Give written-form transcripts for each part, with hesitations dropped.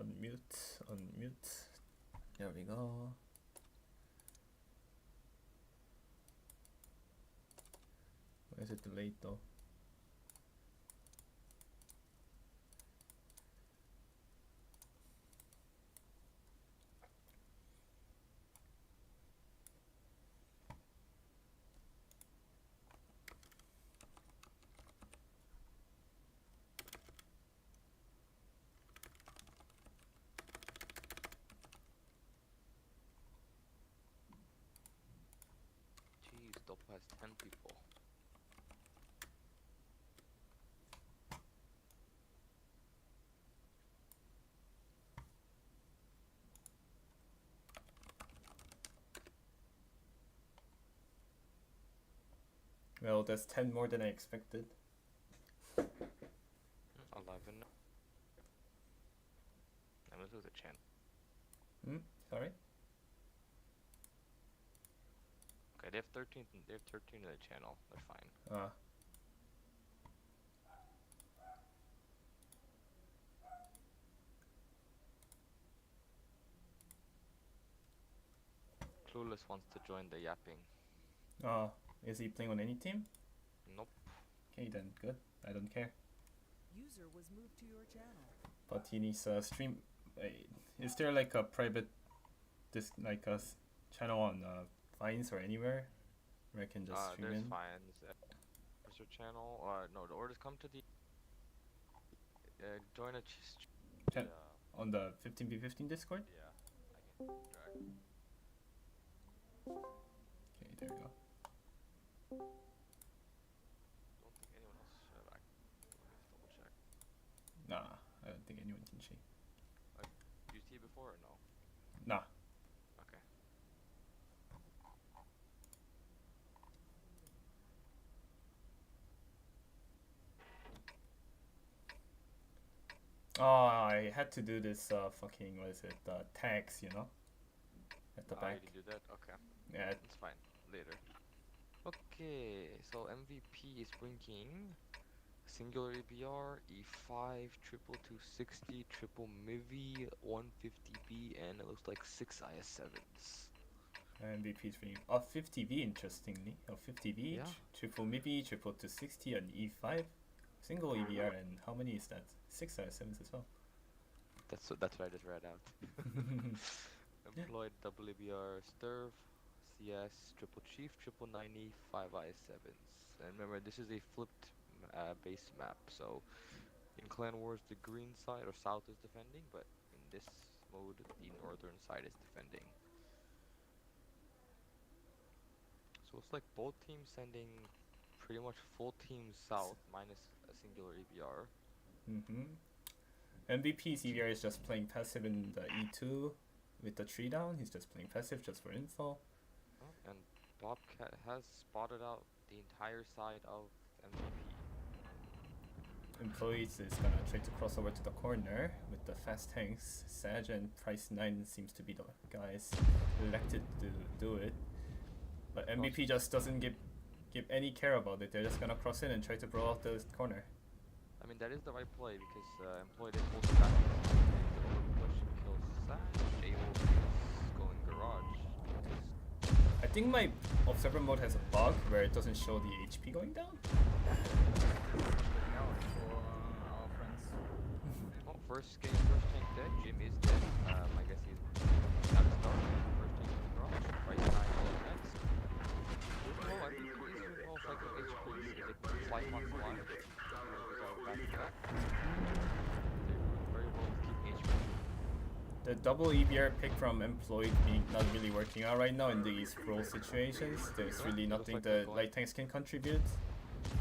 Unmute, unmute. There we go. Why is it delayed though? Jeez, Dopa has 10 people. Well, that's 10 more than I expected. 11. And this is a channel. Sorry? Okay, they have 13. They have 13 in the channel. They're fine. Clueless wants to join the yapping. Is he playing on any team? Nope. Okay then, good. I don't care. User was moved to your channel. But he needs a stream. Is there like a private, like a channel on Vines or anywhere where I can just stream there's in? Vines. There's your channel. No, the orders come to the. Join a. On the 15v15 Discord? Yeah, I can drag. Okay, there we go. Don't think anyone else should have access. Let me just double check. Nah, I don't think anyone can cheat. You see it before or no? Nah. Okay. Oh, I had to do this fucking, what is it, tags, you know? At the back. You do that? Okay. Yeah. It's fine. Later. Okay, so MVP is bringing singular ABR, E5, triple 260, triple MIVI, 150B, and it looks like 6 IS7s. MVP is bringing 50V, interestingly. 50V each. Yeah. Triple MIVI, triple 260, and E5. Single EBR, and how many is that? 6 7s as well. That's what I just read out. Employed double ABR Sturv, CS, triple chief, triple 90, 5 IS7s. And remember, this is a flipped base map, so in Clan Wars the green side or south is defending, but in this mode the northern side is defending. So it's like both teams sending pretty much full teams south minus a singular EBR. MVP's EBR is just playing passive in the E2 with the tree down. He's just playing passive just for info. And Bobcat has spotted out the entire side of MVP. Employees is gonna try to cross over to the corner with the fast tanks. Sag and Price 9 seems to be the guys elected to do it. But MVP just doesn't give any care about it. They're just gonna cross in and try to brawl out the corner. I mean, that is the right play because Employed is full stack. Push kills Sag. J-Wolf is going garage. I think my observer mode has a bug where it doesn't show the HP going down. Oh, first tank dead. Jim is dead. I guess he's not starting. First tank in the garage. Right side goes next. Oh, I think he's almost like an HP. Is it 5 months alive? Back to back. Very well keeping HP. The double EBR pick from Employed being not really working out right now in these role situations. There's really nothing like the light tanks can contribute.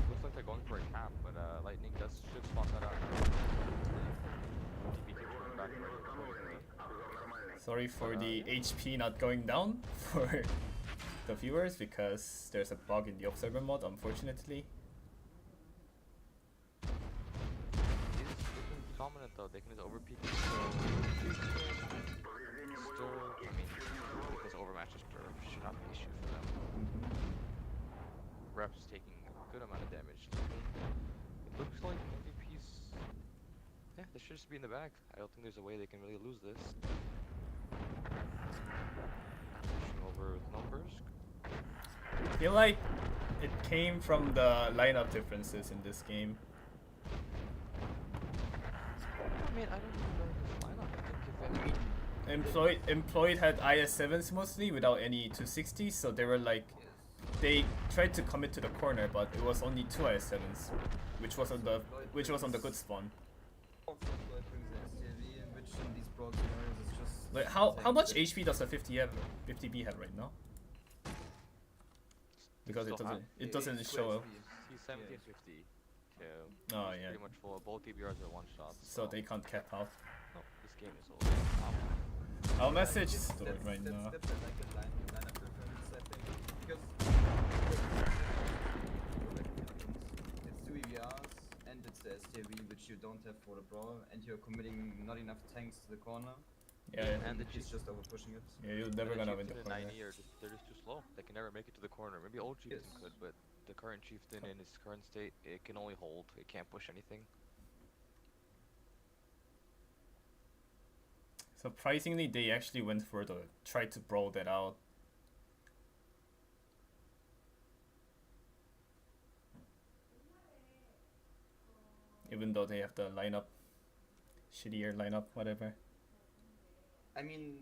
Looks like they're going for a cap, but Lightning should spot that out. TB keeps going back right. Sorry for the HP not going down for the viewers because there's a bug in the observer mode, unfortunately. He's looking dominant though, they can just overpeak him, so Sturv, I mean, because overmatch Sturv should not be an issue for them. Reps taking a good amount of damage. It looks like MVP's, yeah, this should just be in the bag. I don't think there's a way they can really lose this. Pushing over with numbers. I feel like it came from the lineup differences in this game. I mean, I don't even know this lineup. I think if any... Employed had IS7s mostly without any 260s, so they were like, they tried to commit to the corner, but it was only 2 IS7s, which was on the good spawn. Which in these broad scenarios is just Like how much HP does a 50B have right now? Because it doesn't show up. He's 1750. So Oh he's yeah. pretty much full. Both TBRs are one shots. So they can't cap out. No, this game is over. I'll message Story right now. That's like a lineup difference, I think. Because it's 2 EVRs and it's the STV which you don't have for the brawl, and you're committing not enough tanks to the corner. Yeah, And the Chief's just over pushing it. yeah, you're never gonna win the corner. 90 are they're just too slow. They can never make it to the corner. Maybe old chieftain could, but the current chieftain in his current state, it can only hold. It can't push anything. Surprisingly, they actually went for the tried to brawl that out. Even though they have the lineup, shittier lineup, whatever. I mean,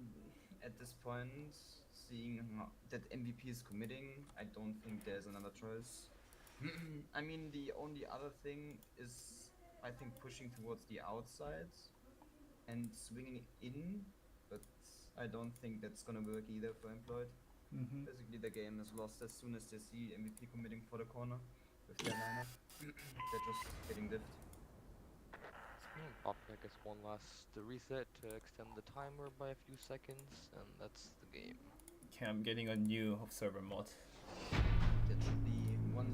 at this point, seeing that MVP is committing, I don't think there's another choice. I mean, the only other thing is, I think, pushing towards the outside and swinging in, but I don't think that's gonna work either for Employed. Basically, the game is lost as soon as they see MVP committing for the corner with their lineup. They're just getting diffed. Pop, I guess one last reset to extend the timer by a few seconds, and that's the game. Okay, I'm getting a new observer mod. That should be 1-0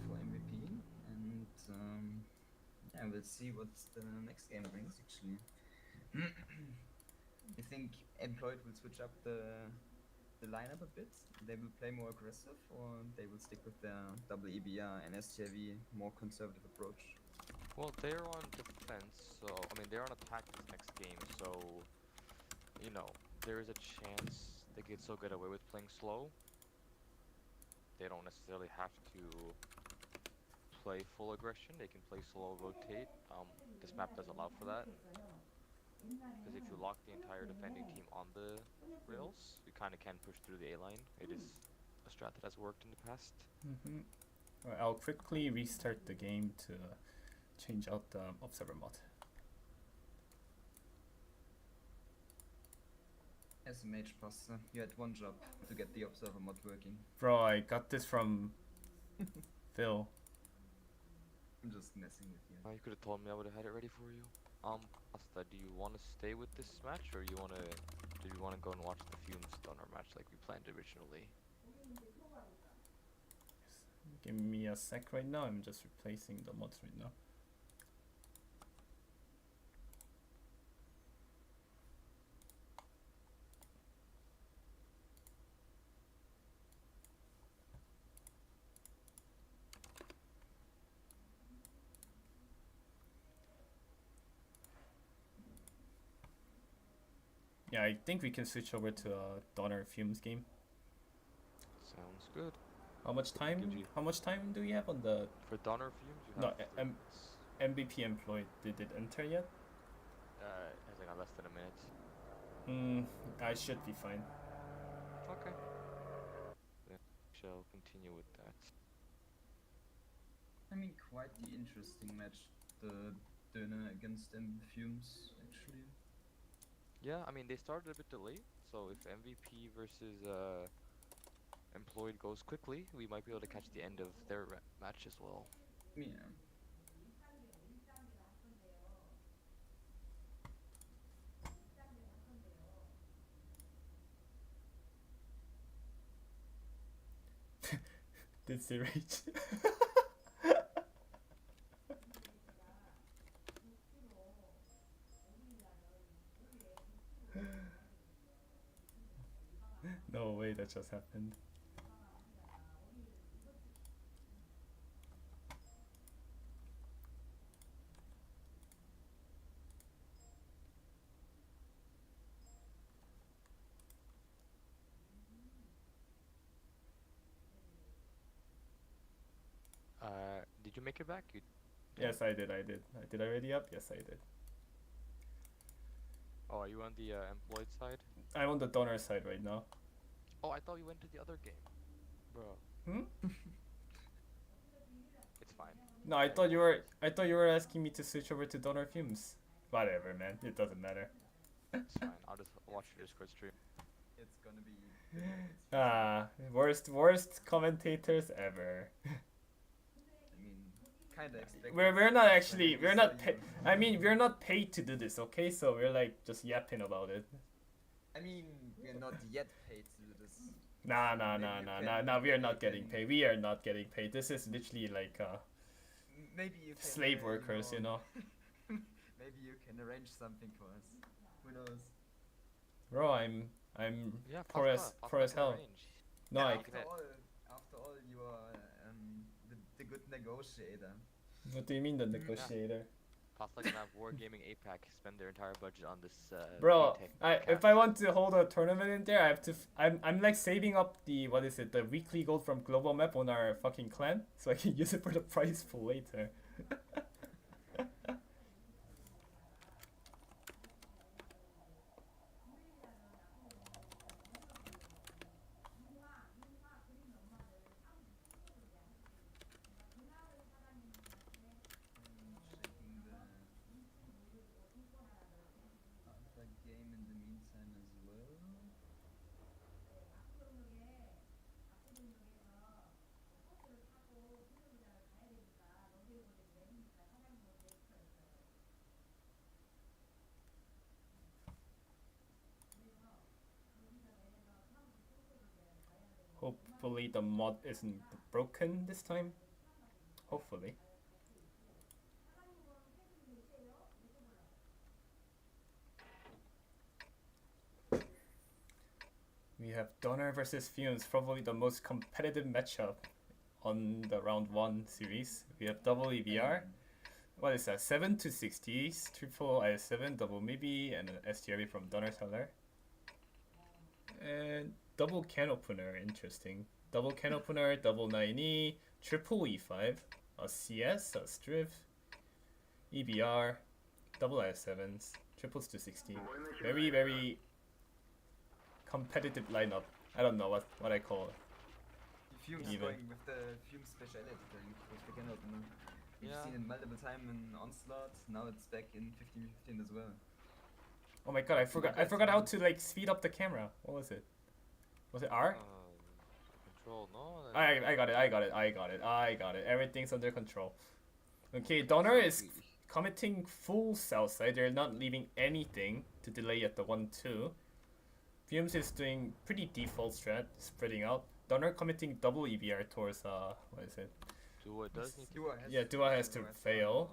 for MVP, and yeah, we'll see what the next game brings actually. I think Employed will switch up the lineup a bit. They will play more aggressive, or they will stick with their double EBR and STV more conservative approach. Well, they're on defense, so I mean they're on attack this next game, so you know there is a chance they could still get away with playing slow. They don't necessarily have to play full aggression. They can play slow, rotate. This map does allow for that. Because if you lock the entire defending team on the rails, you kind of can push through the A line. It is a strat that has worked in the past. Alright, I'll quickly restart the game to change out the observer mod. As a mage passer, you had one job to get the observer mod working. Bro, I got this from Phil. I'm just messing with you. You could have told me, I would have had it ready for you. Asta, do you want to stay with this match, or do you want to go and watch the Fumes Stunner match like we planned originally? Give me a sec right now. I'm just replacing the mods right now. Yeah, I think we can switch over to a Donner Fumes game. Sounds good. How much time? How much time do we have on the? For Donner Fumes, you No, have 3 minutes. MVP Employed? Did it enter yet? Has like less than a minute. I should be fine. Okay. Then we shall continue with that. I mean, quite the interesting match, the Döner against Fumes, actually. Yeah, I mean they started a bit delayed, so if MVP versus Employed goes quickly, we might be able to catch the end of their match as well. Yeah. Did they rage? No way, that just happened. you make it back? You Yes, I did. Did I already up? Yes, I did. Oh, are you on the employed side? I'm on the donor side right now. Oh, I thought you went to the other game. Bro, Hmm? it's fine. No, I thought you were asking me to switch over to donor fumes. Whatever, man. It doesn't matter. It's fine. I'll just watch your Discord stream. It's gonna be. Worst commentators ever. I mean, kinda expected. We're not actually Whenever we're we not saw paid. you- I mean, we're not paid to do this, okay? So we're like just yapping about it. I mean, we're not yet paid to do this. Nah. We are maybe not you getting can- paid. We are not getting paid. This is literally like Maybe you can. slave workers, you know. Maybe you can arrange something for us. Who knows? Bro, I'm Yeah, poor as hell. No, I. After all, you are the good negotiator. What do you mean the negotiator? Pasta can have Wargaming APAC spend their entire budget on this. Bro, VTech if I want to hold a tournament in there, I have to. I'm like saving up the the weekly gold from Global Map on our fucking clan, so I can use it for the prize pool later. Checking the other game in the meantime as well. Hopefully the mod isn't broken this time. Hopefully. We have Donor versus Fumes, probably the most competitive matchup on the round 1 series. We have double EVR. What is that? 7 to 60s, triple IS7, double maybe, and an STRB from Donor Teller. And double can opener, interesting. Double can opener, double 9E, triple E5, a CS, a strip, EBR, double IS7s, triples to 60. Very, very competitive lineup. I don't know what I call it. Fumes Even. going with the Fumes speciality thing with the can opener. We've Yeah. seen it multiple times in Onslaught. Now it's back in 15 as well. Oh my god, I forgot how to like speed up the camera. What was it? Was it R? Control, no? I got it. Everything's under control. Okay, Donor is committing full south side. They're not leaving anything to delay at the 1-2. Fumes is doing pretty default strat, spreading out. Donor committing double EBR towards what is it? Dua does need to. Dua has to fail.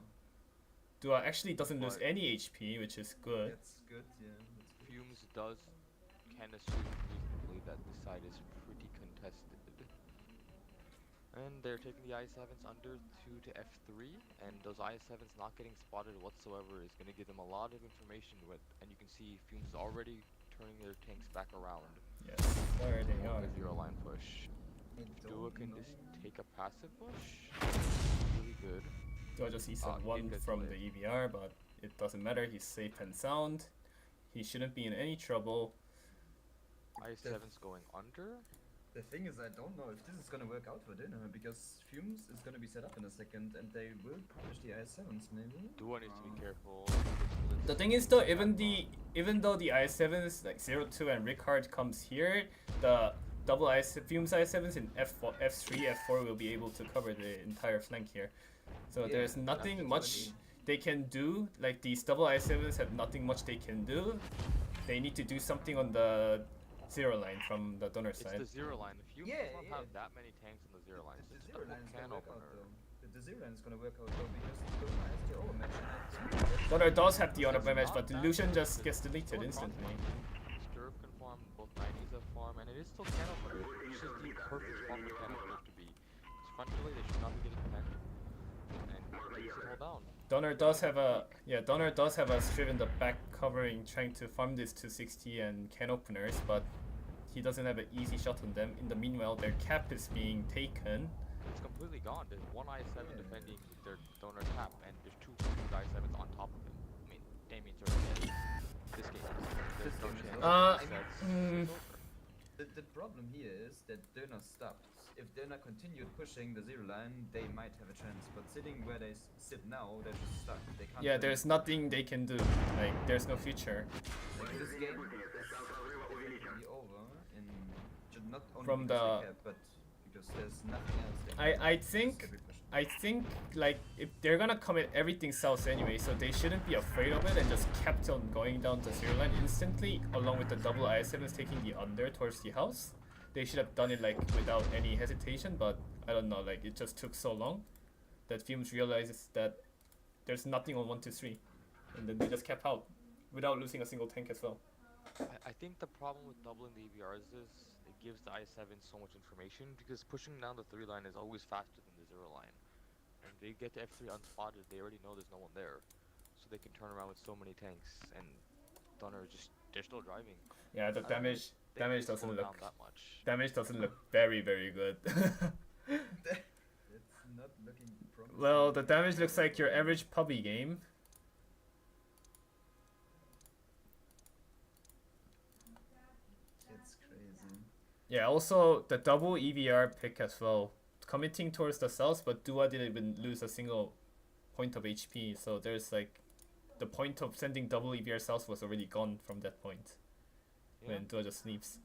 Dua actually doesn't lose But- any HP, which is good. That's good, yeah. That's good. Fumes can assume reasonably that this side is pretty contested. And they're taking the I7s under 2 to F3, and those I7s not getting spotted whatsoever is going to give them a lot of information with, and you can see Fumes is already turning their tanks back around. Yes, there they On are. the zero line push. I Dua don't can know. just take a passive push. Really good. Dua just eats a Did 1 get from the delayed. EBR, but it doesn't matter. He's safe and sound. He shouldn't be in any trouble. I7's going under. The thing is, I don't know if this is gonna work out for dinner because Fumes is gonna be set up in a second, and they will push the I7s maybe. Dua needs to be careful. The thing is though, even though the I7s like 02 and Ricard comes here, the double Fumes I7s in F4, F3, F4 will be able to cover the entire flank here. So Yeah, there's that's nothing what I much mean. they can do. Like these double I7s have nothing much they can do. They need to do something on the zero line from the donor It's side. the zero line. If you Yeah, don't yeah. have that many tanks on the zero line, The it's just a zero double line is can gonna work out opener. though. The zero line is gonna work out though because it's going to STO match, and I think that's Donor does have the It's auto damage, not but that Illusion bad, just it's gets still deleted a instantly. Stirrup can farm, both 90s have farm, and it is still can opener. This is the perfect spot for can opener to be. Because frontally they should not be getting pegged. And you should hold down. Donor does have a strip in the back covering, trying to farm this 260 and can openers, but he doesn't have an easy shot on them. In the meanwhile, their cap is being taken. it's completely gone. There's one I7 Yeah. defending their donor cap, and there's two I7s on top of him. I mean, Damien's already dead. This game, there's This no game is chance. over. He resets, mm. it's over. The problem here is that Döner stopped. If Döner continued pushing the zero line, they might have a chance. But sitting where they sit now, they're just stuck. They can't. Yeah, win. there's nothing they can do. Like, there's no future. Like, this game is effectively over in not only From because the- they kept, but because there's nothing else. They can I do. It's think every push. I think like if they're gonna commit everything south anyway, so they shouldn't be afraid of it and just kept on going down the zero line instantly, along with the double I7s taking the under towards the house. They should have done it like without any hesitation, but I don't know, like it just took so long that Fumes realizes that there's nothing on 1, 2, 3, and then they just kept out without losing a single tank as well. I think the problem with doubling the EBRs is it gives the I7 so much information because pushing down the 3 line is always faster than the 0 line. And they get to F3 unspotted, they already know there's no one there. So they can turn around with so many tanks, and Donner just, they're still driving. Yeah, the I don't damage think damage they doesn't slow look down that much. damage doesn't look very good. It's not looking promising. Well, the damage looks like your average pubby game. It's crazy. Yeah, also the double EVR pick as well. Committing towards the south, but Dua didn't even lose a single point of HP, so there's like the point of sending double EVR south was already gone from that point Yeah. when Dua just sleeps.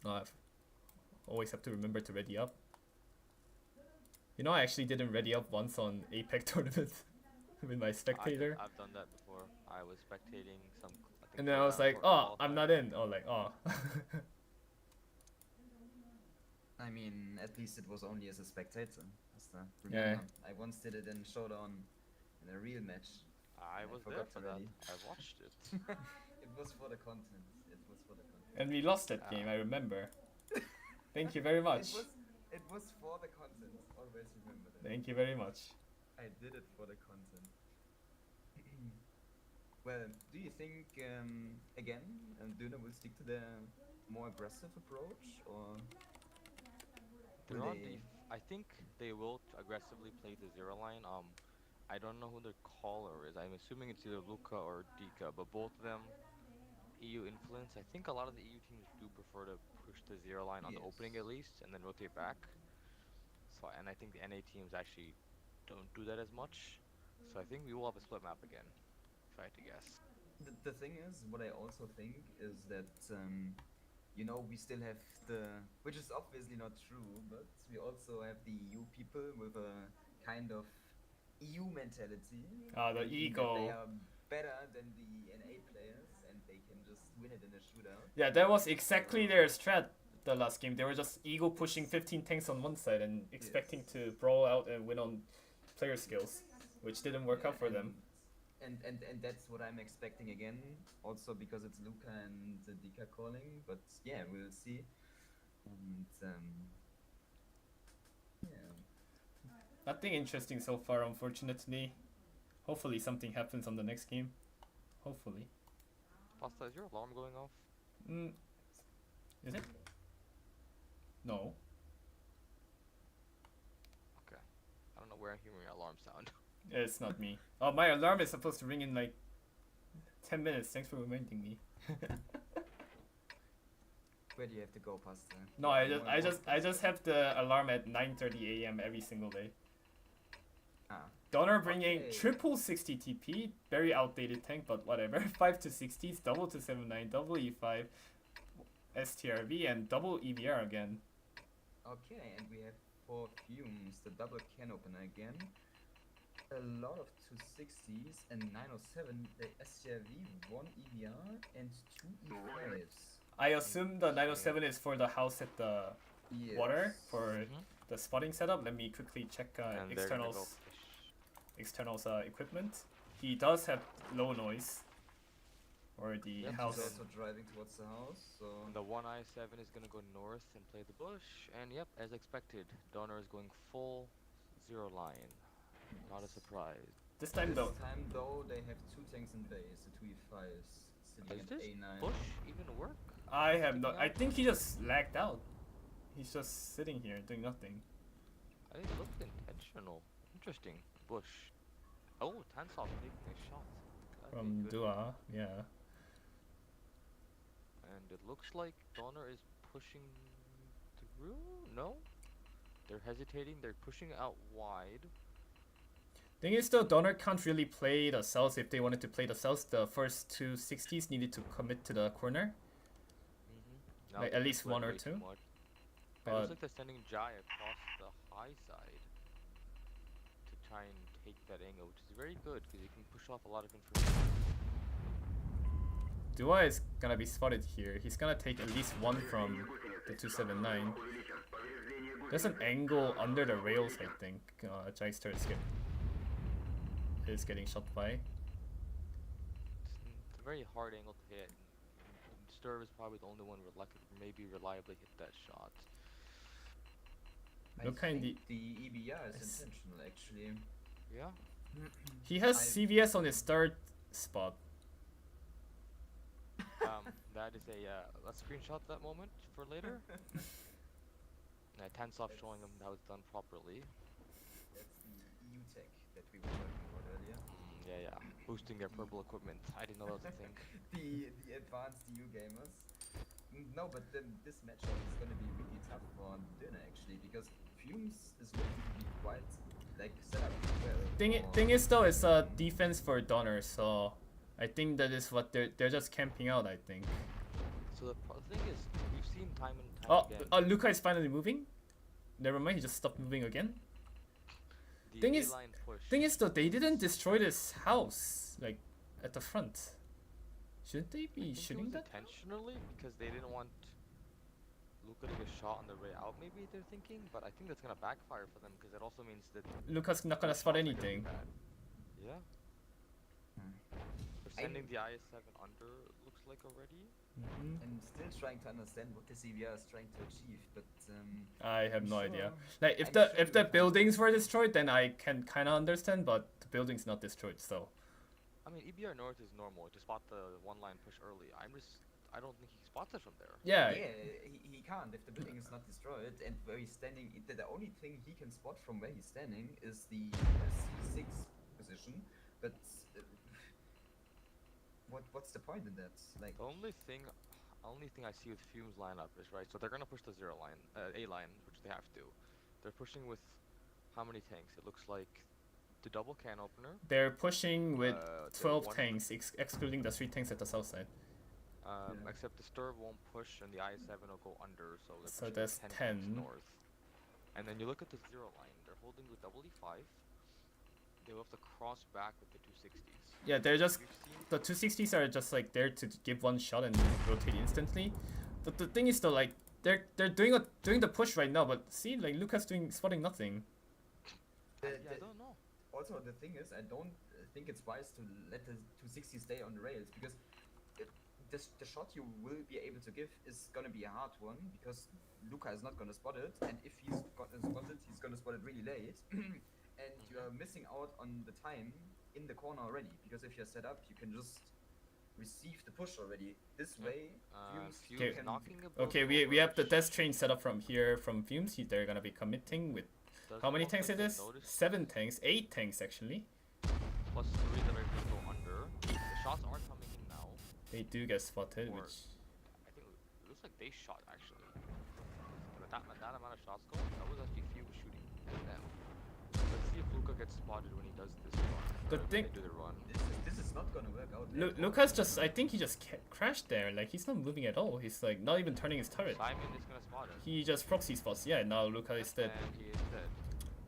I always have to remember to ready up. You know, I actually didn't ready up once on APEC tournament with my spectator. I've done that before. I was spectating some. I think And then I was like, oh, I'm not in. Oh, like, oh. I mean, at least it was only as a spectator. Yeah. Remember, I once did it in Showdown in a real match. I was there forgot for that. already. I watched it. It was for the content. It was for the content. And we lost that game, I remember. Thank you very much. It was for the content. Always remember that. Thank you very much. I did it for the content. Well, do you think again Döner will stick to the more aggressive approach, or They're will on they? I think they will aggressively play the 0 line. I don't know who their caller is. I'm assuming it's either Luca or Dika, but both of them EU influence. I think a lot of the EU teams do prefer to push the 0 line on the opening at least, and then rotate back. So, and I think the NA teams actually don't do that as much. So I think we will have a split map again, if I had to guess. The thing is, what I also think is that you know, we still have which is obviously not true, but we also have the EU people with a kind of EU mentality. The thinking that ego. They are better than the NA players, and they can just win it in a shootout. Yeah, that was exactly their strat the last game. They were just ego pushing 15 tanks on one side and expecting to brawl out and win on player skills, which didn't work out for them. And that's what I'm expecting again, also because it's Luca and Dika calling, but yeah, we'll see. And yeah. Nothing interesting so far, unfortunately. Hopefully something happens on the next game. Hopefully. Pasta, is your alarm going off? Is it? No. Okay. I don't know where I'm hearing your alarm sound. It's not me. Oh, my alarm is supposed to ring in like 10 minutes. Thanks for reminding me. Where do you have to go, Pasta? No, I just have the alarm at 9:30 a.m. every single day. Donner bringing Okay. triple 60 TP, very outdated tank, but whatever. 5 to 60s, double to 79, double E5, STRV, and double EVR again. Okay, and we have 4 Fumes, the double can opener again. A lot of 260s and 907, the STRV, 1 EVR and 2 E5s. I assume the 907 is for the house at the Yes. water for Mhm. the spotting setup. Let me quickly check And they're gonna go externals equipment. He does have low noise for the Yep, He's house. also driving towards the house, so The 1i7 is gonna go north and play the bush, and yep, as expected, Donner is going full 0 line. Not a surprise. This time though, this time though they have 2 tanks in base, the 2 E5s. sitting Does at this A9. push even work? I have no. Sticking I out? think he just lagged out. He's just sitting here doing nothing. I think it looked intentional. Interesting. Bush. Oh, Tansov taking a shot. That's a From good Dua, yeah. And it looks like Donner is pushing through? No? They're hesitating, they're pushing out wide. Thing is though, Donner can't really play the cells. If they wanted to play the cells, the first two 60s needed to commit to the corner. Now Like, they at least split one or way too two. much. It But looks like they're sending Jai across the high side to try and take that angle, which is very good because you can push off a lot of information. Dua is gonna be spotted here. He's gonna take at least one from the 279. There's an angle under the rails, I think. Jaister is getting shot by. It's a very hard angle to hit. And Sturv is probably the only one maybe reliably hit that shot. I Look kind think the EBR is intentional, actually. Yeah. He has I- CVS on his third spot. That is let's screenshot that moment for later. Tansov showing him that was done properly. That's the EU tech that we were talking about earlier. Yeah. Boosting their purple equipment. I didn't know that was a thing. The advanced EU gamers. No, but then this matchup is gonna be really tough for Döner actually, because Fumes is looking to be quite like set up well. Thing is though, it's a defense for Donner, so I think that is what they're just camping out. I think. So the thing is, we've seen time and time again. Luca is finally moving. Never mind, he just stopped moving again. The thing is- A-line push. Thing is though, they didn't destroy this house like at the front. Shouldn't they I be think shooting it was that? intentionally because they didn't want Luca to get shot on the way out. Maybe they're thinking, but I think that's gonna backfire for them because it also means that Luca's not gonna their spot shots are gonna be anything. bad. Yeah. Hmm. They're sending the IS-7 under. Looks like already. Mhm. I'm still trying to understand what this EBR is trying to achieve, but I have I'm no sure- idea. Like if I'm the sure if the we'll find- buildings were destroyed, then I can kind of understand. But the building's not destroyed, so I mean, EBR North is normal to spot the one-line push early. I don't think he spots it from there. yeah. he can't if the building is not destroyed and where he's standing. The only thing he can spot from where he's standing is the C6 position, but what's the point in that? Like, The only thing I see with Fumes lineup is right. So they're gonna push the zero line, A line, which they have to. They're pushing with how many tanks? It looks like the double can opener. They're pushing with the 12 one- tanks, excluding the 3 tanks at the south side. Yeah. Except the Sturv won't push and the IS-7 will go under, so they're So pushing that's 10 tanks 10. north. And then you look at the zero line. They're holding with double E5. They will have to cross back with the 260s. Yeah, they're just We've seen the 260s are just like there to give one shot and rotate instantly. But the thing is though, like they're doing the push right now, but see, like Lucas spotting nothing. I don't know. Also, the thing is, I don't think it's wise to let the 260 stay on the rails because the shot you will be able to give is gonna be a hard one because Luca is not gonna spot it, and if he's spotted, he's gonna spot it really late, and you are missing out on the time in the corner already because if you're set up, you can just receive the push already. This way, Fumes Fumes can knocking a building Okay, we have the over. death train set up from here from Fumes. They're gonna be committing with Does how many also tanks it get is? noticed 7 tanks, 8 tanks actually. Plus 3 that are gonna go under. The shots are coming in now. They do get spotted, Or- which I think it looks like they shot actually. With that amount of shots going, that was actually Fumes shooting at them. Let's see if Luca gets spotted when he does this run. The when thing- they do the run. This is not gonna work out. at all. Lucas just, I think he just crashed there. Like he's not moving at all. He's like not even turning his turret. Simon is gonna spot it. He just proxy spots. Yeah, now Luca is dead. And he is dead.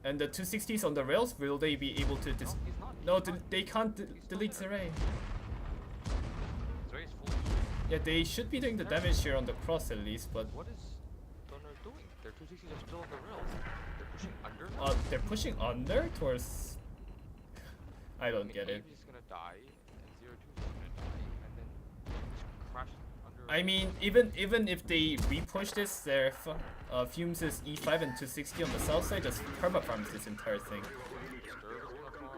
And the 260s on the rails, will they be able to No, he's not. No, he's not. they can't He's still delete there. Zeray. Zeray's fully. Yeah, they should be doing the damage here on the cross at least, but What is Donner doing? Their 260s are still on the rails. They're pushing under now. they're pushing under towards. I don't get it. Abe is gonna die, and 02 is gonna die, and then just crash under. I mean, even if they repush this, their Fumes is E5 and 260 on the south side just perma farms this entire thing. Sturv is gonna fall.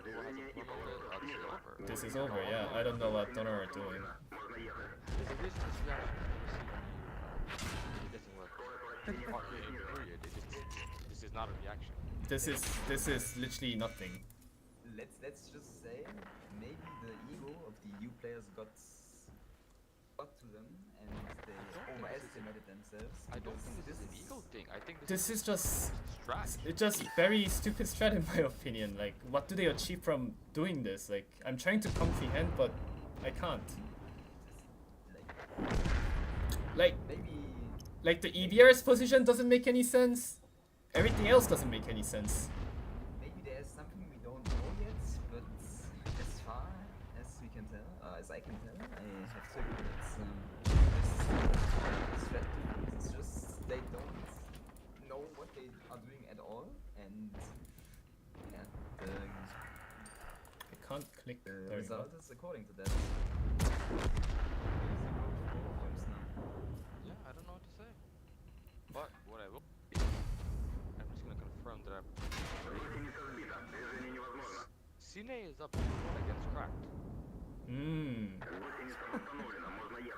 Duo has a perma ult, it's over. over. This is over, yeah. I don't know what Donor are doing. There's a reason this reaction it doesn't work. Period. This is not a reaction. This is literally nothing. Let's just say maybe the ego of the EU players got to them and they overestimated themselves. I don't because think this is an ego thing. I think This is just strat. it's just very stupid strat in my opinion. Like, what do they achieve from doing this? Like, I'm trying to comprehend, but I can't. Like Like, maybe the EBR's position doesn't make any sense. Everything else doesn't make any sense. maybe there's something we don't know yet, but as far as we can tell, as I can tell, I have to agree it's strategy. It's just they don't know what they are doing at all, and yeah, I can't click. the There we go. result is according to that. Yeah, I don't know what to say. But what I will, I'm just gonna confirm that I'm. Cine is up 2-1 against Cracked.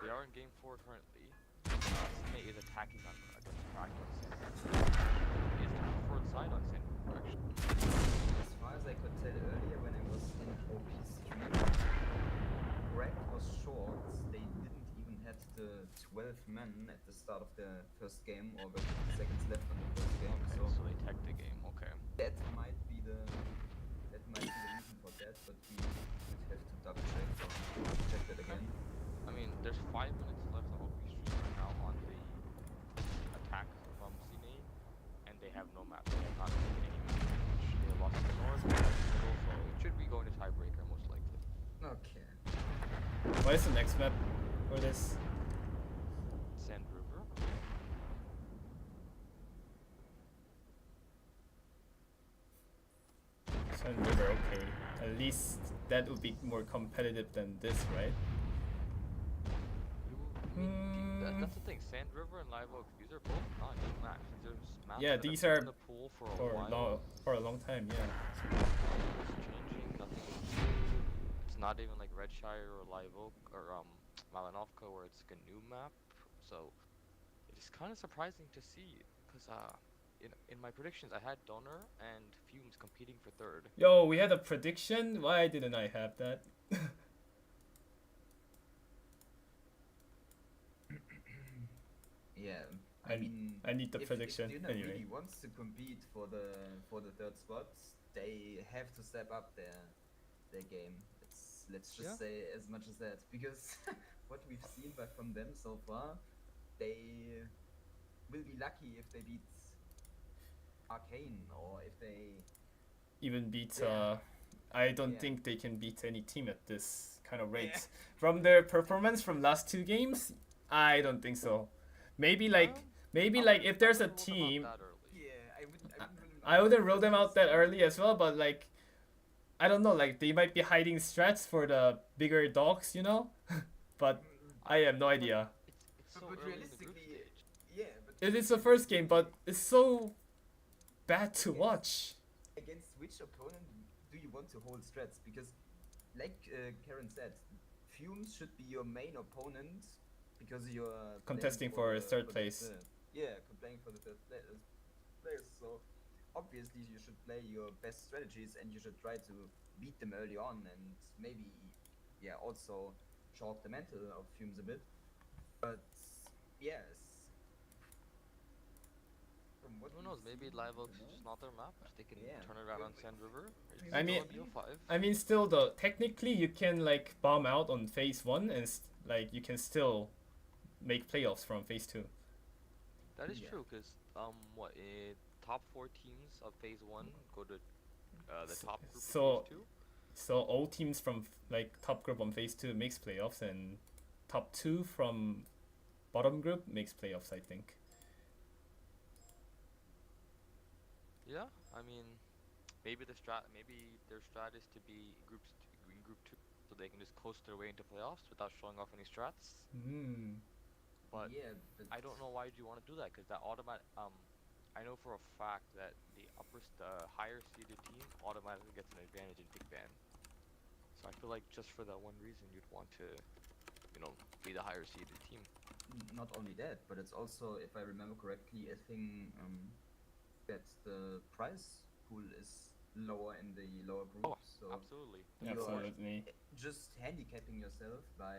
They are in game 4 currently. Cine is attacking on against Cracked. Is the preferred side on Cine actually. As far as I could tell earlier when I was in OP stream, Greg was short. They didn't even have the 12 men at the start of the first game, or got 50 seconds left on the first game. Okay, So so they tech the game. Okay. that might be the reason for that. But we would have to double check or check that again. I mean, there's 5 minutes left of OP stream right now on the attack from Cine, and they have no map. They have not taken any map. They have lost the north, they have the middle, so it should be going to tiebreaker most likely. Okay. What is the next map for this? Sand River. Sun River, okay. At least that would be more competitive than this, right? That's the thing. Sand River and Live Oak, these are both not new maps. These are just maps Yeah, that these have been are in the pool for a while. For a long time, yeah. It's changing. Nothing is new. It's not even like Redshire or Live Oak or Malinovka where it's like a new map. So it's kind of surprising to see because in my predictions I had Donor and Fumes competing for third. Yo, we had a prediction. Why didn't I have that? Yeah. I need the if prediction Dina anyway. really wants to compete for the third spot, they have to step up their game. Let's just Yeah. say as much as that, because what we've seen from them so far, they will be lucky if they beat Arcane or if they Even beat. Yeah. I don't Yeah. think they can beat any team at this kind of rate. From their performance from last 2 games, I don't think so. Maybe like if there's a team, yeah, I wouldn't rule them out that early as well. But like, I don't know. Like they might be hiding strats for the bigger dogs, you know. But I have no idea. It's so But early in the group realistically, stage. yeah, but It is the first game, but it's so bad to watch. against which opponent do you want to hold strats? Because, like Karen said, Fumes should be your main opponent because you're Contesting playing for third the place. playing for the third place. So obviously you should play your best strategies and you should try to beat them early on and maybe also chalk the mental of Fumes a bit. But yes. From what Who we've knows? Maybe seen, Live you Oak's know? just not their map. They can Yeah. turn it around on Sand River. It's I mean- still a BO5. I mean, still though, technically you can like bomb out on phase 1 and like you can still make playoffs from phase 2. That is Yeah. true, because top 4 teams of Phase 1 go to the top group so- of Phase 2. So all teams from like top group on phase 2 makes playoffs, and top 2 from bottom group makes playoffs, I think. Yeah, I mean, maybe their strat is to be in group 2, so they can just coast their way into playoffs without showing off any strats. But yeah, but I don't know why you want to do that, because that I know for a fact that the higher seeded team automatically gets an advantage in pick ban. So I feel feel like just for that one reason you'd want to, you know, be the higher seeded team. Not only that, but it's also, if I remember correctly, a thing that the prize pool is lower in the lower Oh, groups. So absolutely. you're Absolutely. just handicapping yourself by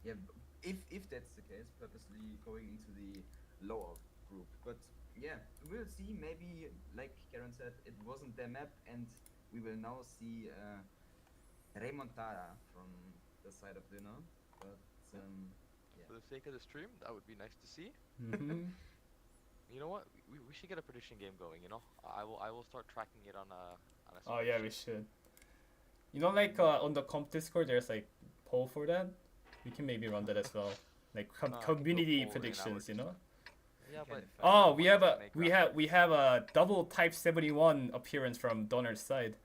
if that's the case, purposely going into the lower group. But yeah, we'll see. Maybe, like Karen said, it wasn't their map, and we will now see remontada from the side of Dinner. But yeah. For the sake of the stream, that would be nice to see. Mhm. You know what? We should get a prediction game going. You know, I will start tracking it on a. Oh yeah, we should. You know, like on the comp Discord, there's like poll for that. We can maybe run that as well, like I can do a community poll in predictions. You know. Yeah, but Oh, we have a make we that. have a double Type 71 appearance from Donner's side.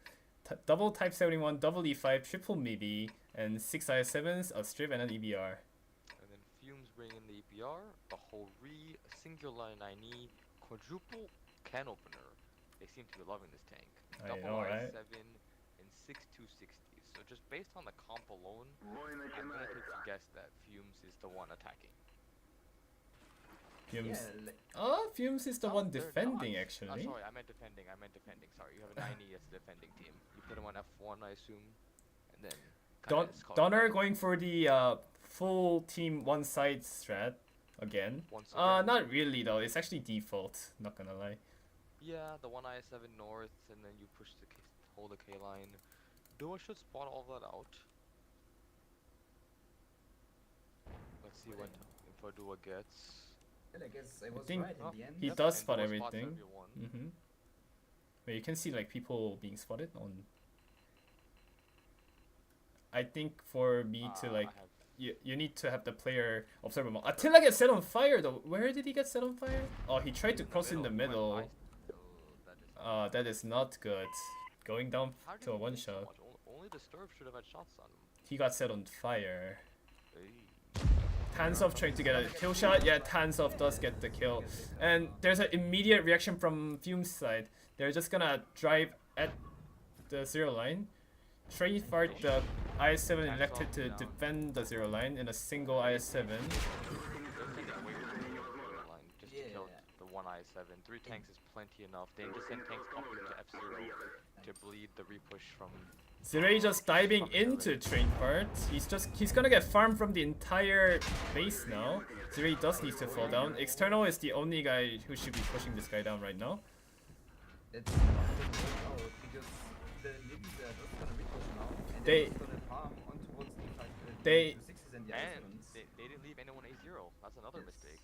Double Type 71, double E5, triple MIDI, and 6 IS7s, a strip, and an EBR. And then Fumes bring in the EPR, a whole a singular 9E, quadruple can opener. They seem to be loving this tank. I Double know, right? I7 and 6 260s. So just based on the comp alone, I'm gonna take a guess that Fumes is the one attacking. Fumes. Yeah, Oh, Fumes is the No, one they're defending not. actually. Sorry, I meant defending. Sorry, you have a 9E as the defending team. You put him on F1, I assume, and then. Donner going for the full team one side strat again. Once again. Not really though. It's actually default. Not gonna lie. Yeah, the one IS7 north, and then you push the hold the K line. Dua should spot all that out. Let's see what info Dua gets. well, I guess I was think right in the end. he Yep, does and spot Dua spots everything. everyone. Mm-hmm. Wait, you can see like people being spotted on. I think for me to like, I have you need to have the player observe him. Attila gets set on fire though. Where did he get set on fire? Oh, he tried to cross in the middle. Oh, That is not good. Going down how did to a he one miss so shot. much? Only the Sturf should have had shots on him. He got set on fire. Hey. Tansov trying to get a kill shot. Yeah, Tansov does get the kill. And there's an immediate reaction from Fume's side. They're just gonna drive at the zero line. Treyfart, the IS7 elected to defend the zero line in a single IS7. Just to kill the one I7. 3 tanks is plenty enough. They just send tanks up to F0 to bleed the repush from. Zirei just diving into Treyfart. He's gonna get farmed from the entire base now. Zirei does need to fall down. External is the only guy who should be pushing this guy down right now. It's not gonna work out because the Libby's are just gonna repush now, and They- they're just gonna farm on towards the 5 They- 6s and the And I7s. they didn't leave anyone A0. That's another Yes. mistake.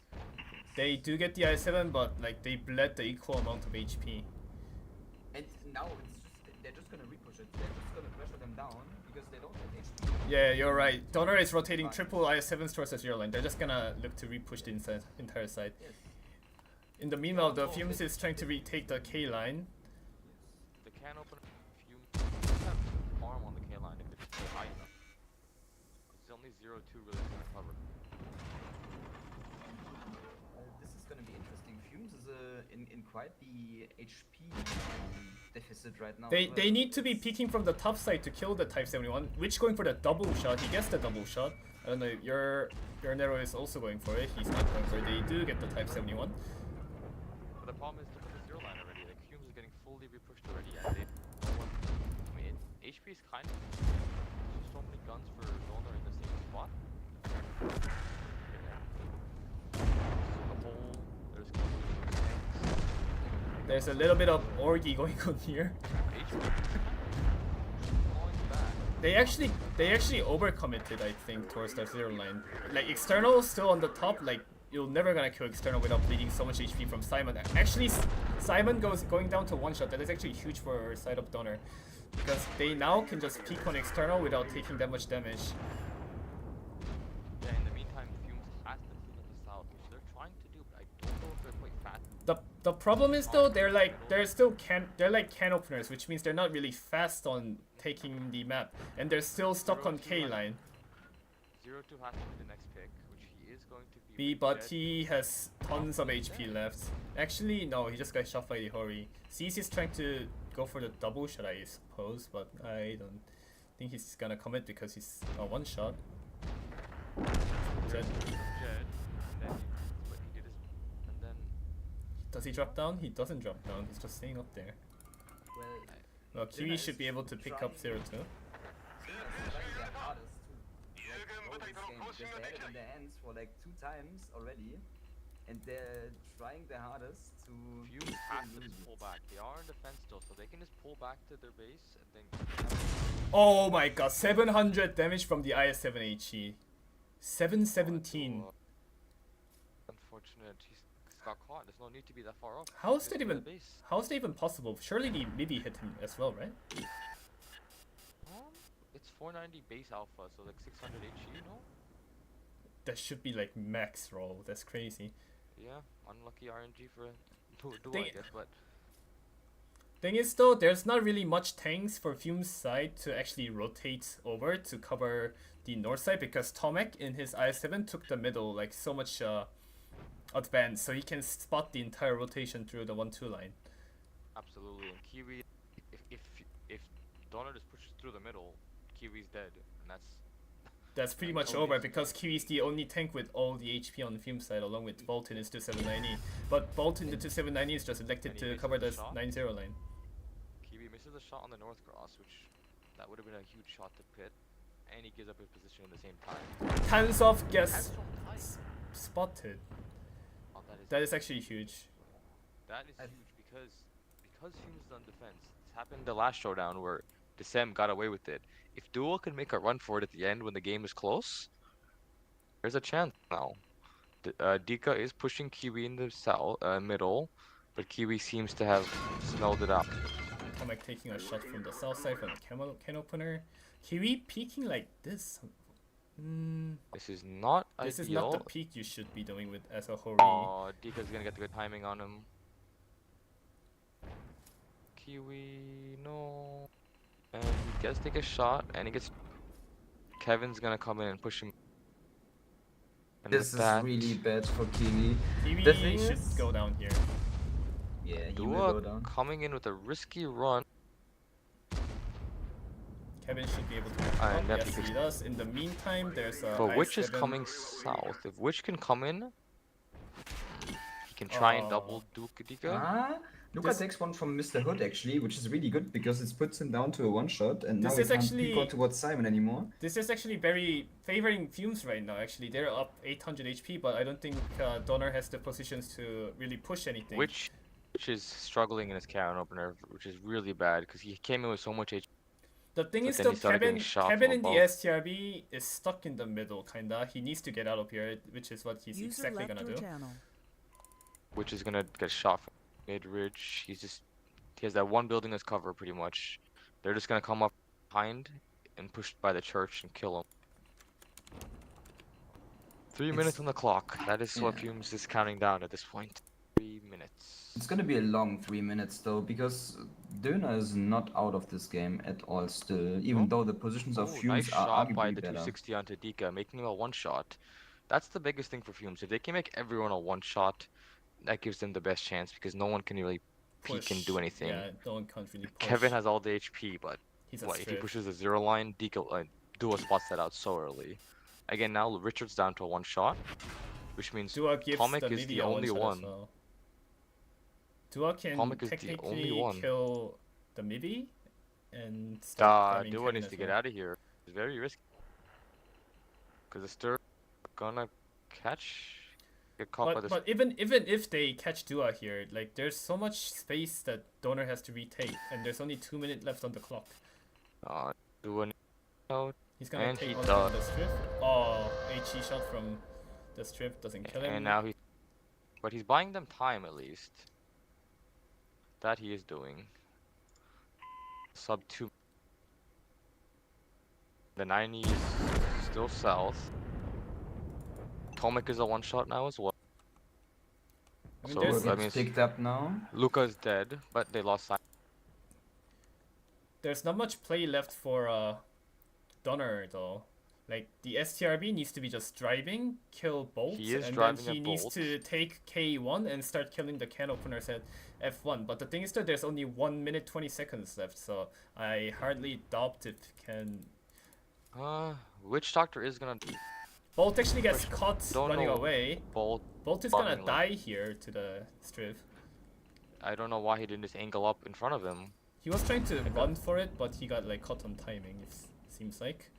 They do get the I7, but like they bled the equal amount of HP. And now they're just gonna repush it. They're just gonna pressure them down because they don't have HP. Yeah, you're right. Donner is rotating triple IS7s towards the zero line. They're just gonna look to repush the entire side. Yes. In the meanwhile, the Fumes is trying to retake the K line. The can opener Fumes have farm on the K line if it's high enough. It's only 0-2 really gonna cover. This is gonna be interesting. Fumes is in quite the HP deficit right now. They as well. they need to be peeking from the top side to kill the Type 71. Which going for the double shot. He gets the double shot. I don't know. Your Nero is also going for it. He's not going for it. They do get the Type 71. But the problem is look at the zero line already. Like Fumes is getting fully repushed already, and they no one. I mean, HP is kind of there's so many guns for Donor in the same spot. There's a little bit of orgy going on here. They actually overcommitted, I think, towards the zero line. Like external still on the top. Like you're never gonna kill external without bleeding so much HP from Simon. Actually, Simon going down to one shot. That is actually huge for side of Donner, because they now can just peek on external without taking that much damage. Yeah, in the meantime, Fumes has to clean up the south, which they're trying to do, but I don't know if they're quite fast. The problem is though they're like can openers, which means they're not really fast on taking the map, and they're still stuck on K line. 0-2 has to be the next pick, which he is going to be. But dead. he has tons of HP left. Actually, no, he just got shot by the Hori. CC is trying to go for the double shot, I suppose, but I don't think he's gonna commit because he's a one shot. Jet. Jet. And then but he did his, and then Does he drop down? He doesn't drop down. He's just staying up there. Well, Well, Kiwi Dinner should be is able to pick up trying- 0-2. Sinners is trying their hardest to like, roll this game because they had it in their hands for like 2 times already, and they're trying their hardest to. Fumes still have to lose just it. pull back. They are in defense still, so they can just pull back to their base and then. Oh my god, 700 damage from the IS-7 HE. 717. Unfortunate, he's got caught. There's no need to be that far off. How is Just that go to even? the base. How is that even possible? Surely the maybe hit him as well, right? It's 490 base alpha, so like 600 HE, no? That should be like max roll. That's crazy. Yeah, unlucky RNG for do Thing- I guess, but Thing is though, there's not really much tanks for Fume's side to actually rotate over to cover the north side because Tomek in his IS-7 took the middle like so much advance, so he can spot the entire rotation through the 1-2 line. absolutely. And Kiwi, if Donner just pushes through the middle, Kiwi's dead, and That's pretty much over because Kiwi's the only tank with all the HP on the Fume side along with Bolton is 2790. But Bolton the 2790 is just elected And he to misses cover the the shot. 9-0 line. Kiwi misses a shot on the north cross, which that would have been a huge shot to pit, and he gives up his position at the same time. Tansov gets That's so tight. spotted. Oh, That is actually huge. That is I- huge because Fumes is on defense. This happened the last showdown where Desem got away with it. If Duel can make a run for it at the end when the game is close, there's a chance now. Dika is pushing Kiwi in the middle, but Kiwi seems to have smelled it out. Tomek taking a shot from the south side from the can opener. Kiwi peeking like this. This is not This is ideal. not the peak you should be doing with as a Hori. Oh, Dika's gonna get the good timing on him. Kiwi, no. And he gets to take a shot, and he gets. Kevin's gonna come in and push him. And This with is that, really bad for Kiwi. Kiwi The thing should is- go down here. Yeah, he will go Dua down. coming in with a risky run. Kevin should be able to pick And up. that Yes, because- he does. In the meantime, there's a But Witch is I7. coming south. If Witch can come in, he can try and double Duke Dika. Ah, Luca This- takes one from Mr. Hood actually, which is really good because it puts him down to a one shot, and now This he is can't actually- peek out towards Simon anymore. This is actually very favoring Fumes right now. Actually, they're up 800 HP, but I don't think Donner has the positions to really push anything. Which is struggling in his Karen opener, which is really bad because he came in with so much HP. The thing But is then though, he started getting shot Kevin from in the above. STRB is stuck in the middle, kinda. He needs to get out of here, which is what he's User exactly left gonna your do. channel. Which is gonna get shot from mid ridge. He has that one building as cover pretty much. They're just gonna come up behind and push by the church and kill him. 3 minutes on the clock. That is what Yeah. Fumes is counting down at this point. 3 minutes. It's gonna be a long 3 minutes though, because Döner is not out of this game at all still, even No? though the positions of Oh, Fumes nice are shot by arguably the better. 260 onto Dika, making him a one shot. That's the biggest thing for Fumes. If they can make everyone a one shot, that gives them the best chance because no one can really peek and do Push. anything. Yeah, Don can't really push. Kevin has all the HP, but He's a what, if he strip. pushes the zero line, Dua spots that out so early. Again, now Richard's down to a one shot, which means Dua gives Tomek the is Midi the a only one-shot as one. well. Dua can Tomek is the only technically one. kill the Midi and start farming Dua Kevin needs as to get well. out of here. It's very risky. Because the Stir gonna get caught by the But even if they catch Dua here, like there's so much space that Donor has to retake, and there's only 2 minutes left on the clock. Dua out. He's gonna And take he one does. from the strip. Oh, HE shot from the strip doesn't kill him. And now but he's buying them time at least. That he is doing. Sub 2. The 90 is still south. Tomek is a one shot now as well. I mean, So, there's, that Gets means- picked up now. Luca is dead, but they lost Simon. there's not much play left for Donner though. Like the STRB needs to be just driving, kill Bolt, He is and then driving he at needs Bolt. to take K1 and start killing the can openers at F1. But the thing is that there's only 1 minute 20 seconds left, so I hardly doubt it can. Witch Doctor is gonna Bolt actually gets Push. caught Don't running know. away. Bolt. Bolt is gonna Bombing die here to the Striv. I don't know why he didn't just angle up in front of him. He was trying to run for it, but he got like caught on timing. It seems like.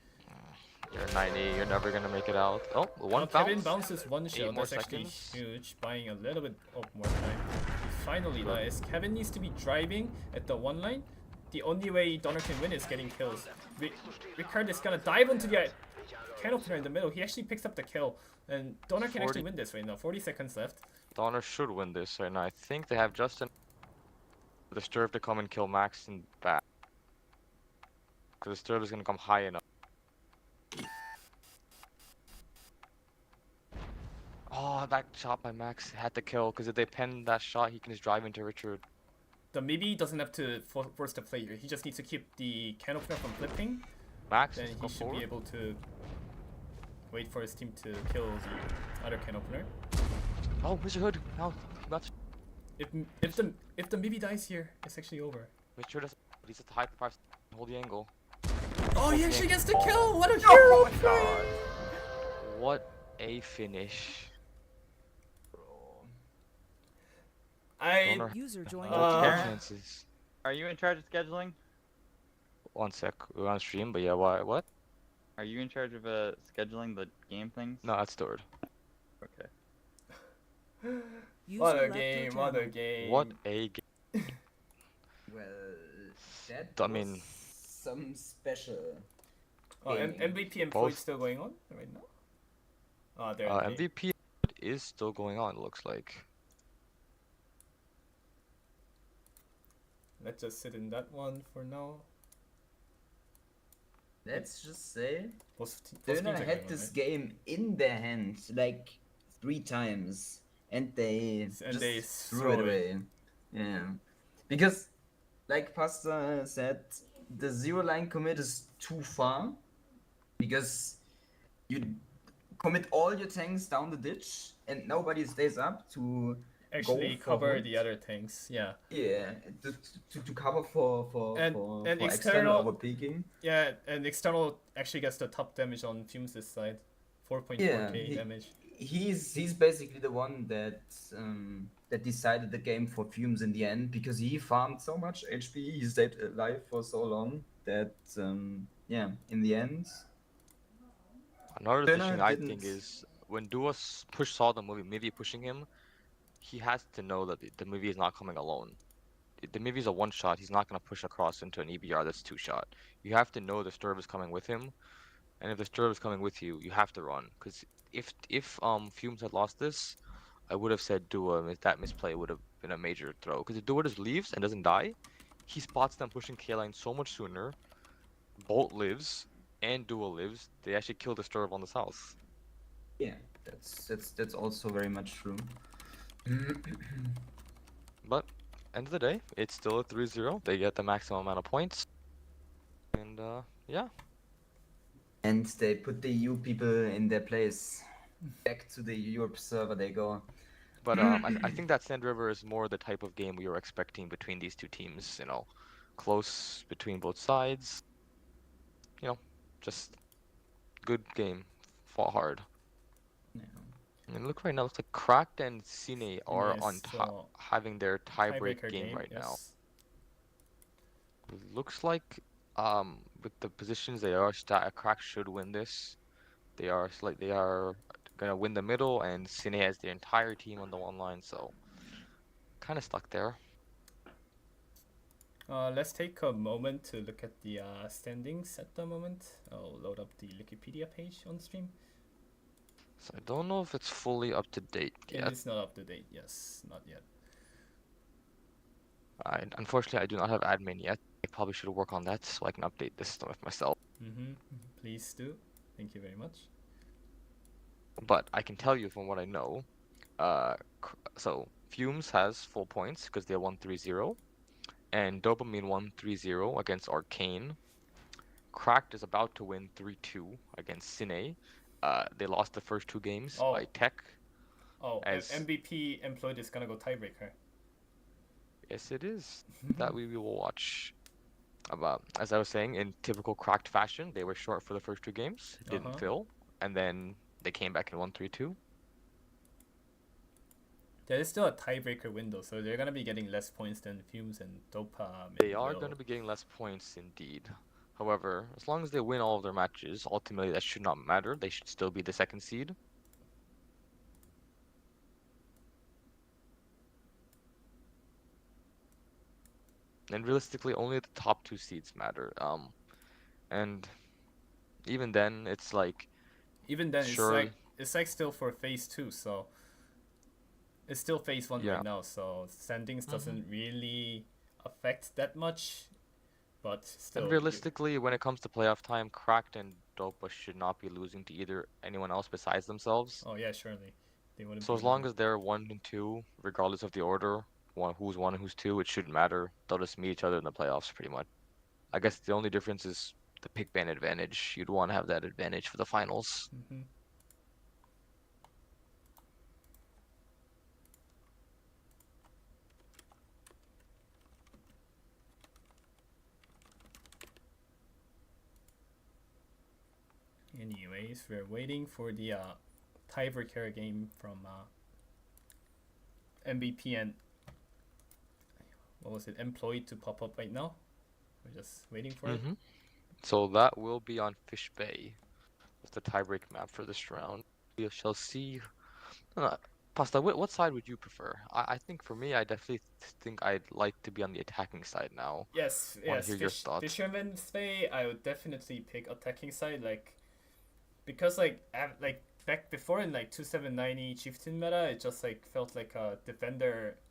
You're 90. You're never gonna make it out. Oh, one Kevin bounce. bounces one shell. more That's actually seconds. huge, buying a little bit of more time. He finally dies. Kevin needs to be driving at the one line. The only way Donner can win is getting kills. Ricard is gonna dive into the can opener in the middle. He actually picks up the kill, and Donner can actually 40 win this right now. 40 seconds left. Donner should win this right now. I think they have just enough for the Sturv to come and kill Max and back. Because the Sturv is gonna come high enough. Oh, that shot by Max had to kill, because if they pen that shot, he can just drive into Richard. The maybe doesn't have to force the play here. He just needs to keep the can opener from flipping. Max, Then go he should forward. be able to wait for his team to kill the other can opener. Oh, Mr. Hood. No, that's If the maybe dies here, it's actually over. Richard. He's at the high price. Hold the angle. Oh, he actually gets the kill! What a Oh hero! my god. What a finish. I Donner User joined multiple your channel. chances. Are you in charge of scheduling? One sec, we're on stream, but yeah, why? What? Are you in charge of scheduling the game things? No, that's third. Okay. User what a left your game! What a channel. game! What a game. Well, that I was mean- some special. Oh, gaming. MVP and Both. Floyd still going on right now. Oh, there. they- MVP is still going on. Looks like. Let's just sit in that one for now. Let's just say Both Döner teams are had going on, this right? game in their hand like 3 times, and they And just they threw throw it it. away. Yeah, because like Pasta said, the zero line commit is too far because you commit all your tanks down the ditch and nobody stays up to Actually go cover forward. the other things. Yeah. Yeah, to cover for And for external- external overpeaking. Yeah, and external actually gets the top damage on Fumes this side. 4.4k Yeah, damage. He's basically the one that that decided the game for Fumes in the end because he farmed so much HP, he stayed alive for so long that yeah, in the end. Another Döner thing I think didn't- is when Dua saw the movie pushing him, he has to know that the movie is not coming alone. The movie is a one shot. He's not gonna push across into an EBR that's 2 shot. You have to know the Sturv is coming with him, and if the Sturv is coming with you, you have to run. Because if Fumes had lost this, I would have said Dua. That misplay would have been a major throw. Because if Dua just leaves and doesn't die, he spots them pushing K-line so much sooner. Bolt lives and Dua lives. They actually kill the Sturv on the south. Yeah, that's also very much true. But end of the day, it's still a 3-0. They get the maximum amount of points. And yeah. And they put the EU people in their place. Back to the Europe server they go. But I think that Sand River is more the type of game we were expecting between these two teams. You know, close between both sides. You know, just good game. Fought hard. Yeah. And look right now, looks like Cracked and Cine are Yes, on top, so having their tiebreak Tiebreaker game right now. yes. Looks like with the positions they are, Crack should win this. They are gonna win the middle, and Cine has the entire team on the one line, so kind of stuck there. Let's take a moment to look at the standings at the moment. I'll load up the Wikipedia page on stream. So I don't know if it's fully up to date It yet. is not up to date. Yes, not yet. Unfortunately, I do not have admin yet. I probably should work on that so I can update this stuff myself. Please do. Thank you very much. But I can tell you from what I know. So Fumes has full points because they won 3-0, and Dopamine won 3-0 against Arcane. Cracked is about to win 3-2 against Cine. They lost the first 2 games by Tech. Oh, As MVP employed is gonna go tiebreaker. yes, it is. That we will watch. As I was saying, in typical Cracked fashion, they were short for the first 2 games, didn't fill, and then they came back and won 3-2. There is still a tiebreaker window, so they're gonna be getting less points than Fumes and Dopa. They are going to be getting less points indeed. However, as long as they win all of their matches, ultimately that should not matter. They should still be the 2nd seed. And realistically, only the top 2 seeds matter. And even then, it's like sure, it's like still for phase 2, so it's still phase 1 yeah. right now. So standings doesn't really affect that much, but still. And realistically, when it comes to playoff time, Cracked and Dopa should not be losing to either anyone else besides themselves. Oh yeah, surely. They wouldn't. So as long as they're 1 and 2, regardless of the order, who's 1 and who's 2, it shouldn't matter. They'll just meet each other in the playoffs pretty much. I guess the only difference is the pick ban advantage. You'd want to have that advantage for the finals. Anyways, we're waiting for the tiebreaker game from MVP and what was it, Employed to pop up right now. We're just waiting for it. So that will be on Fish Bay. That's the tiebreak map for this round. We shall see. Pasta, what side would you prefer? I think for me, I definitely think I'd like to be on the attacking side now. Yes. Want to hear your thoughts? Fisherman's Bay, I would definitely pick attacking side, because back before in 2790 Chieftain meta, it just felt like a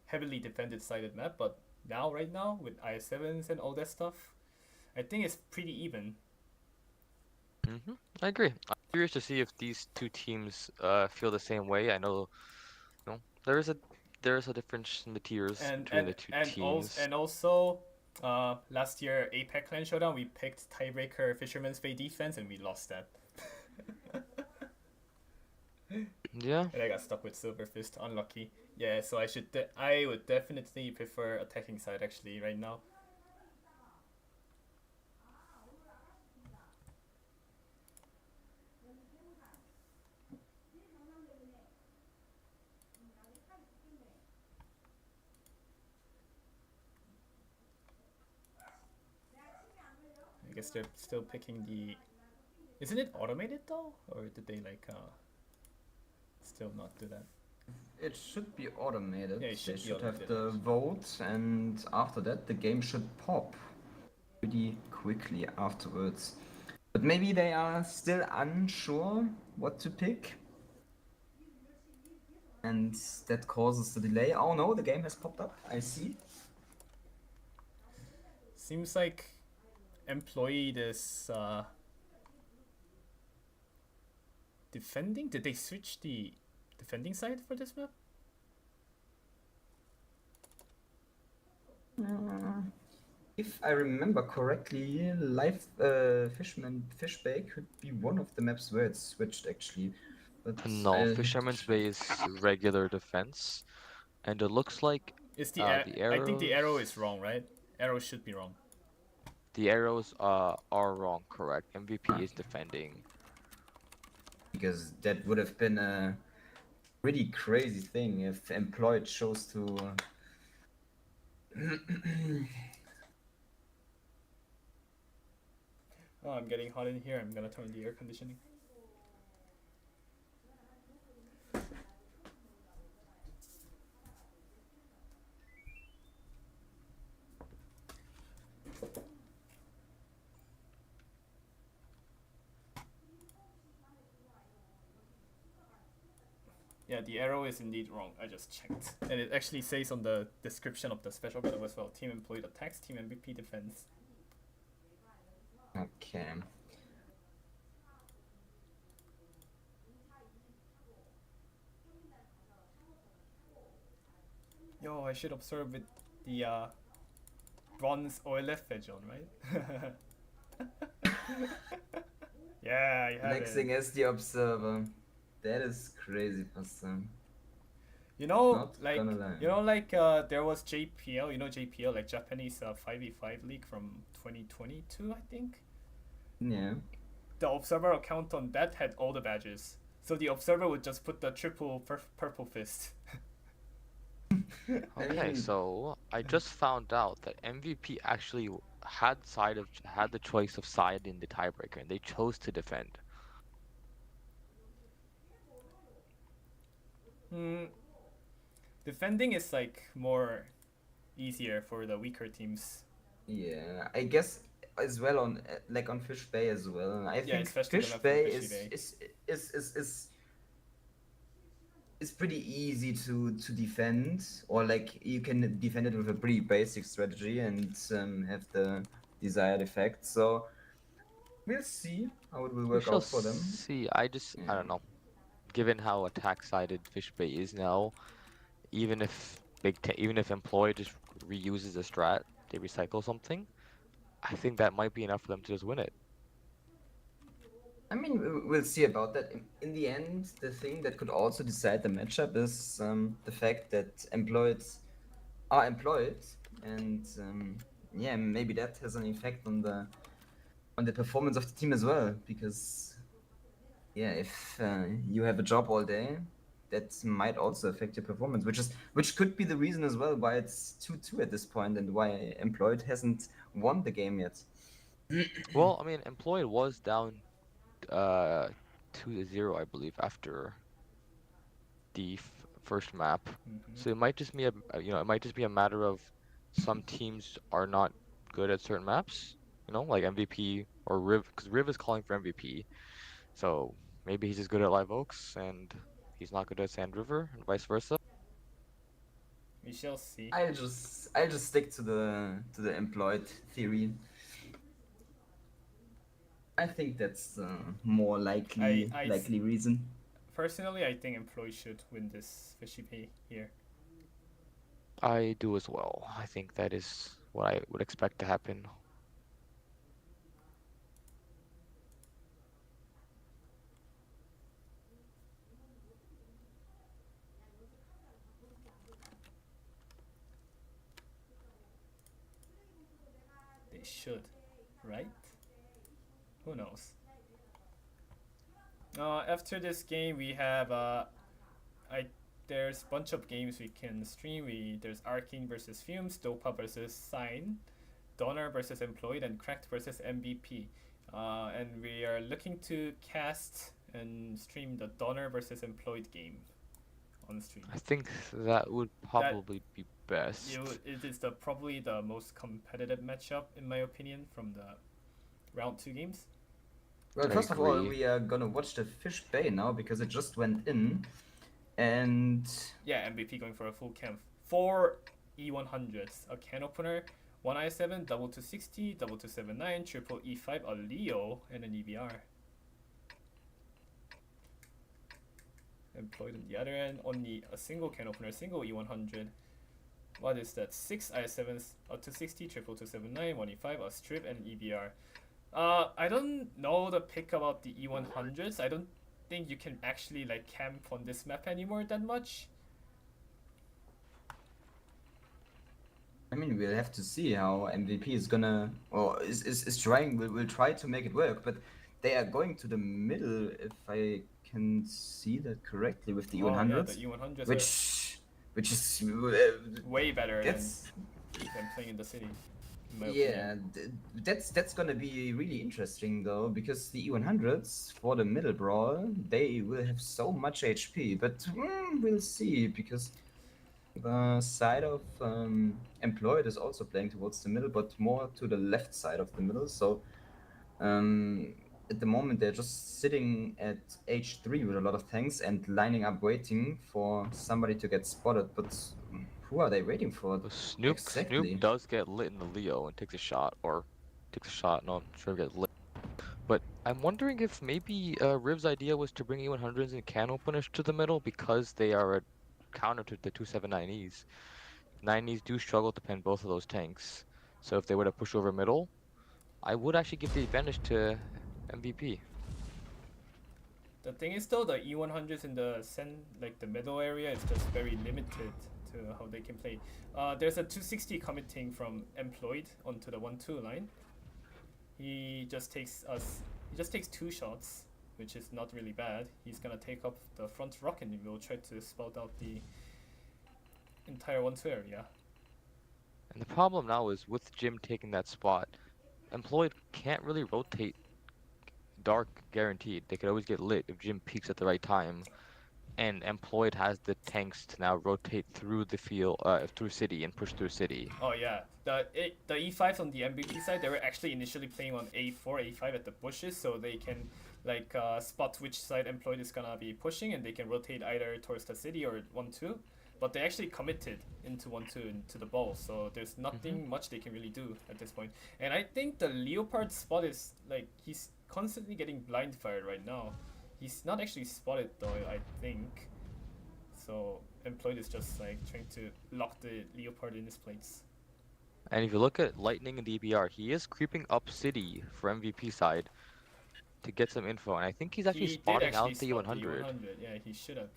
heavily defended sided map, but right now with IS7s and all that stuff, I think it's pretty even. I agree. I'm curious to see if these 2 teams feel the same way. I know, there is a difference in the tiers between the 2 teams. And also, last year APAC Clan Showdown, we picked tiebreaker Fisherman's Bay defense and we lost that. Yeah. And I got stuck with Silver Fist, unlucky. Yeah, so I would definitely prefer attacking side actually right now. I guess they're still picking the... Isn't it automated though? Or did they still not do that? It should be automated. Yeah, it should they be should have automated. the vote, and after that the game should pop pretty quickly afterwards. But maybe they are still unsure what to pick, and that causes the delay. Oh no, the game has popped up. I see. Seems like Employed is defending. Did they switch the defending side for this map? If I remember correctly, Fish Bay could be one of the maps where it's switched actually. But no, Fisherman's Bay is regular defense, and it looks like the arrows... I think the arrow is wrong, right? Arrow should be wrong. The arrows are wrong, correct. MVP is defending. Because that would have been a pretty crazy thing if Employed chose to... Oh, I'm getting hot in here. I'm gonna turn the air conditioning. Yeah, the arrow is indeed wrong. I just checked. And it actually says on the description of the special battle as well, Team Employed attacks, Team MVP defends. Okay. Yo, I should observe with the bronze OLF edge on, right? Yeah, I have Flexing it. as the observer. That is crazy, Pastor. You know, Not like gonna lie. there was JPL. You know JPL, like Japanese 5v5 league from 2022, I think. Yeah. The observer account on that had all the badges, so the observer would just put the triple purple fist. I Okay, mean, so I just found out that MVP actually had the choice of side in the tiebreaker, and they chose to defend. Hmm. Defending is like more easier for the weaker teams. yeah, I guess as well on like on Fish Bay as well. I Yeah, think especially the Fish map from Bay Fishy Bay. is pretty easy to defend, or like you can defend it with a pretty basic strategy and have the desired effect. So we'll see how it will We work shall out for them. see. I don't know. Given how attack-sided Fish Bay is now, even if Employ just reuses a strat, they recycle something, I think that might be enough for them to just win it. I mean, we'll see about that. In the end, the thing that could also decide the matchup is the fact that employed are employed, and yeah, maybe that has an effect on the performance of the team as well. Because yeah, if you have a job all day, that might also affect your performance, which could be the reason as well why it's 2-2 at this point and why employed hasn't won the game yet. Well, I mean, Employed was down 2-0, I believe, after the first map. So it might just be it might just be a matter of some teams are not good at certain maps, like MVP or Riv, because Riv is calling for MVP. So maybe he's just good at Live Oaks and he's not good at Sand River and vice versa. We shall see. I'll just stick to the employed theory. I think that's the more likely reason. Personally, I think Employee should win this Fishy Bay here. I do as well. I think that is what I would expect to happen. They should, right? Who knows? After this game, we have there's a bunch of games we can stream. There's Arcane versus Fumes, Dopa versus Sign, Donor versus Employed, and Cracked versus MVP. And we are looking to cast and stream the Donor versus Employed game on stream. I think that would probably be best. It is probably the most competitive matchup in my opinion from the round 2 games. Well, I first of all, agree. we are gonna watch the Fish Bay now because it just went in, and Yeah, MVP going for a full camp. 4 E100s, a can opener, 1 I7, double to 60, double to 79, triple E5, a Leo, and an EBR. Employed on the other end, only a single can opener, single E100. What is that? 6 I7s, up to 60, triple to 79, 1 E5, a strip, and EBR. I don't know the pick about the E100s. I don't think you can actually like camp on this map anymore that much. I mean, we'll have to see how MVP is gonna or is trying. Will try to make it work, but they are going to the middle, if I can see that correctly, with the Oh yeah, E100s, the E100s which is are way better that's than playing in the city. In my yeah, opinion. that's gonna be really interesting though, because the E100s for the middle brawl, they will have so much HP, but we'll see, because the side of employed is also playing towards the middle, but more to the left side of the middle. So at the moment they're just sitting at H3 with a lot of tanks and lining up waiting for somebody to get spotted. But who are they waiting for? Well, Snoop Exactly. does get lit in the Leo and takes a shot, no, I'm sure he gets lit. But I'm wondering if maybe Riv's idea was to bring E100s and can openers to the middle because they are a counter to the 279Es. 90s do struggle to pen both of those tanks. So if they were to push over middle, I would actually give the advantage to MVP. The thing is though, the E100s in the the middle area is just very limited to how they can play. There's a 260 committing from Employed onto the 1-2 line. He just takes 2 shots, which is not really bad. He's gonna take up the front rock and we'll try to spout out the entire 1-2 area. And the problem now is with Jim taking that spot, Employed can't really rotate dark guaranteed. They could always get lit if Jim peaks at the right time. And Employed has the tanks to now rotate through the field, through city and push through city. Oh yeah, the E5s on the MVP side, they were actually initially playing on A4, A5 at the bushes, so they can spot which side Employed is gonna be pushing, and they can rotate either towards the city or 1-2. But they actually committed into 1-2 into the ball, so there's nothing much they can really do at this point. And I think the Leopard spot is he's constantly getting blind fired right now. He's not actually spotted though, I think. So Employed is just trying to lock the Leopard in his plates. And if you look at Lightning and DBR, he is creeping up city for MVP side to get some info, and I think he's actually spotting out the E100. Yeah, he should have.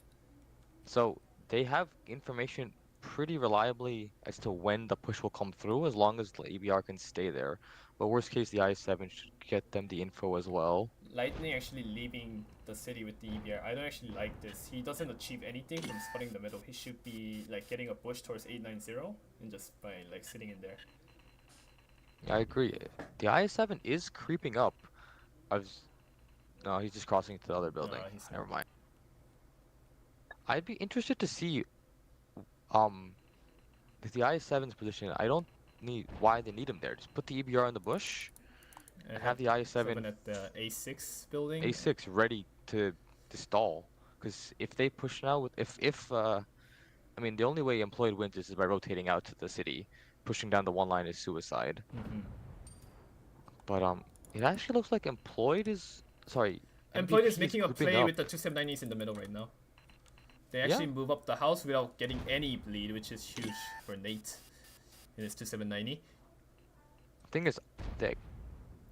So they have information pretty reliably as to when the push will come through, as long as the EBR can stay there. But worst case, the I7 should get them the info as well. Lightning actually leaving the city with the EBR. I don't actually like this. He doesn't achieve anything from spotting the middle. He should be getting a push towards 890 and just by sitting in there. I agree. The I7 is creeping up. No, he's just crossing to the other building. Never mind. I'd be interested to see if the I7's position. I don't need why they need him there. Just put the EBR in the bush and have the I7 at the A6 building. A6 ready to stall. Because if they push now with I mean the only way Employed wins is by rotating out to the city. Pushing down the one line is suicide. But it actually looks like Employed is Employed is MVP making a creeping play up. with the 279s in the middle right now. They actually move up the house without getting any bleed, which is huge for Nate in his 2790. Thing is, the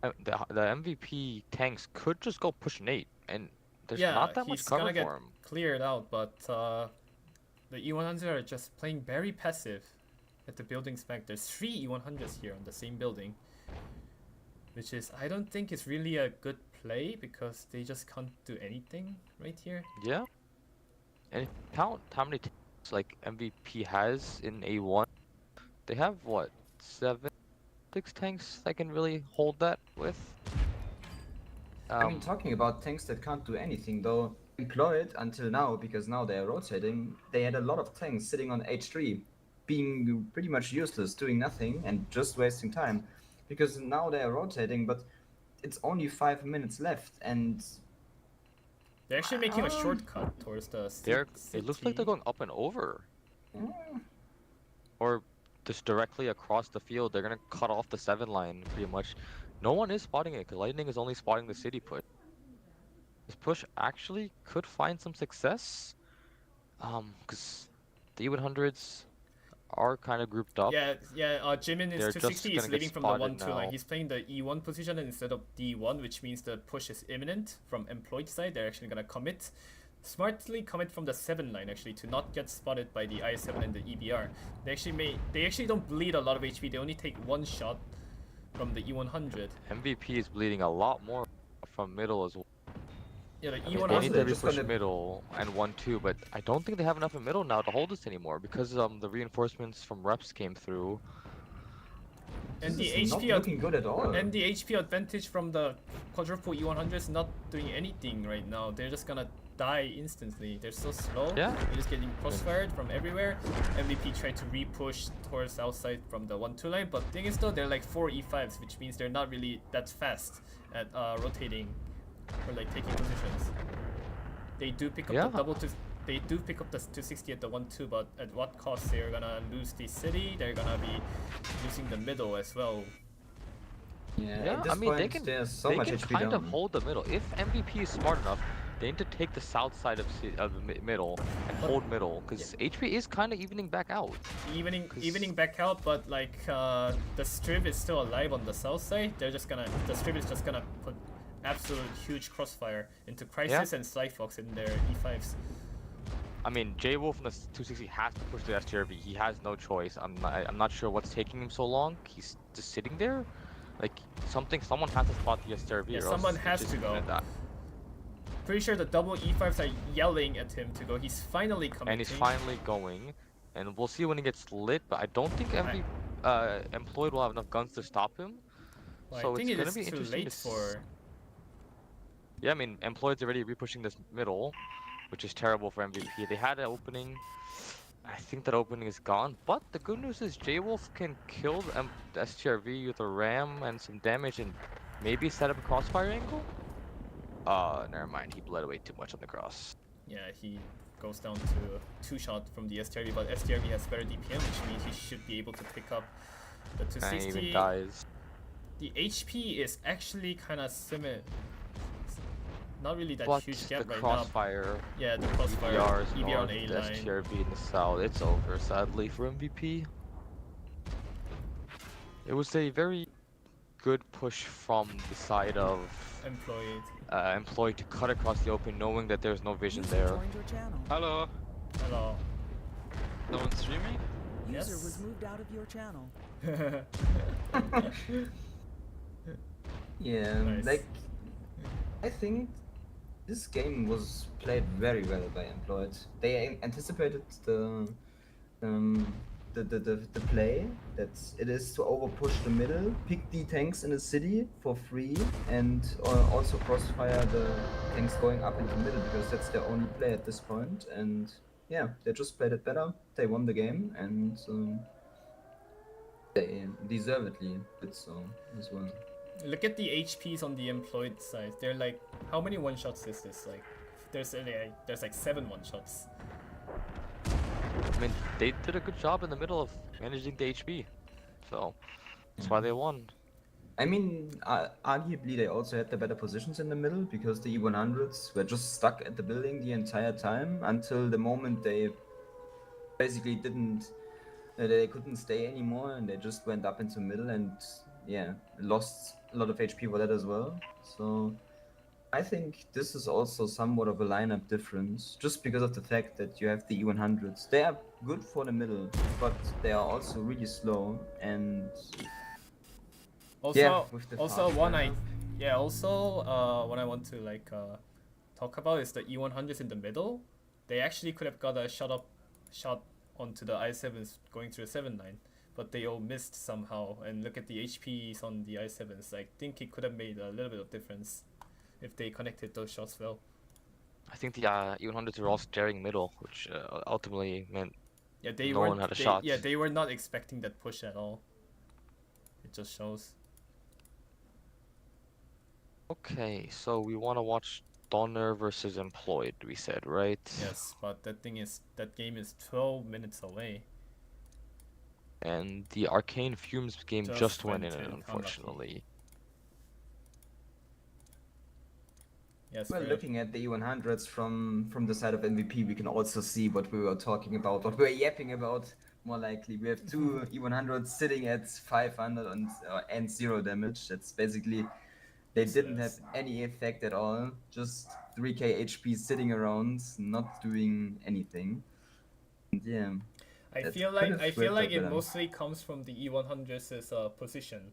MVP tanks could just go push Nate, and there's not that much cover gonna get for him. cleared out, but the E100s are just playing very passive at the buildings back. There's 3 E100s here on the same building, which is I don't think is really a good play because they just can't do anything right here. Yeah. And count how many tanks MVP has in A1. They have what, 6 tanks that can really hold that with. I mean, talking about tanks that can't do anything though, Employed until now, because now they are rotating, they had a lot of tanks sitting on H3, being pretty much useless, doing nothing and just wasting time. Because now they are rotating, but it's only 5 minutes left, and they're actually making a shortcut towards the it looks like they're going up and over. Or just directly across the field. They're gonna cut off the 7 line pretty much. No one is spotting it because Lightning is only spotting the city push. This push actually could find some success. Because the E100s are kind of grouped up. Yeah. Jimin is They're 260 just is gonna leading get from the spotted 1-2 now. line. He's playing the E1 position instead of D1, which means the push is imminent from Employed side. They're actually gonna commit. Smartly commit from the 7 line actually to not get spotted by the I7 and the EBR. They actually don't bleed a lot of HP. They only take 1 shot from the E100. MVP is bleeding a lot more from middle as well. Yeah, the They need E100. to push middle and 1-2, but I don't think they have enough in middle now to hold this anymore because the reinforcements from reps came through. And the this is not looking good at all. And the HP advantage from the quadruple E100 is not doing anything right now. They're just gonna die instantly. They're so slow. Yeah. They're just getting crossfired from everywhere. MVP tried to re-push towards outside from the 1-2 line, but thing is though, they're 4 E5s, which means they're not really that fast at rotating or taking positions. They do pick up the they do pick up the 260 at the 1-2, but at what cost? They're gonna lose the city. They're gonna be losing the middle as well. Yeah, Yeah, at this I mean point, there's so they much can HP kind down. of hold the middle if MVP is smart enough. they need to take the south side of the middle and hold middle, because HP is kind of evening back out. Evening back out, but like the strip is still alive on the south side. The strip is just gonna put absolute huge crossfire into Crisis and Slyfox in their E5s. I mean, J Wolf in the 260 has to push the STRV. He has no choice. I'm not sure what's taking him so long. He's just sitting there. Like someone has to spot the STRV. Yeah, or someone else has it's to just go. gonna die. Pretty sure the double E5s are yelling at him to go. He's finally coming. And he's finally going, and we'll see when he gets lit. But I don't think Employed will have enough guns to stop him. Well, So I think it's it gonna is be too interesting late to for. Yeah, I mean, Employed's already repushing this middle, which is terrible for MVP. They had an opening. I think that opening is gone. But the good news is J-Wolf can kill the STRV with a ram and some damage and maybe set up a crossfire angle? Never mind. He bled away too much on the cross. Yeah, he goes down to 2-shot from the STRV, but STRV has better DPM, which means he should be able to pick up the And 260. he even dies. The HP is actually kind of similar. Not really that But huge the gap right crossfire, now. Yeah, the crossfire. EBR is EBR on north, A the line. STRV in the south. It's over, sadly, for MVP. It was a very good push from the side of Employed to cut across the open, knowing that there's no vision User there. joined your channel. Hello. Hello. No one's streaming? User Yes. was moved out of your channel. Yeah, Nice. like I think this game was played very well by Employed. They anticipated the play that it is to overpush the middle, pick the tanks in the city for free, and also crossfire the tanks going up into the middle, because that's their only play at this point. And yeah, they just played it better. They won the game, and they deservedly did so as well. Look at the HPs on the Employed side. They're like, how many one-shots is this? Like, there's like 7 one-shots. I mean, they did a good job in the middle of managing the HP. So, that's why they won. I mean, arguably they also had the better positions in the middle, because the E100s were just stuck at the building the entire time until the moment they basically they couldn't stay anymore, and they just went up into middle and yeah, lost a lot of HP for that as well. So I think this is also somewhat of a lineup difference, just because of the fact that you have the E100s. They are good for the middle, but they are also really slow. And Also, yeah, with the also fast what lineup. I want to like talk about is the E100s in the middle. They actually could have got a shot onto the i7s going through the 7-9, but they all missed somehow. And look at the HPs on the i7s. I think it could have made a little bit of difference if they connected those shots well. I think the E100s were all staring middle, which ultimately meant Yeah, they no weren't. one had a they, shot. Yeah, they were not expecting that push at all. It just shows. Okay, so we want to watch Donner versus Employed, we said, right? Yes, but that game is 12 minutes away. And the Arcane Fumes game Just just went went in, in, unfortunately. Yes. Well, Fred. looking at the E100s from the side of MVP, we can also see what we were talking about, what we were yapping about. More likely, we have two E100s sitting at 500 and 0 damage. That's basically, they didn't have any effect at all. Just 3k HP sitting around, not doing anything. And yeah, I that's feel kind like of weird, it but, mostly comes from the E100's position.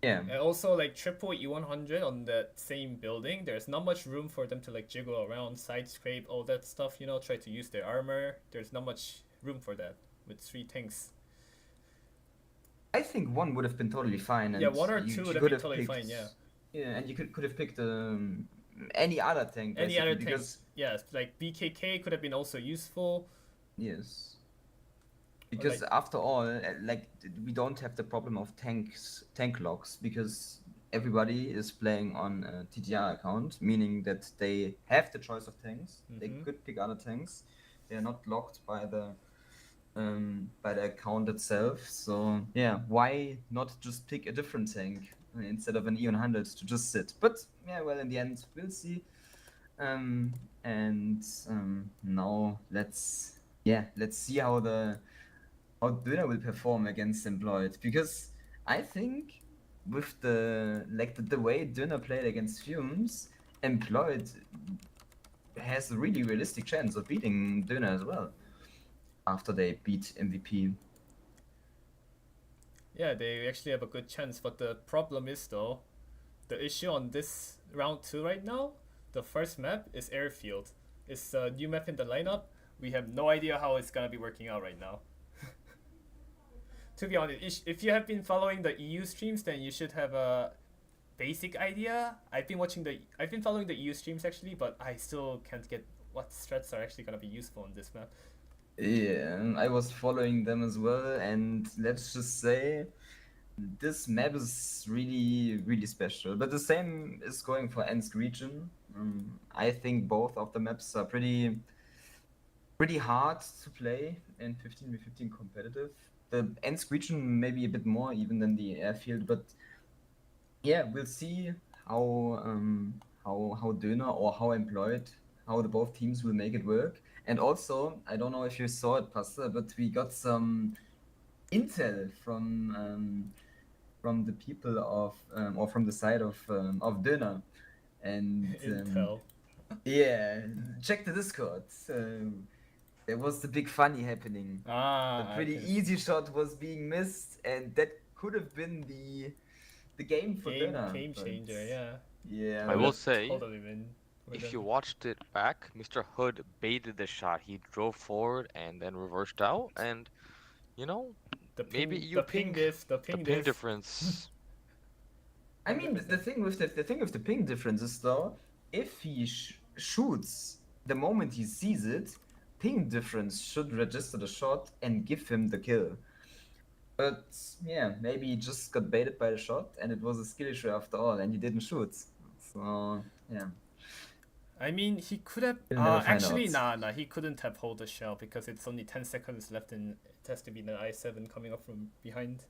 yeah. And also like triple E100 on that same building, there's not much room for them to like jiggle around, side scrape, all that stuff, you know, try to use their armor. There's not much room for that with 3 tanks. I think one would have been totally fine. And Yeah, 1 or you 2 would have could been totally fine, picked- yeah. Yeah, and you could have picked any other tank. Any other basically, because tanks. Yeah, like BKK could have been also useful. yes. Because like- after all, like we don't have the problem of tank locks, because everybody is playing on a TTR account, meaning that they have the choice of tanks. They Mhm. could pick other tanks. They are not locked by the account itself. So yeah, why not just pick a different tank instead of an E100 to just sit? But yeah, well, in the end, we'll see. And now let's see how Döner will perform against Employed, because I think with the way Döner played against Fumes, Employed has a really realistic chance of beating Döner as well after they beat MVP. Yeah, they actually have a good chance, but the problem is though, the issue on this round 2 right now, the first map is Airfield. It's a new map in the lineup. We have no idea how it's gonna be working out right now. To be honest, if you have been following the EU streams, then you should have a basic idea. I've been following the EU streams actually, but I still can't get what strats are actually gonna be useful on this map. Yeah, I was following them as well, and let's just say this map is really, really special. But the same is going for Ensk region. I think both of the maps are pretty hard to play in 15v15 competitive. The Ensk region maybe a bit more even than the airfield, but yeah, we'll see how Döner or how Employed, how the both teams will make it work. And also, I don't know if you saw it, Pastor, but we got some intel from the people of or from the side of Döner, and Intel. yeah, check the Discord. There was the big funny happening. Ah, A pretty okay. easy shot was being missed, and that could have been the game for Döner. Game but changer, yeah. Yeah. I Would will have say, totally been with if you them. watched it back, Mr. Hood baited the shot. He drove forward and then reversed out, and you know, The maybe ping, you the ping diff, the the ping ping diff. difference. I mean, the thing with the ping difference is though, if he shoots the moment he sees it, ping difference should register the shot and give him the kill. But yeah, maybe he just got baited by the shot, and it was a skill issue after all, and he didn't shoot. So yeah, I mean, he could have. we'll never find Actually, out. nah. He couldn't have hold the shell because it's only 10 seconds left, and it has to be the I7 coming up from behind.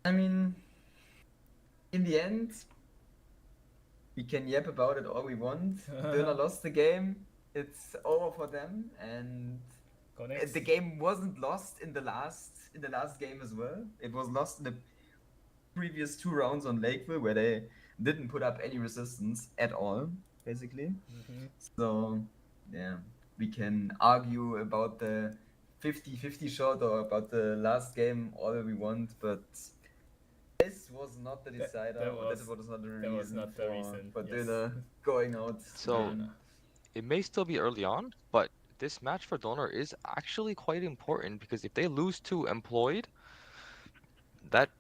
I mean, in the end, we can yap about it all we want. Döner lost the game. It's over for them, and Go next. the game wasn't lost in the last game as well. It was lost in the previous 2 rounds on Lakeville, where they didn't put up any resistance at all, basically. Mhm. So yeah, we can argue about the 50-50 shot or about the last game all we want, but this was not the decider. that or was- that was not the that was reason not the reason, for yes. Döner going out. So- and- It may still be early on, but this match for Donor is actually quite important because if they lose to Employed, that,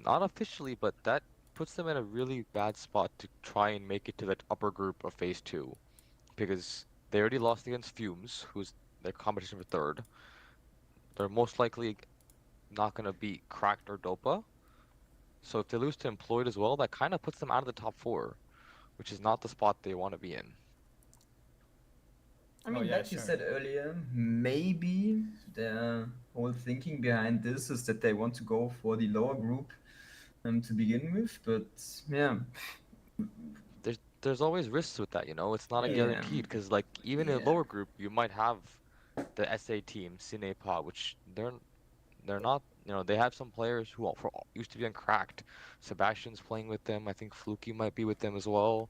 not officially, but that puts them in a really bad spot to try and make it to the upper group of Phase 2. Because they already lost against Fumes, who's their competition for third. They're most likely not going to beat Cracked or Dopa. So if they lose to Employed as well, that kind of puts them out of the top 4, which is not the spot they want to be in. I mean, yeah, like you sure. said earlier, maybe the whole thinking behind this is that they want to go for the lower group to begin with, but yeah. There's always risks with that, you know. It's not a Yeah. guaranteed because, like, even in a Yeah. lower group, you might have the SA team, Cine TB, which they're not, you know, they have some players who used to be on Cracked. Sebastian's playing with them. I think Fluky might be with them as well.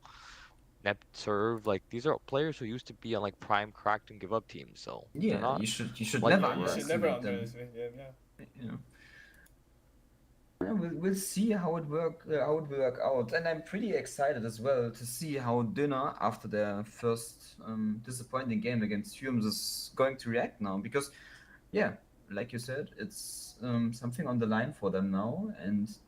Nep Serve, like these are players who used to be on like Prime Cracked and Give Up teams, so they're Yeah, not you should like never they were. You should never underestimate them. underestimate them. Yeah. You know. Yeah, we'll see how it will work out, and I'm pretty excited as well to see how Döner, after their first disappointing game against Fumes, is going to react now, because yeah, like you said, it's something on the line for them now, and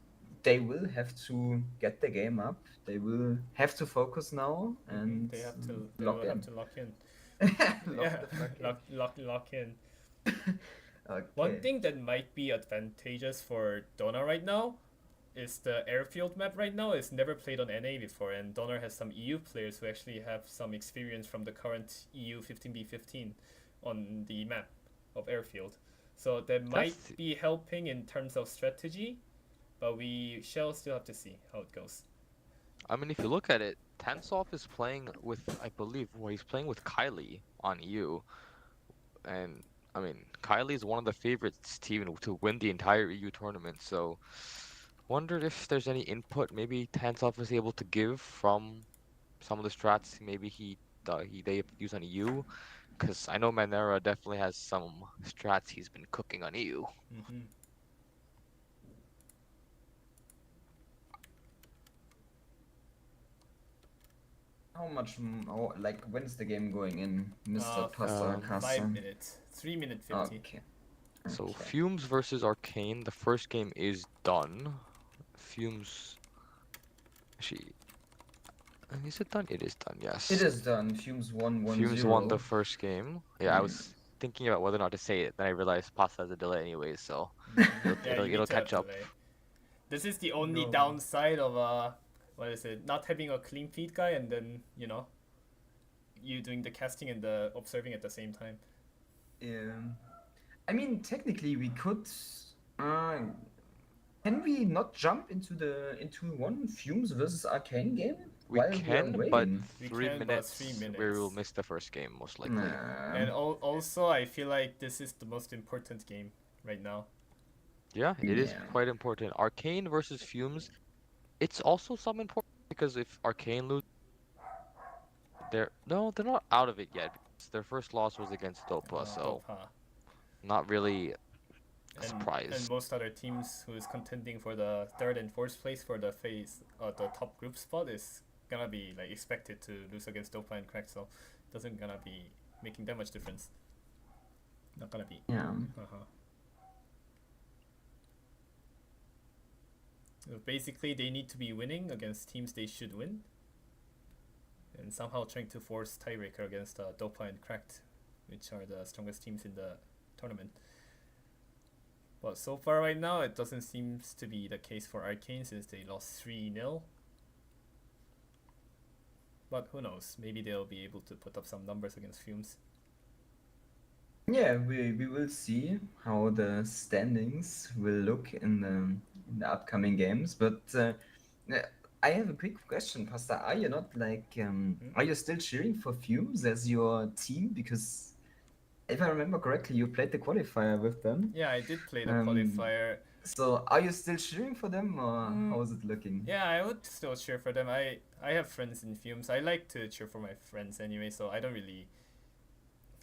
they will have to get the game up. They will have to focus now, and They have to. They lock will in. have to lock in. Lock Yeah, the fuck in. lock in. Okay. One thing that might be advantageous for Donna right now is the airfield map right now is never played on NA before, and Donner has some EU players who actually have some experience from the current EU 15v15 on the map of airfield. So that might be helping in terms of strategy, but we shall still have to see how it goes. I mean, if you look at it, Tansov is playing with, I believe, well, he's playing with Kylie on EU, and I mean, Kylie is one of the favorites to win the entire EU tournament. So, wondered if there's any input maybe Tansov is able to give from some of the strats maybe they use on EU, because I know Manera definitely has some strats he's been cooking on EU. Mm-hmm. How much? Like, when's the game going in, Mr. Pasta 5 Caster? minutes. 3 minute 50. Okay. So Okay. Fumes versus Arcane, the first game is done. Fumes, actually, is it done? It is done, yes. It is done. Fumes won 1-0. Fumes won the first game. Yeah, I Yeah. was thinking about whether or not to say it, then I realized Pasta has a delay anyways, so Yeah, you need it'll to have catch up. delay. This is the only No. downside of what is it? Not having a clean feed guy, and then you doing the casting and the observing at the same time. Yeah. I mean, technically, we could. Can we not jump into one Fumes versus Arcane game We while can, we are but waiting? We 3 can, but minutes, 3 we will minutes. miss the first game most likely. Nah. And also, I feel like this is the most important game right now. Yeah, it is Yeah. quite important. Arcane versus Fumes, it's also some important because if Arcane lose, they're not out of it yet. Because their first loss was against Dopa, so Dopa. not really a And surprise. most other teams who is contending for the third and fourth place for the the top group spot is gonna be like expected to lose against Dopa and Crack, so doesn't gonna be making that much difference. Not gonna be. Yeah. So basically, they need to be winning against teams they should win, and somehow trying to force tiebreaker against Dopa and Cracked, which are the strongest teams in the tournament. But so far right now, it doesn't seem to be the case for Arcane since they lost 3-0. But who knows? Maybe they'll be able to put up some numbers against Fumes. Yeah, we will see how the standings will look in the upcoming games. But I have a quick question, Pasta. Are you not are you still cheering for Fumes as your team? Because if I remember correctly, you played the qualifier with them. Yeah, I did play the Um, qualifier. So are you still cheering for them, or how is it looking? Yeah, I would still cheer for them. I have friends in Fumes. I like to cheer for my friends anyway, so I don't really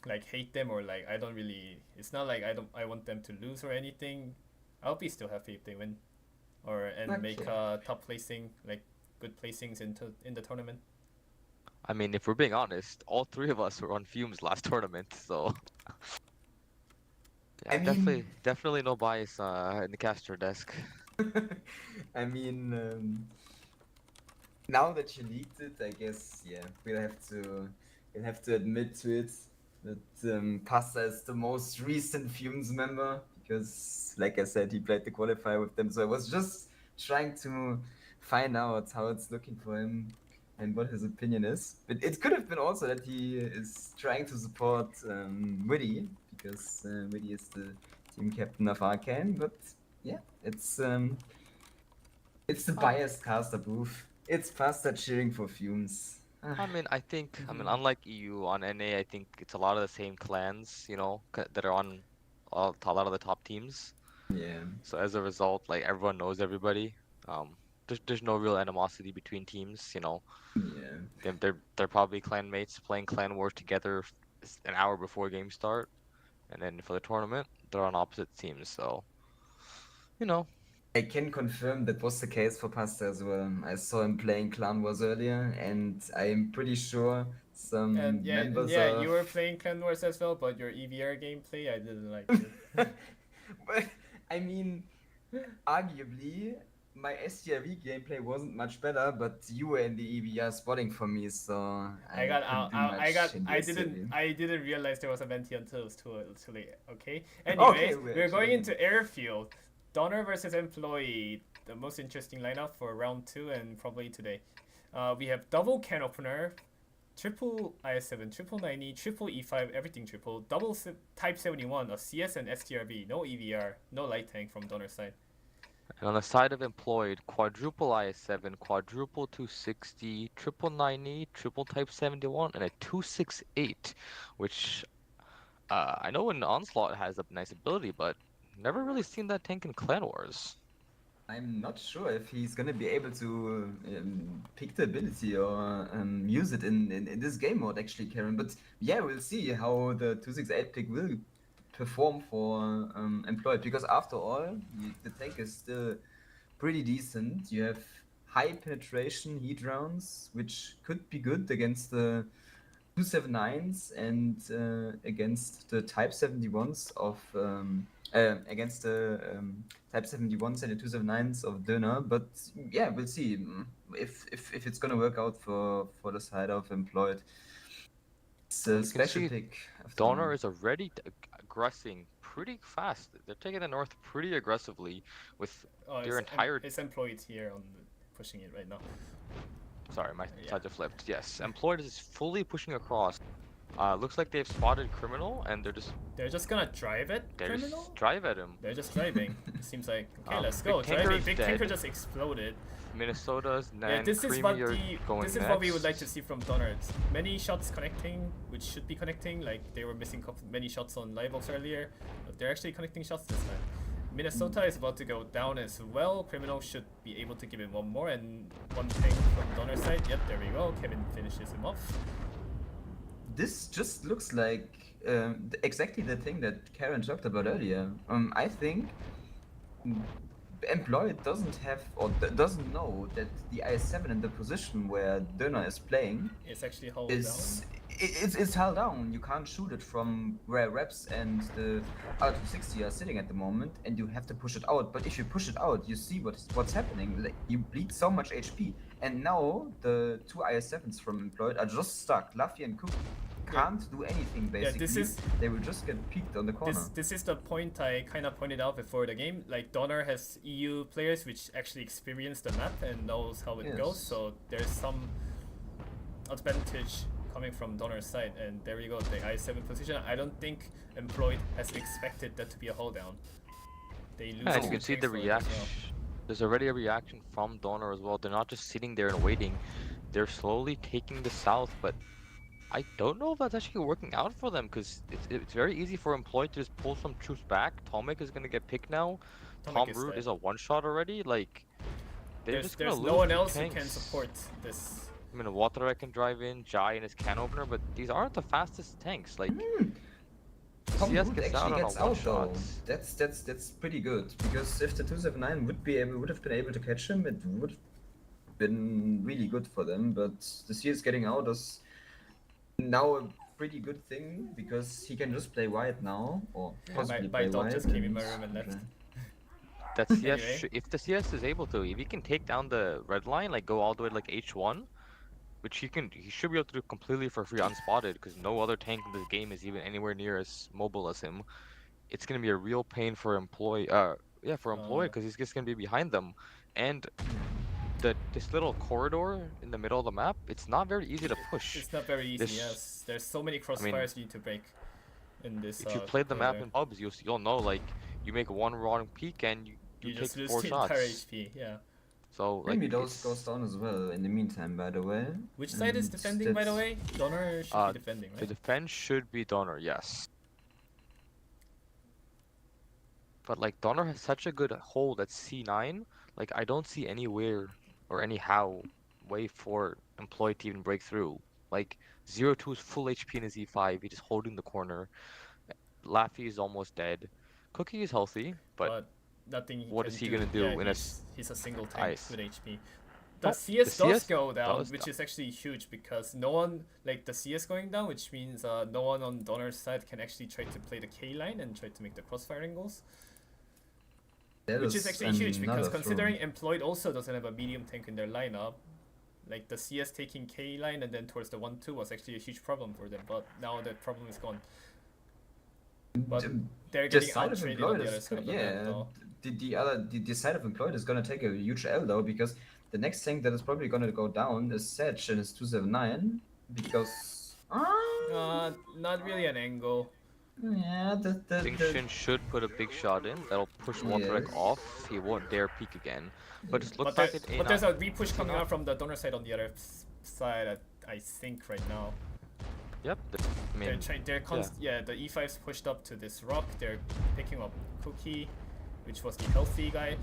like hate them or like I don't really. It's not like I want them to lose or anything. I'll be still happy if they win, and make Okay. top placing, like good placings in the tournament. I mean, if we're being honest, all three of us were on Fumes last tournament, so yeah, I mean- definitely no bias in the caster desk. I mean, now that you leaked it, I guess we'll have to admit to it that Pasta is the most recent Fumes member because, like I said, he played the qualifier with them. So I was just trying to find out how it's looking for him and what his opinion is. But it could have been also that he is trying to support Widdy because Widdy is the team captain of Arcane. But yeah, it's the biased caster booth. It's Pasta cheering for Fumes. I mean, unlike EU on NA, I think it's a lot of the same clans, that are on a lot of the top teams. Yeah. So as a result, like everyone knows everybody. There's no real animosity between teams, Yeah. They're probably clan mates playing clan war together an hour before game start, and then for the tournament, they're on opposite teams. So, I can confirm that was the case for Pasta as well. I saw him playing Clan Wars earlier, and I am pretty sure some And members yeah, of... you were playing Clan Wars as well, but your EVR gameplay I didn't like it. But, I mean, arguably, my STRV gameplay wasn't much better, but you were in the EVR spotting for me, so I got couldn't out. do I much in the STRV. I didn't realize there was a venti until it was too late. Okay. Okay, Anyways, we're we're going actually- into airfield. Donor versus employee, the most interesting lineup for round 2 and probably today. We have double can opener, triple IS7, triple 90, triple E5, everything triple, double Type 71, a CS and STRV, no EVR, no light tank from Donor side. And on the side of employed, quadruple IS-7, quadruple 260, triple 90, triple Type 71, and a 268, which I know an Onslaught has a nice ability, but never really seen that tank in Clan Wars. I'm not sure if he's gonna be able to pick the ability or use it in this game mode actually, Karen. But yeah, we'll see how the 268 pick will perform for employed, because after all, the tank is still pretty decent. You have high penetration heat rounds, which could be good against the 279s and against the Type 71s of against the Type 71s and the 279s of Döner. But yeah, we'll see if it's gonna work out for the side of employed. It's a You can special see pick. Donner is already aggressing pretty fast. They're taking the north pretty aggressively with their entire. It's employed here on pushing it right now. Sorry, my Yeah. slides are flipped. Yes, employed is fully pushing across. Looks like they've spotted criminal and They're just gonna drive it. they're Criminal. just drive at him. They're just driving. It seems like okay, let's Big go. Tinker's Driving. Big dead. Tinker just exploded. Minnesota's Yeah, and this is Creamy what are going this is what we would like next. to see from Donner. Many shots connecting, which should be connecting. Like they were missing many shots on Livebox earlier, but they're actually connecting shots this time. Minnesota is about to go down as well. Criminal should be able to give him one more and one thing from Donner's side. Yep, there we go. Kevin finishes him off. This just looks like exactly the thing that Karen talked about earlier. I think employed doesn't have or doesn't know that the IS-7 in the position where Döner is playing It's actually held is down. it's held down. You can't shoot it from where Reps and the R260 are sitting at the moment, and you have to push it out. But if you push it out, you see what's happening. Like, you bleed so much HP, and now the two IS-7s from employed are just stuck. Luffy and Cook can't do anything basically. this is- they will just get peeked on the corner. This is the point I kind of pointed out before the game. Like Donner has EU players which actually experience the map and knows how it goes, Yes. so there's some advantage coming from Donner's side. And there we go, the I7 position. I don't think employed has expected that to be a hold down. They lose. Yeah, and two you can see tanks the for it as reaction. well. There's already a reaction from Donner as well. They're not just sitting there and waiting. They're slowly taking the south, but I don't know if that's actually working out for them because it's very easy for employed to just pull some troops back. Tomek is gonna get picked now. Tomek Tom is Root dead. is a one-shot already. Like they're There's just gonna lose no one two else who tanks. can support this. I mean, Water can drive in, Jai and his can opener, but these aren't the fastest tanks. Like Tom CS Root gets actually out on gets a one out though. shot. That's pretty good, because if the 279 would have been able to catch him, it would have been really good for them. But the CS getting out is now a pretty good thing, because he can just play white now, or possibly my play dog white. just came in my room and left. okay. That CS, Anyway. if the CS is able to, if he can take down the red line, like go all the way to like H1, which he should be able to do completely for free, unspotted, because no other tank in this game is even anywhere near as mobile as him. It's gonna be a real pain for employee, because he's just gonna be behind them, and this little corridor in the middle of the map, it's not very easy to push. It's not very easy. This- Yes, there's so many crossfires you need to break in this. If you played the map corridor. in pubs, you'll know, like you make one wrong peek and you you take just lose 4 the shots. entire HP. Yeah. So like Maybe those it's- goes down as well in the meantime, by the way. Which side is And defending, by the that's- way? Donner should be defending, The right? defense should be Donner, yes. But like Donner has such a good hold at C9, like I don't see anywhere or anyhow way for employee to even break through. Like 0-2 is full HP in his E5, he's just holding the corner. Laffy is almost dead. Cookie is healthy, but nothing. what can is he do. gonna do Yeah, in a he's a single tank ice? with HP. The Oh, CS the does CS go down, does which go- is actually huge because no one, like the CS going down, which means no one on Donner's side can actually try to play the K line and try to make the crossfire angles. that Which is actually huge because another considering throw. employed also doesn't have a medium tank in their lineup, like the CS taking K line and then towards the 1-2 was actually a huge problem for them, but now that problem is gone. But they're The getting side of outtraded on employed the other is side of the map though. the side of employed is gonna take a huge L though, because the next tank that is probably gonna go down is Sedge and his 279, because Not really an angle. Yeah, Distinction should put a big shot in. That'll push Walterek yes. off. He won't dare peek again. But just look But back at A9. there's a repush coming C9. out from the donor side on the other side. I think right now. Yep. I mean, The E5's pushed up to this rock. They're picking up Cookie, which was the healthy guy.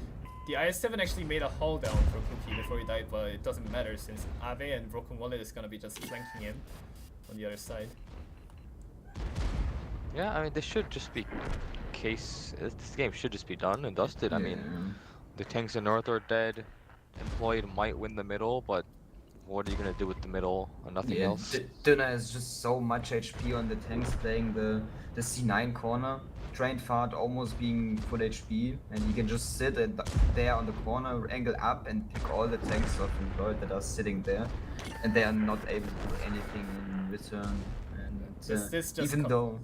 The IS-7 actually made a hull down for Cookie before he died, but it doesn't matter since Ave and Broken Wallet is gonna be just flanking him on the other side. yeah, I mean, this should just be this game should just be done and dusted. I mean, the tanks in north are dead. Employed might win the middle, but what are you gonna do with the middle and nothing else? Duna has just so much HP on the tanks playing the C9 corner. Trained Fart almost being full HP, and he can just sit there on the corner, angle up, and pick all the tanks of Employed that are sitting there, and they are not able to do anything in return. And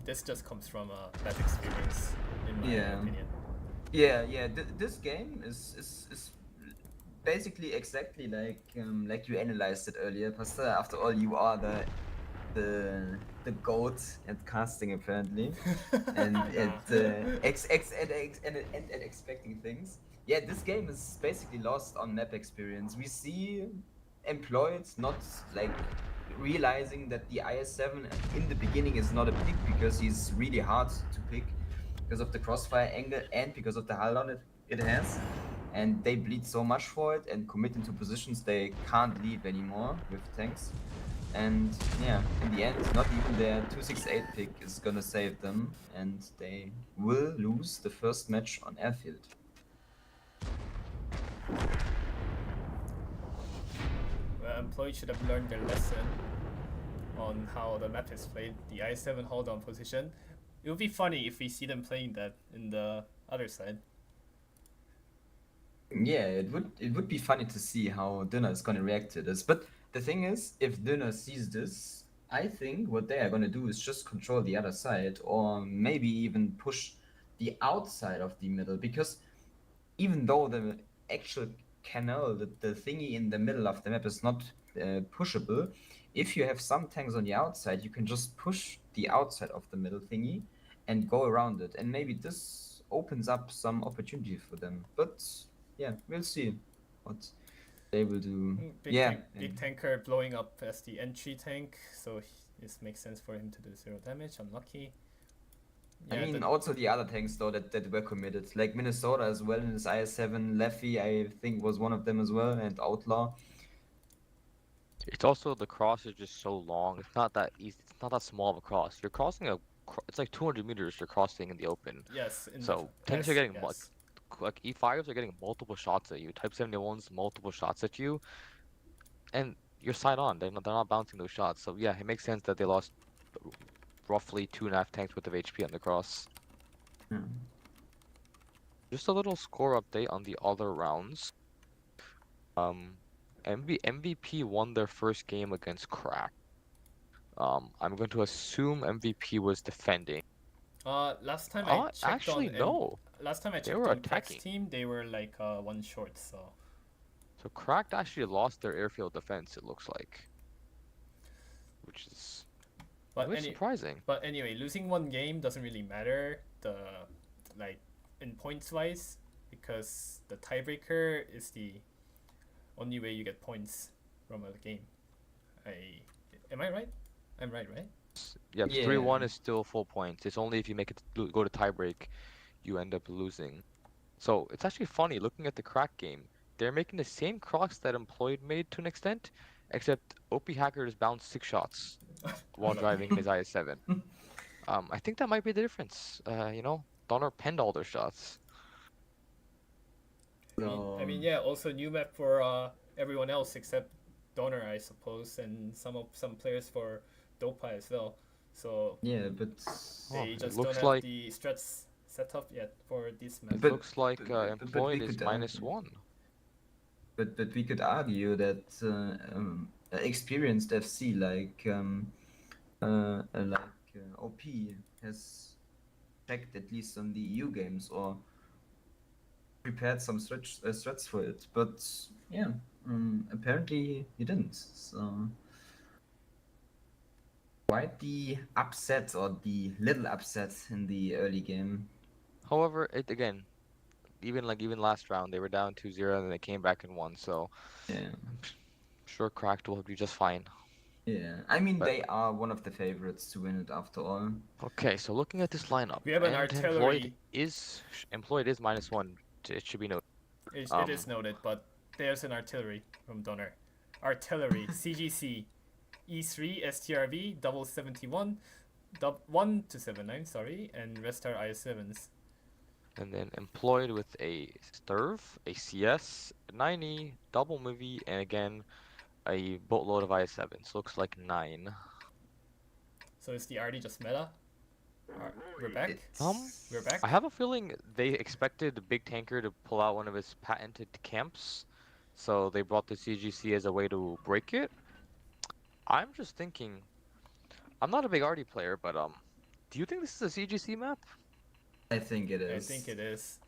This just comes from a bad experience, in my opinion. Yeah. This game is basically exactly like you analyzed it earlier, Pastor. After all, you are the goat at casting apparently, and expecting things. Yeah, this game is basically lost on map experience. We see Employed not like realizing that the IS-7 in the beginning is not a pick because he's really hard to pick because of the crossfire angle and because of the hull it has. And they bleed so much for it and commit into positions they can't leave anymore with tanks. And yeah, in the end, not even their 268 pick is gonna save them, and they will lose the first match on airfield. Well, Employed should have learned their lesson on how the map is played. The I-7 hold on position. It would be funny if we see them playing that in the other side. Yeah, it would be funny to see how Dinner is gonna react to this. But the thing is, if Dinner sees this, I think what they are gonna do is just control the other side, or maybe even push the outside of the middle, because even though the actual canal, the thingy in the middle of the map is not pushable, if you have some tanks on the outside, you can just push the outside of the middle thingy and go around it, and maybe this opens up some opportunity for them. But yeah, we'll see what they will do. Big tanker blowing up as the entry tank, so this makes sense for him to do 0 damage. Unlucky. Yeah, I mean, also the other tanks though that were committed, like Minnesota as well in his IS-7. Leffy, I think, was one of them as well, and Outlaw. It's also the cross is just so long. It's not that easy. It's not that small of a cross. You're crossing it's like 200 meters. You're crossing in the open. Yes. So tanks are getting like E5s are getting multiple shots at you. Type 71s multiple shots at you, and you're side on. They're not bouncing those shots. So yeah, it makes sense that they lost roughly 2.5 tanks worth of HP on the cross. Just a little score update on the other rounds. MVP won their first game against Crack. I'm going to assume MVP was defending. Last time I checked actually no. Last time I checked on Crack's team, they were like one short. So Cracked actually lost their airfield defense. It looks like, which is surprising. But anyway, losing one game doesn't really matter. In points wise, because the tiebreaker is the only way you get points from a game. Am I right? I'm right? Yeah, 3-1 is still full points. It's only if you make it go to tiebreak, you end up losing. So it's actually funny looking at the Crack game. They're making the same crocs that Employed made to an extent, except OP Hacker just bounced 6 shots while driving his IS-7. I think that might be the difference. Donner penned all their shots. I mean, yeah. Also, new map for everyone else except Donner, I suppose, and some players for Dopa as well. So yeah, but they just don't have the strats set up yet for this map. It looks like Employed is -1. But we could argue that experienced FC like OP has checked at least on the EU games or prepared some threats for it. But yeah, apparently he didn't. So quite the upset or the little upset in the early game. However, it again, even last round they were down 2-0 and then they came back and won. So Yeah. I'm sure Cracked will be just fine. Yeah. I mean, But- they are one of the favorites to win it after all. Okay, so looking at this lineup, We have an and artillery. Employed is -1. It should be noted. It is noted, but there's an artillery from Donner. Artillery, CGC, E3, STRV, double 71, 1 to 79, sorry, and rest are IS7s. And then employed with a Sturv, a CS, 90, double movie, and again a boatload of IS7s. Looks like 9. So is the RD just meta? We're back? It's- We're back? I have a feeling they expected the big tanker to pull out one of his patented camps, so they brought the CGC as a way to break it. I'm just thinking, I'm not a big RD player, but do you think this is a CGC map? I think it I is. think it is.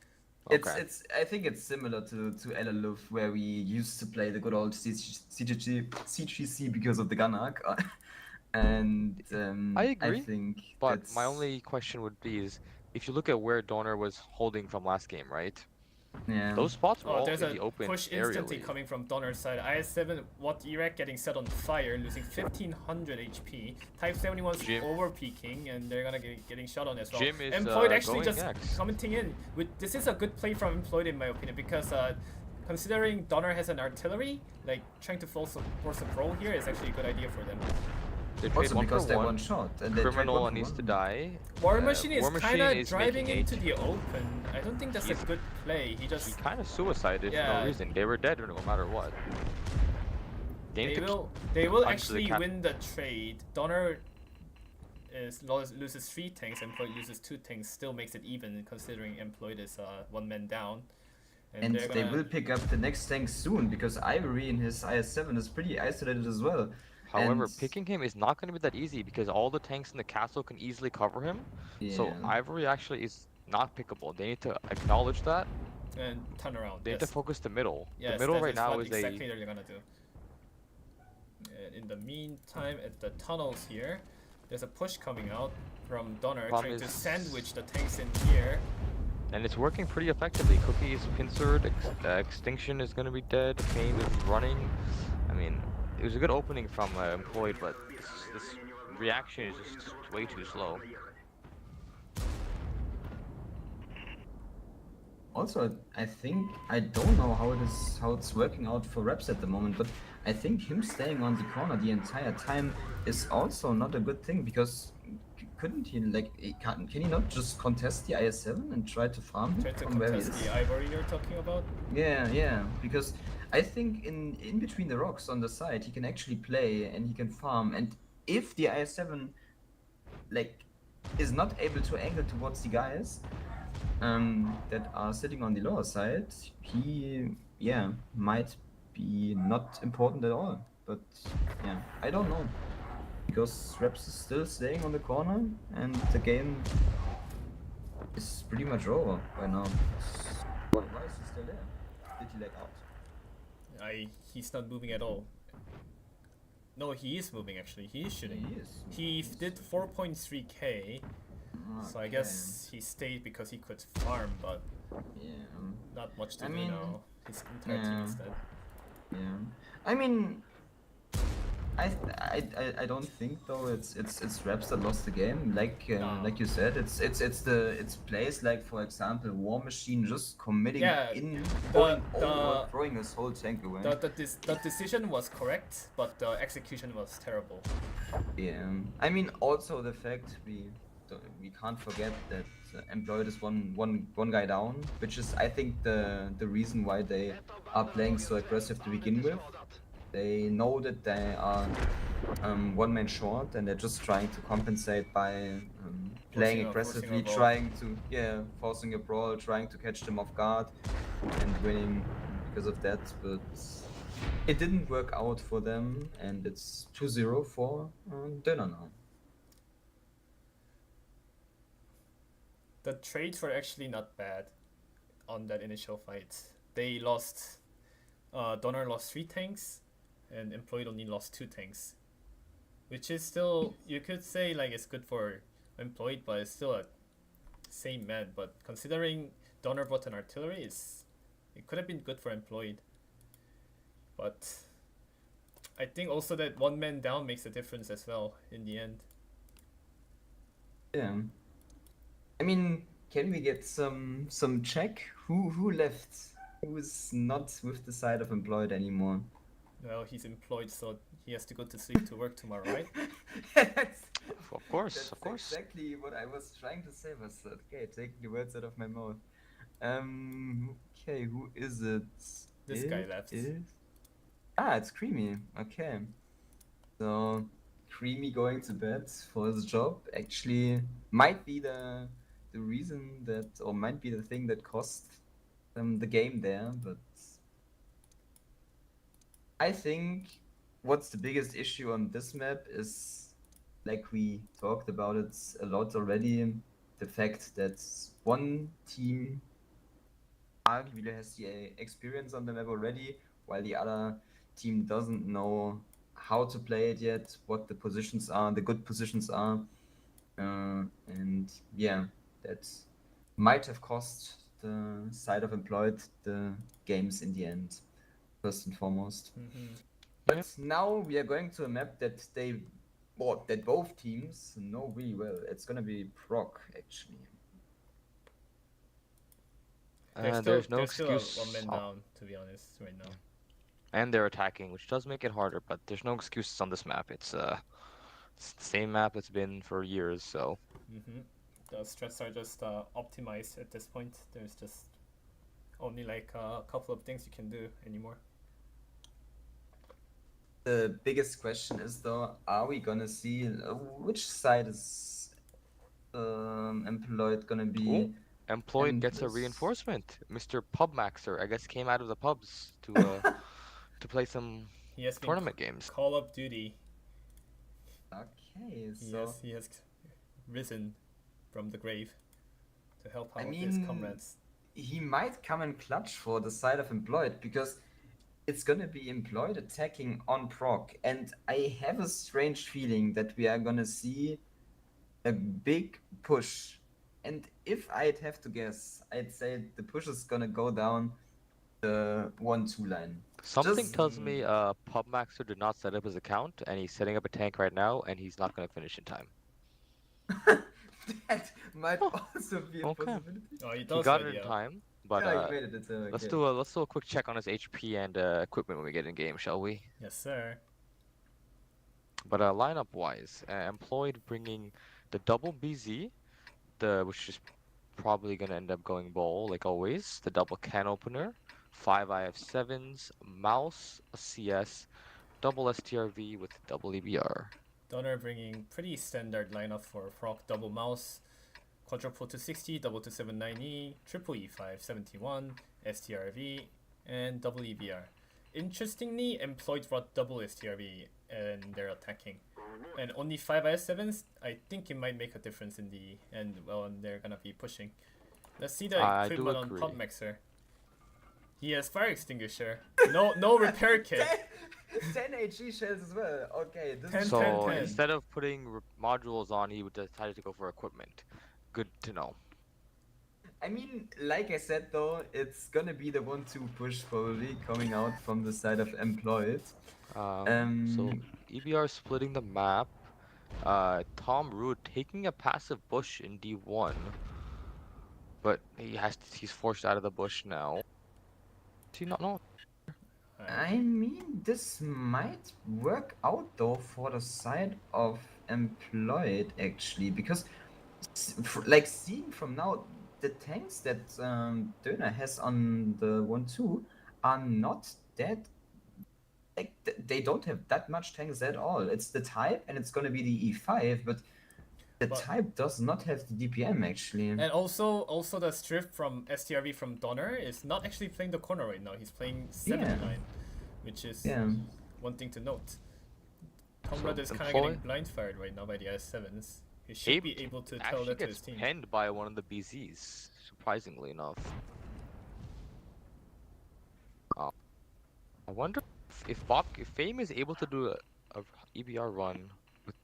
Okay. I think it's similar to LLUF, where we used to play the good old CGC because of the gun arc. And I agree, I think But that's... my only question would be is, if you look at where Donner was holding from last game, right? Yeah. Those spots were Oh, all there's in a the open push area. instantly coming from Donner's side. IS7 Watt Iraq getting set on fire, losing 1500 HP. Type 71's Jim. over peaking, and they're gonna getting shot on as well. Jim is, Employed actually going just next. commenting in. This is a good play from Employed in my opinion, because considering Donner has an artillery, like trying to force a pro here is actually a good idea for them. They trade Also one because for they're one. one shot. And they trade Criminal one for needs one. to die. War Machine is War Machine kind of is driving making into eight. the open. I don't think that's He's- a good play. He He just kind of suicided for Yeah. no reason. They were dead no matter what. Game to they will onto the actually cap. win the trade. Donner loses 3 tanks, Employed loses 2 tanks, still makes it even considering Employed is 1 man down. And they're they gonna- will pick up the next tank soon, because Ivory in his IS-7 is pretty isolated as well. However, And- picking him is not going to be that easy because all the tanks in the castle can easily cover him. So Yeah. Ivory actually is not pickable. They need to acknowledge that. and turn around. They need to focus the middle. Yes, the middle that right now what is exactly a they're gonna do. And in the meantime, at the tunnels here, there's a push coming out from Donner Problem trying to is- sandwich the tanks in here. and it's working pretty effectively. Cookie is pincered, Extinction is going to be dead, Fame is running. I mean, it was a good opening from Employed, but this reaction is just way too slow. Also, I think I don't know how it's working out for Reps at the moment, but I think him staying on the corner the entire time is also not a good thing, because couldn't he can he not just contest the IS-7 and try to farm him Try to from where he contest is? the Ivory you're talking about. Yeah, because I think in between the rocks on the side he can actually play and he can farm, and if the IS-7 is not able to angle towards the guys that are sitting on the lower side, he might be not important at all. But yeah, I don't know, because Reps is still staying on the corner and the game is pretty much over by now. Why is he still there? Did he lag out? He's not moving at all. No, he is moving actually. He is shooting. He is. He did 4.3k, so I Okay. guess he stayed because he could farm, but Yeah. not much to I do mean, now. His entire team yeah. is dead. Yeah. I mean, I don't think though it's Raps that lost the game. No. Like you said, it's plays like, for example, War Machine just committing Yeah, in the- going the- over, throwing his whole tank away. The decision was correct, but the execution was terrible. Yeah. I mean, also the fact we can't forget that Employed is one guy down, which is, I think, the reason why they are playing so aggressive to begin with. They know that they are one man short, and they're just trying to compensate by playing aggressively, forcing a brawl, trying to catch them off guard, and winning because of that. But it didn't work out for them, and it's 2-0 for Döner now. The trades were actually not bad on that initial fight. They lost, Donner lost 3 tanks, and Employed only lost 2 tanks. which is still, you could say like it's good for employed, but it's still a same map. But considering Donner bought an artillery, it could have been good for employed. But I think also that one man down makes a difference as well in the end. Yeah. I mean, can we get some check? Who left? Who's not with the side of employed anymore? Well, he's employed, so he has to go to sleep to work tomorrow, right? That's, Of course, that's of course. exactly what I was trying to say. Was okay, taking the words out of my mouth. Okay, who is it? This guy left. It's Creamy. Okay, so Creamy going to bed for his job actually might be the reason that, or might be the thing that cost them the game there. But I think what's the biggest issue on this map is, like we talked about it a lot already, the fact that one team arguably has the experience on the map already, while the other team doesn't know how to play it yet, what the positions are, the good positions are. And yeah, that might have cost the side of employed the games in the end, first and foremost. But now we are going to a map that that both teams know really well. It's gonna be Proc actually. There's no there's still excuse. a one man down, to be honest, right now. And they're attacking, which does make it harder, but there's no excuses on this map. It's the same map it's been for years, so. The strats are just optimized at this point. There's just only like a couple of things you can do anymore. The biggest question is though, are we gonna see which side is employed gonna be? Ooh, employed gets a endless? reinforcement. Mr. Pubmaxer, I guess, came out of the pubs to to play some He has been tournament games. Call of Duty. Okay, so He has risen from the grave to help I out his mean, comrades. he might come in clutch for the side of employed because it's gonna be employed attacking on proc, and I have a strange feeling that we are gonna see a big push. And if I'd have to guess, I'd say the push is gonna go down the 1-2 line. Something Just- tells me Pubmaxer did not set up his account, and he's setting up a tank right now, and he's not gonna finish in time. That might also be a Okay. possibility. Oh, he He does got it already, in time, but Yeah, he made it, it's, let's okay. do a quick check on his HP and equipment when we get in game, shall we? Yes, sir. But lineup wise, employed bringing the double BZ, which is probably gonna end up going bowl like always. The double can opener, 5 IF7s, mouse, a CS, double STRV with double EBR. Donner bringing pretty standard lineup for Frog: double mouse, quadruple to 60, double to 790, triple E5 71, STRV, and double EBR. Interestingly, employed brought double STRV and they're attacking. And only 5 IS7s, I think it might make a difference in the end. Well, and they're gonna be pushing. Let's see the I do equipment on agree. Pubmaxer. He has fire extinguisher. No repair kit. 10 HE shells as well. Okay, this 10, is 10, So 10. instead of putting modules on, he decided to go for equipment. Good to know. I mean, like I said though, it's gonna be the 1-2 push probably coming out from the side of employed. So EBR splitting the map. Tom Root taking a passive bush in D1, but he's forced out of the bush now. Does he not know? I mean, this might work out though for the side of employed actually, because like seeing from now, the tanks that Döner has on the 1-2 are not that. Like they don't have that much tanks at all. It's the type, and it's gonna be the E5, but the type does not have the DPM actually. And also the strip from STRV from Donner is not actually playing the corner right now. He's playing 7-9, which is one thing to note. Tomrad is kind of getting blind fired right now by the IS7s. He should be able to tell that to his team. Penned by one of the BZs, surprisingly enough. I wonder if Fame is able to do a EBR run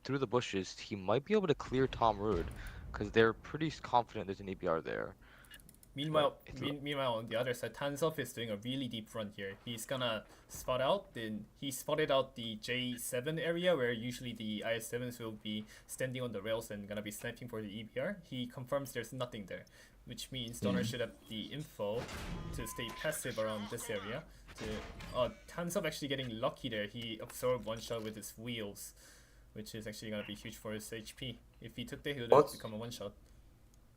through the bushes, he might be able to clear Tom Rude, because they're pretty confident there's an EBR there. Meanwhile, It's meanwhile on the other side, Tansov is doing a really deep run here. He's gonna spot out. Then he spotted out the J7 area where usually the IS7s will be standing on the rails and gonna be sniping for the EBR. He confirms there's nothing there, which means Donner should have the info to stay passive around this area. Tansov actually getting lucky there. He absorbed one shot with his wheels, which is actually gonna be huge for his HP. If he took the, he would have become a one shot.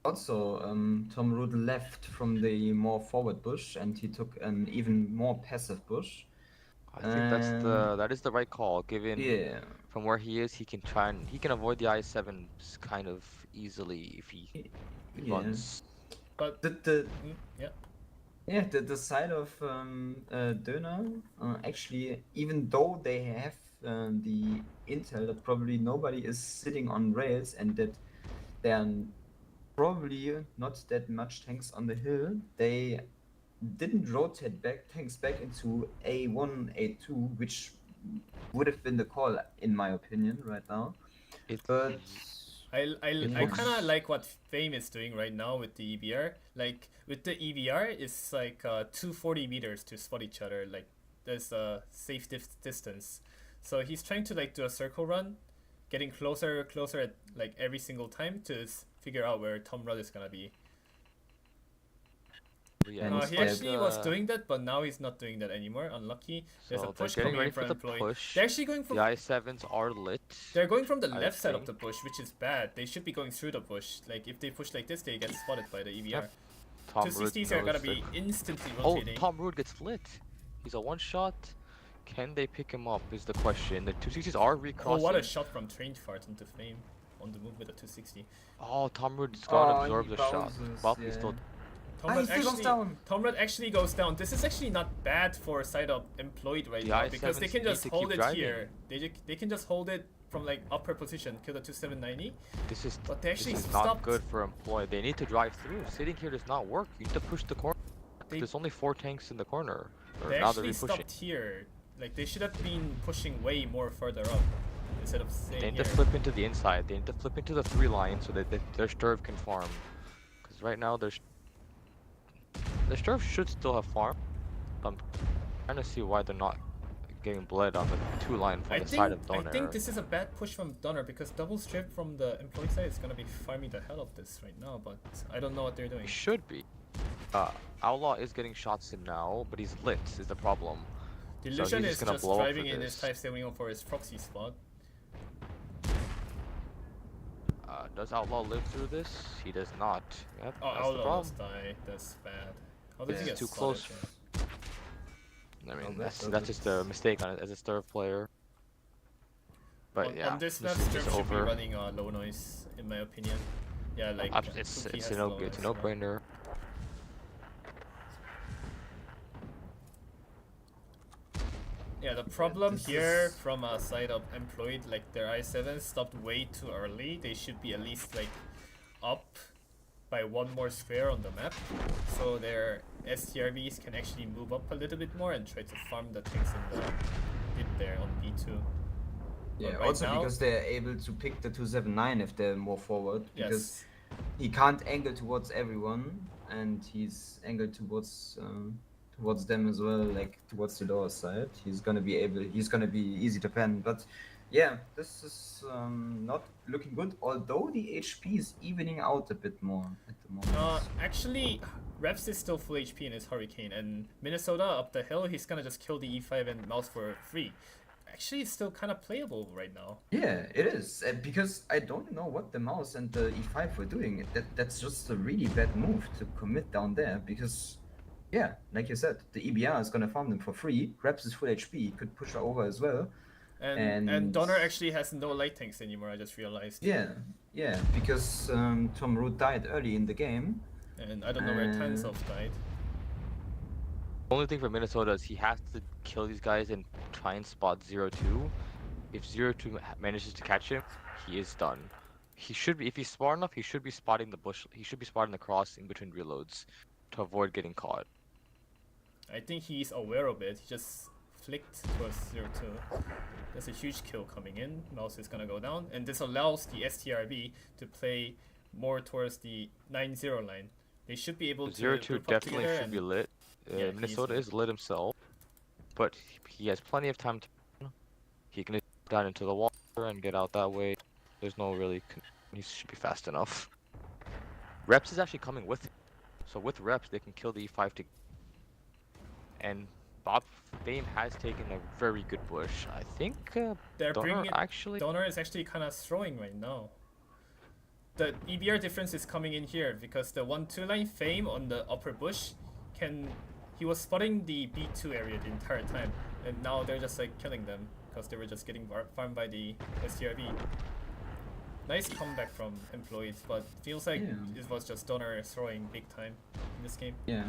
Also, Tom Rude left from the more forward bush, and he took an even more passive bush. I think that is the right call. Given from where he is, he can avoid the I7s kind of easily if he runs. But the side of Döner, actually, even though they have the intel that probably nobody is sitting on rails and that there are probably not that much tanks on the hill, they didn't rotate tanks back into A1, A2, which would have been the call in my opinion right now. But I kind of like what Fame is doing right now with the EBR. Like with the EBR, it's like 240 meters to spot each other. Like there's a safe distance. So he's trying to like do a circle run, getting closer at like every single time to figure out where Tom Rudd is gonna be. He actually was doing that, but now he's not doing that anymore. Unlucky. There's a push coming in for Employed. They're actually going from the I7s are lit. They're going from the left side of the bush, which is bad. They should be going through the bush. Like if they push like this, they get spotted by the EBR. Yep. 260s are gonna be instantly rotating. Oh, Tom Rude gets lit. He's a one shot. Can they pick him up is the question. The 260s are recrossing. Oh, what a shot from Trained Fart into Fame on the move with a 260. Oh, Tom Rude's gonna absorb the shot. But he's still... Tom Rudd actually goes down. This is actually not bad for side up Employed right now because they can just hold it here. They can just hold it from like upper position, kill the 2790. But they actually not good for Employed. They need to drive through. Sitting here does not work. You need to push the corner. There's only 4 tanks in the corner. They actually stopped here. Like they should have been pushing way more further up instead of staying They need here. to flip into the inside. They need to flip into the 3 line so that their Sturv can farm. Because right now the Sturv should still have farm. I'm trying to see why they're not getting bled on the 2 line from the side of Donner. I think this is a bad push from Donner because double strip from the Employed side is gonna be farming the hell of this right now, but I don't know what they're doing. He should be. Outlaw is getting shots in now, but he's lit is the problem. Delusion is just driving in his Type 71 for his proxy spot. Does Outlaw live through this? He does not. Yep, oh, Outlaw must die. That's bad. How does he get too close? I mean, that's just a mistake on it as a Sturv player. But yeah, on this map, Sturv should be running low noise, in my opinion. Yeah, like it's a no-brainer. Yeah, the problem here from a side of Employed, like their I7 stopped way too early. They should be at least like up by 1 more square on the map, so their STRVs can actually move up a little bit more and try to farm the things in the pit there on B2. Yeah, right also now, because they're able to pick the 279 if they're more forward, because he can't angle towards everyone, and he's angled towards them as well, like towards the lower side. He's gonna be easy to pen, but yeah, this is not looking good, although the HP is evening out a bit more at the moment. Actually, Reps is still full HP in his Hurricane, and Minnesota up the hill, he's gonna just kill the E5 and mouse for free. Actually, it's still kind of playable right now. Yeah, it is, because I don't know what the mouse and the E5 were doing. That's just a really bad move to commit down there, because yeah, like you said, the EBR is gonna farm them for free. Reps is full HP, could push her over as well. And Donner actually has no light tanks anymore, I just realized. Yeah, because Tom Root died early in the game. And I don't know where Tansov died. The only thing for Minnesota is he has to kill these guys and try and spot 0-2. If 0-2 manages to catch him, he is done. He should be, if he's smart enough, he should be spotting the bush. He should be spotting the cross in between reloads to avoid getting caught. I think he's aware of it. He just flicked towards 0-2. There's a huge kill coming in. Mouse is gonna go down, and this allows the STRB to play more towards the 9-0 line. They should be able to 0-2 group up definitely together should be and lit. Yeah, Minnesota he's is lit himself, but he has plenty of time to. He can down into the water and get out that way. There's no really. He should be fast enough. Reps is actually coming with him, so with Reps they can kill the E5 to. And Fame has taken a very good push. I think they're Donor bringing it. actually. Donor is actually kind of throwing right now. The EBR difference is coming in here because the 1-2 line Fame on the upper bush he was spotting the B2 area the entire time, and now they're just like killing them because they were just getting farmed by the STRB. Nice comeback from Employed, but feels like it was just Donor throwing big time in this game. Yeah.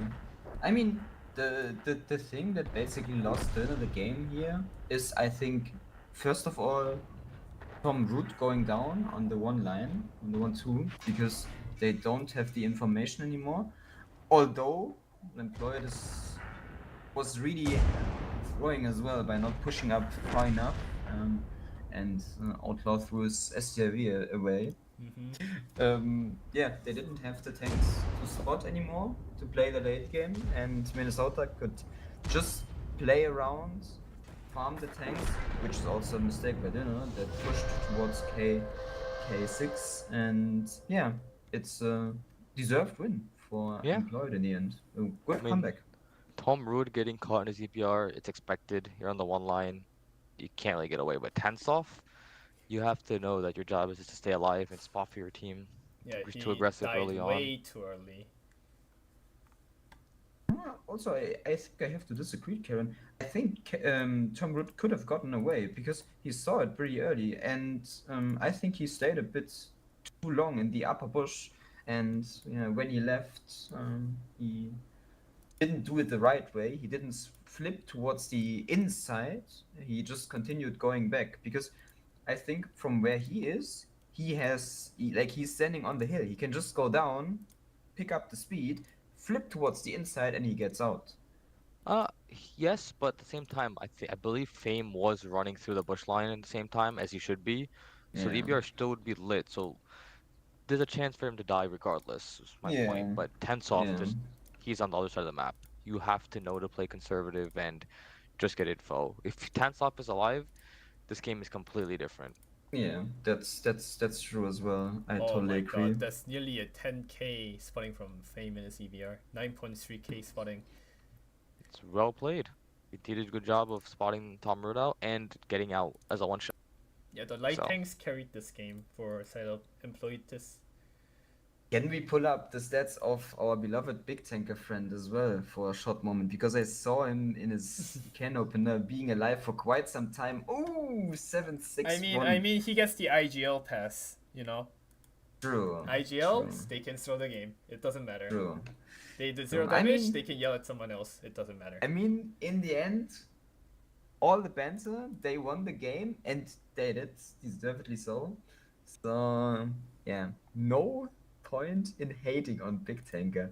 I mean, the thing that basically lost Döner the game here is, I think, first of all, Tom Root going down on the one line, on the 1-2, because they don't have the information anymore. Although Employed was really throwing as well by not pushing up far enough, and Outlaw threw his STRV away. Yeah, they didn't have the tanks to spot anymore to play the late game, and Minnesota could just play around, farm the tanks, which is also a mistake by Dinner that pushed towards K6, and yeah, it's a deserved win for Employed in the end. A good comeback. Tom Root getting caught in his EPR, it's expected. You're on the one line, you can't really get away. But Tansoff, you have to know that your job is just to stay alive and spot for your team. Yeah, He's he too aggressive died early on. way too early. Also, I think I have to disagree, Karen. I think Tom Root could have gotten away because he saw it pretty early, and I think he stayed a bit too long in the upper bush. And when he left, he didn't do it the right way. He didn't flip towards the inside. He just continued going back because I think from where he is, he's standing on the hill. He can just go down, pick up the speed, flip towards the inside, and he gets out. Yes, but at the same time, I believe Fame was running through the bush line at the same time as he should be, so the EBR still would be lit. So there's a chance for him to die regardless. Is my point. But Tensoff, he's on the other side of the map. You have to know to play conservative and just get info. If Tansoff is alive, this game is completely different. Yeah, that's true as well. I totally agree. God, that's nearly a 10k spotting from Fame in his EBR. 9.3k spotting. It's well played. He did a good job of spotting Tom Root out and getting out as a one shot. Yeah, the light tanks carried this game for Setup Employed this. Can we pull up the stats of our beloved big tanker friend as well for a short moment? Because I saw him in his can opener being alive for quite some time. Oh, 7-6-1. I mean, he gets the IGL pass, True. IGLs, they can throw the game. It doesn't matter. True. They do 0 damage, they can yell at someone else. It doesn't matter. I mean, in the end, all the banter, they won the game, and they did, deservedly so. So, yeah, no point in hating on Big Tanker.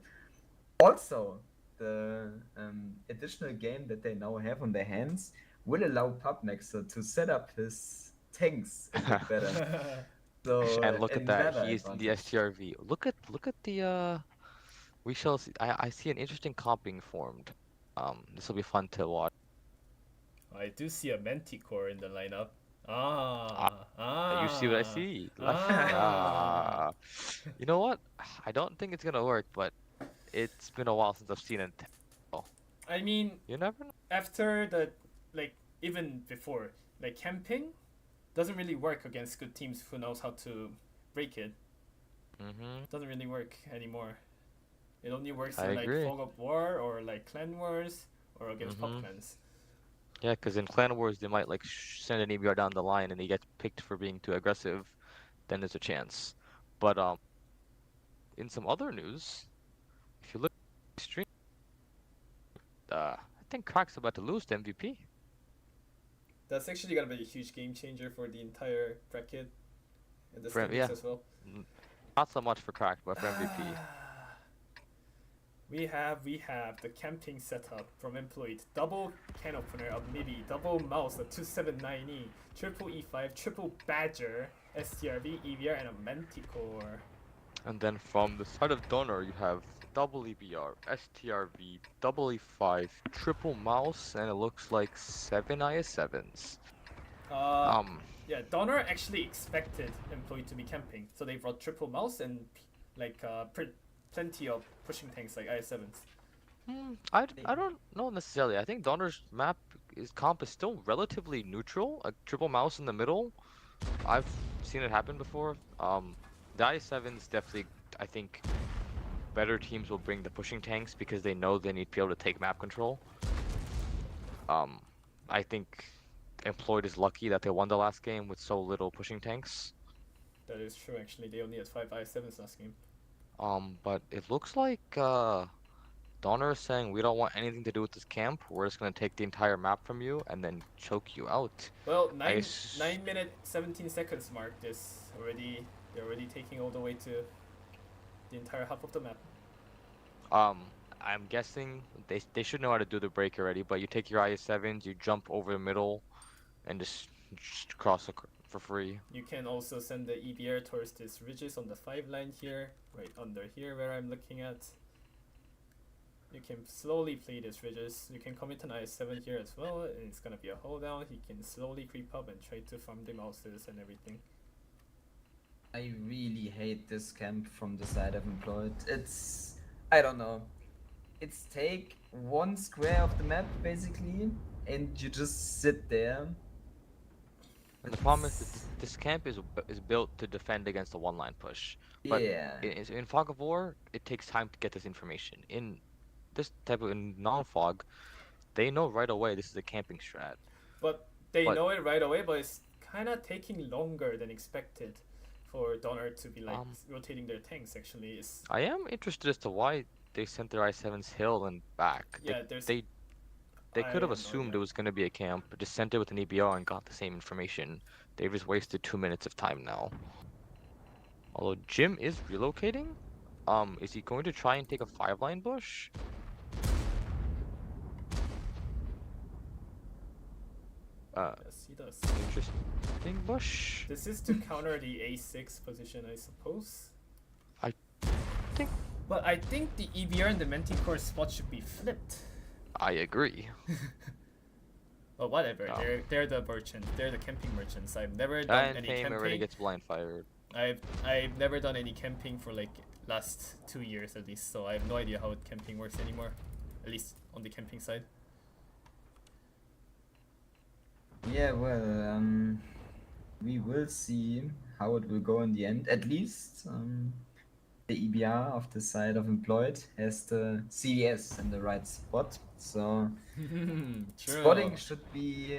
Also, the additional game that they now have on their hands will allow PubMaxer to set up his tanks a bit better. So, and look at that, he's in the STRV. Look at the we shall see. I see an interesting comp being formed. This will be fun to watch. I do see a Manticore in the lineup. You see what I see? You know what? I don't think it's gonna work, but it's been a while since I've seen it. I mean, you never know. After the even before, camping doesn't really work against good teams who knows how to break it. Doesn't really work anymore. It only works in Fog of War or Clan Wars or against pub clans. Yeah, because in Clan Wars they might send an EBR down the line and he gets picked for being too aggressive, then there's a chance. But in some other news, if you look at the stream, I think Crack's about to lose to MVP. That's actually gonna be a huge game changer for the entire bracket and the standings as well. Not so much for Crack, but for MVP. We have the camping setup from Employed. Double can opener, a MIDI, double mouse, a 279E, triple E5, triple Badger, STRV, EVR, and a Manticore. And then from the side of Donor, you have double EBR, STRV, double E5, triple mouse, and it looks like 7 IS7s. Yeah, Donner actually expected Employed to be camping, so they brought triple mouse and like plenty of pushing tanks like IS7s. I don't know necessarily. I think Donner's comp is still relatively neutral. A triple mouse in the middle. I've seen it happen before. The IS7s definitely, I think, better teams will bring the pushing tanks because they know they need to be able to take map control. I think Employed is lucky that they won the last game with so little pushing tanks. That is true, actually. They only had 5 IS7s last game. But it looks like Donner is saying we don't want anything to do with this camp. We're just gonna take the entire map from you and then choke you out. Well, 9 minute 17 seconds mark. They're already taking all the way to the entire half of the map. I'm guessing they should know how to do the break already. But you take your IS7s, you jump over the middle, and just cross for free. You can also send the EBR towards this ridges on the 5 line here, right under here where I'm looking at. You can slowly play these ridges. You can commit an IS7 here as well, and it's gonna be a hold down. He can slowly creep up and try to farm the mouses and everything. I really hate this camp from the side of Employed. It's, I don't know. It's take 1 square of the map basically, and you just sit there. And the problem is that this camp is built to defend against a one-line push. But Yeah. in Fog of War, it takes time to get this information. In this type of non-fog, they know right away this is a camping strat. But they know it right away, but it's kind of taking longer than expected for Donner to be like rotating their tanks. Actually, I am interested as to why they sent their I7s hill and back. Yeah, they could have assumed it was going to be a camp, but just sent it with an EBR and got the same information. They've just wasted 2 minutes of time now. Although Jim is relocating, is he going to try and take a 5-line bush? Yes, he does. Interesting bush. This is to counter the A6 position, I suppose. I think. But I think the EBR and the Manticore spot should be flipped. I agree. But whatever, they're the merchants. They're the camping merchants. I've never done any camping. Already gets blind fired. I've never done any camping for like last 2 years at least, so I have no idea how camping works anymore. At least on the camping side. Yeah, well, we will see how it will go in the end. At least the EBR of the side of Employed has the CVS in the right spot, so spotting should be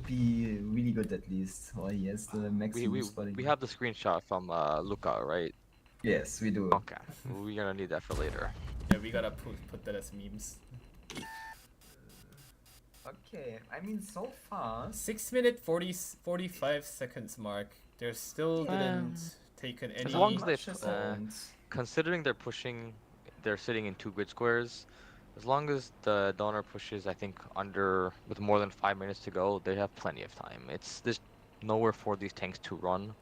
really good at least. Or he has the maximum spotting. We have the screenshot from Luca, right? Yes, we do. Okay, we're gonna need that for later. Yeah, we gotta put that as memes. Okay, I mean, so far 6 minute 45 seconds mark. They're still didn't taken any. As long as they considering they're sitting in 2 grid squares. As long as the Donor pushes, I think with more than 5 minutes to go, they have plenty of time. There's nowhere for these tanks to run.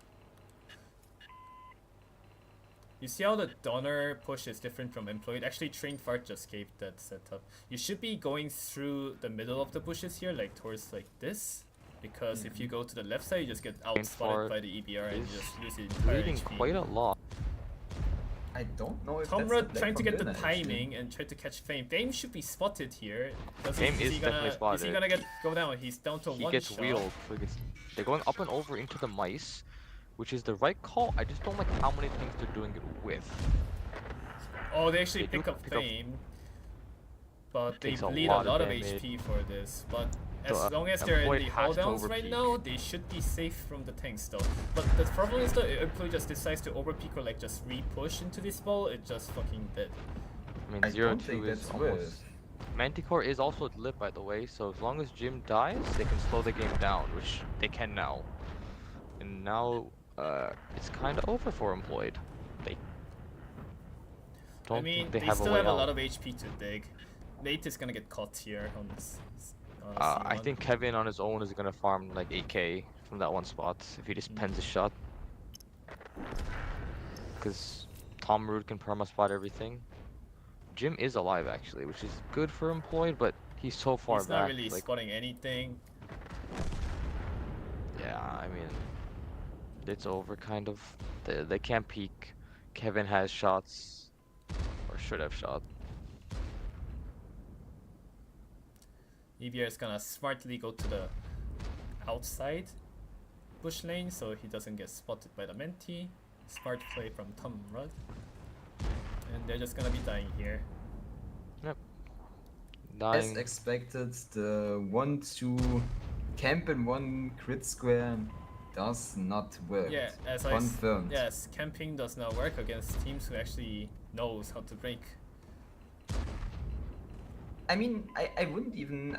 You see how the Donner push is different from Employed? Actually, Trained Fart just gave that setup. You should be going through the middle of the bushes here, like towards like this. Because if you go to the left side, you just get outspotted by the EBR and you just lose the entire Leading HP. quite a lot. I don't know if Tomra trying to get the timing and try to catch Fame. Fame should be spotted here. Fame is definitely spotted. Is he gonna go down? He's down to 1 shot. He gets wheeled. So they're going up and over into the mice, which is the right call. I just don't like how many things they're doing it with. Oh, they actually pick up Fame. But they bleed a lot of HP for this. But as long as they're in the holddowns right now, they should be safe from the tanks though. But the problem is that Employee just decides to overpeak or like just re-push into this ball, it just fucking dead. I mean, 0-2 is almost... Manticore is also lit, by the way, so as long as Jim dies, they can slow the game down, which they can now. And now, it's kind of over for Employed. don't I mean, think they they have a still way have a out. lot of HP to dig. Nate is gonna get caught here on this. I C1. think Kevin on his own is gonna farm like 8k from that one spot if he just pens a shot. Because Tom Root can perma spot everything. Jim is alive actually, which is good for Employed, but he's so far He's back. not really like, spotting anything. yeah, I mean, it's over kind of. They can't peek. Kevin has shots, or should have shot. EVR is gonna smartly go to the outside bush lane so he doesn't get spotted by the Menti. Smart play from Tom Rudd. And they're just gonna be dying here. Yep. As Dying. expected, the 1-2 camp in one crit square does not work. Yeah, as Confirmed. yes, camping does not work against teams who actually knows how to break. I mean, I wouldn't even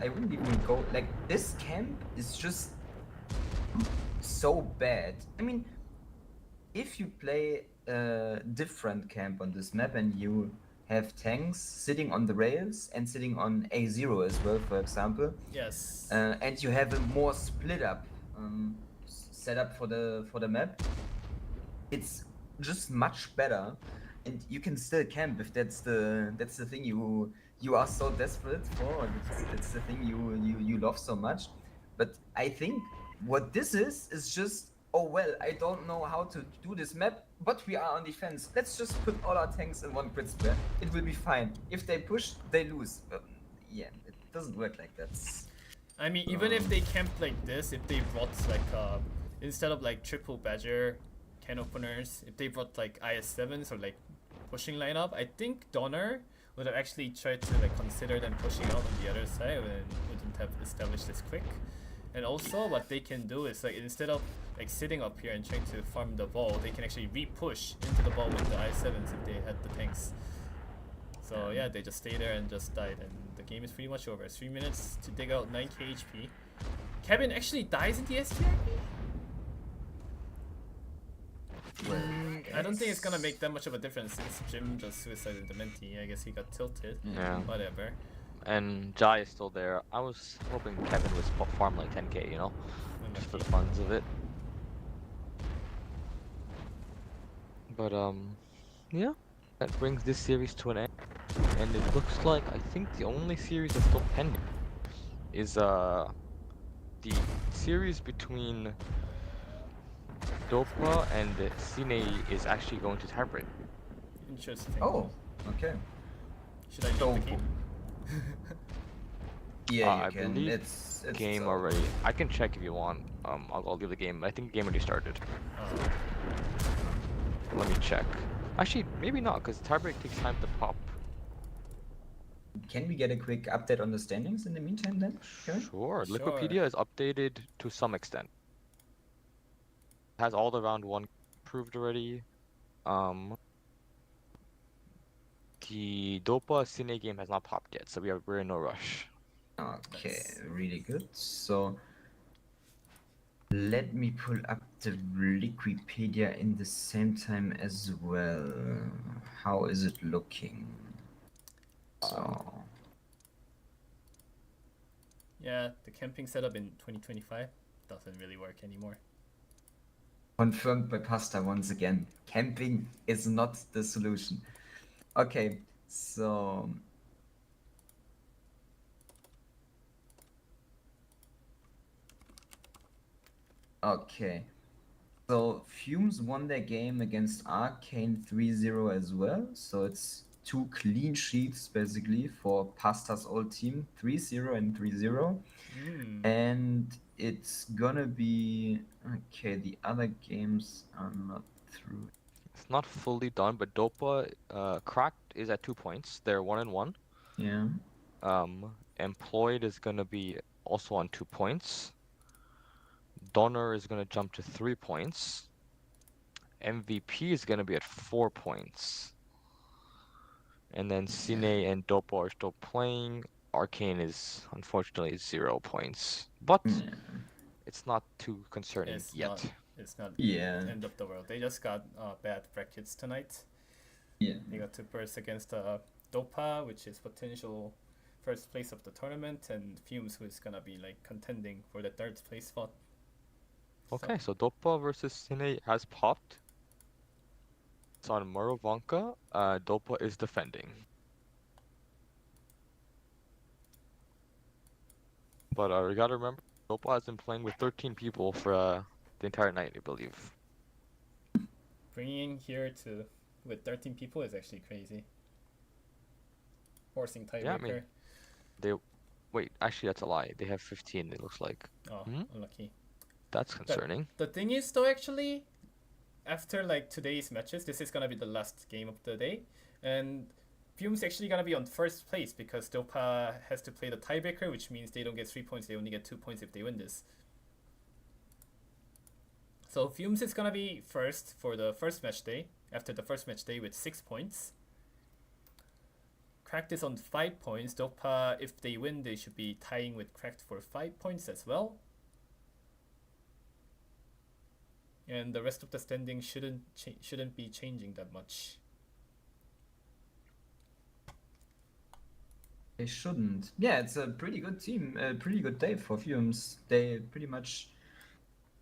go like this camp is just so bad. I mean, if you play a different camp on this map and you have tanks sitting on the rails and sitting on A0 as well, for example, Yes. and you have a more split up setup for the map, it's just much better, and you can still camp if that's the thing you are so desperate for, or that's the thing you love so much. But I think what this is just, oh well, I don't know how to do this map, but we are on defense. Let's just put all our tanks in one grid square. It will be fine. If they push, they lose. But yeah, it doesn't work like that. I mean, even if they camp like this, if they brought like instead of like triple badger can openers, if they brought like IS7s or like pushing lineup, I think Donner would have actually tried to like consider them pushing out on the other side and wouldn't have established this quick. And also what they can do is like instead of like sitting up here and trying to farm the ball, they can actually re-push into the ball with the I7s if they had the tanks. So yeah, they just stay there and just died, and the game is pretty much over. 3 minutes to dig out 9k HP. Kevin actually dies in the STRP? I don't think it's gonna make that much of a difference since Jim just suicided the Menti. I guess he got tilted. Yeah. Whatever. And Jai is still there. I was hoping Kevin would farm like 10k, you know? Just for the funs of it. But yeah, that brings this series to an end. And it looks like I think the only series that's still pending is the series between Dopa and Cine is actually going to tiebreak. Interesting. Oh, okay. Should I leave So- the game? Yeah, I you can. believe It's Game so- already. I can check if you want. I'll leave the game. I think the game already started. Let me check. Actually, maybe not, because tiebreak takes time to pop. Can we get a quick update on the standings in the meantime then? Kevin? Sure. Sure. Liquipedia is updated to some extent. Has all the round one proved already. The Dopa Cine game has not popped yet, so we're in no rush. Okay, Nice. really good. So let me pull up the Wikipedia in the same time as well. How is it looking? So Yeah, the camping setup in 2025 doesn't really work anymore. confirmed by Pasta once again. Camping is not the solution. Okay, so okay. So Fumes won their game against Arcane 3-0 as well. So it's 2 clean sheets basically for Pasta's old team, 3-0 and 3-0. And it's gonna be okay, the other games are not through. It's not fully done, but Dopa Cracked is at 2 points. They're 1-1. Yeah. Employed is gonna be also on 2 points. Donner is gonna jump to 3 points. MVP is gonna be at 4 points. And then Cine and Dopa are still playing. Arcane is unfortunately 0 points. But Yeah. it's not too concerning It's yet. not. It's not Yeah. end of the world. They just got bad brackets tonight. Yeah. They got to burst against Dopa, which is potential first place of the tournament, and Fumes, who is gonna be like contending for the third place spot. Okay, so Dopa versus Cine has popped. It's on Murovanka. Dopa is defending. But you gotta remember, Dopa has been playing with 13 people for the entire night, I believe. Bringing here to with 13 people is actually crazy. Forcing tiebreaker. Yeah, I mean, they... Wait, actually that's a lie. They have 15, it looks like. Oh, unlucky. That's concerning. The thing is, though, actually, after like today's matches, this is gonna be the last game of the day, and Fume's actually gonna be on first place because Dopa has to play the tiebreaker, which means they don't get 3 points; they only get 2 points if they win this. So Fumes is gonna be first for the first match day. After the first match day with 6 points. Cracked is on 5 points. Dopa, if they win, they should be tying with Cracked for 5 points as well. And the rest of the standing shouldn't be changing that much. They shouldn't. Yeah, it's a pretty good team, a pretty good day for Fumes. They pretty much,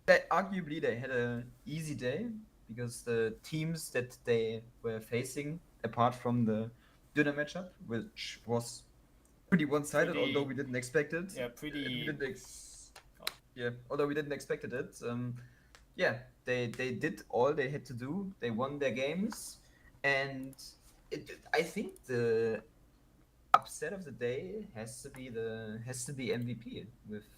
arguably they had a easy day because the teams that they were facing, apart from the dinner matchup, which was pretty one-sided, although we didn't expect it. Yeah, pretty. Although we didn't expect it. Yeah, they did all they had to do. They won their games, and I think the upset of the day has to be MVP with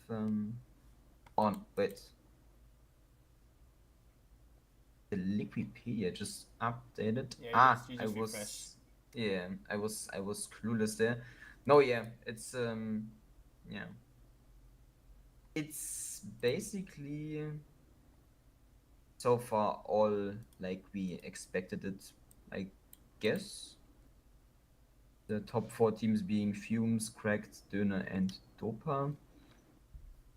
the Liquipedia just updated. Yeah, you just refresh. I was clueless there. No, yeah, it's it's basically so far all like we expected it, I guess. The top 4 teams being Fumes, Cracked, Döner, and Dopa.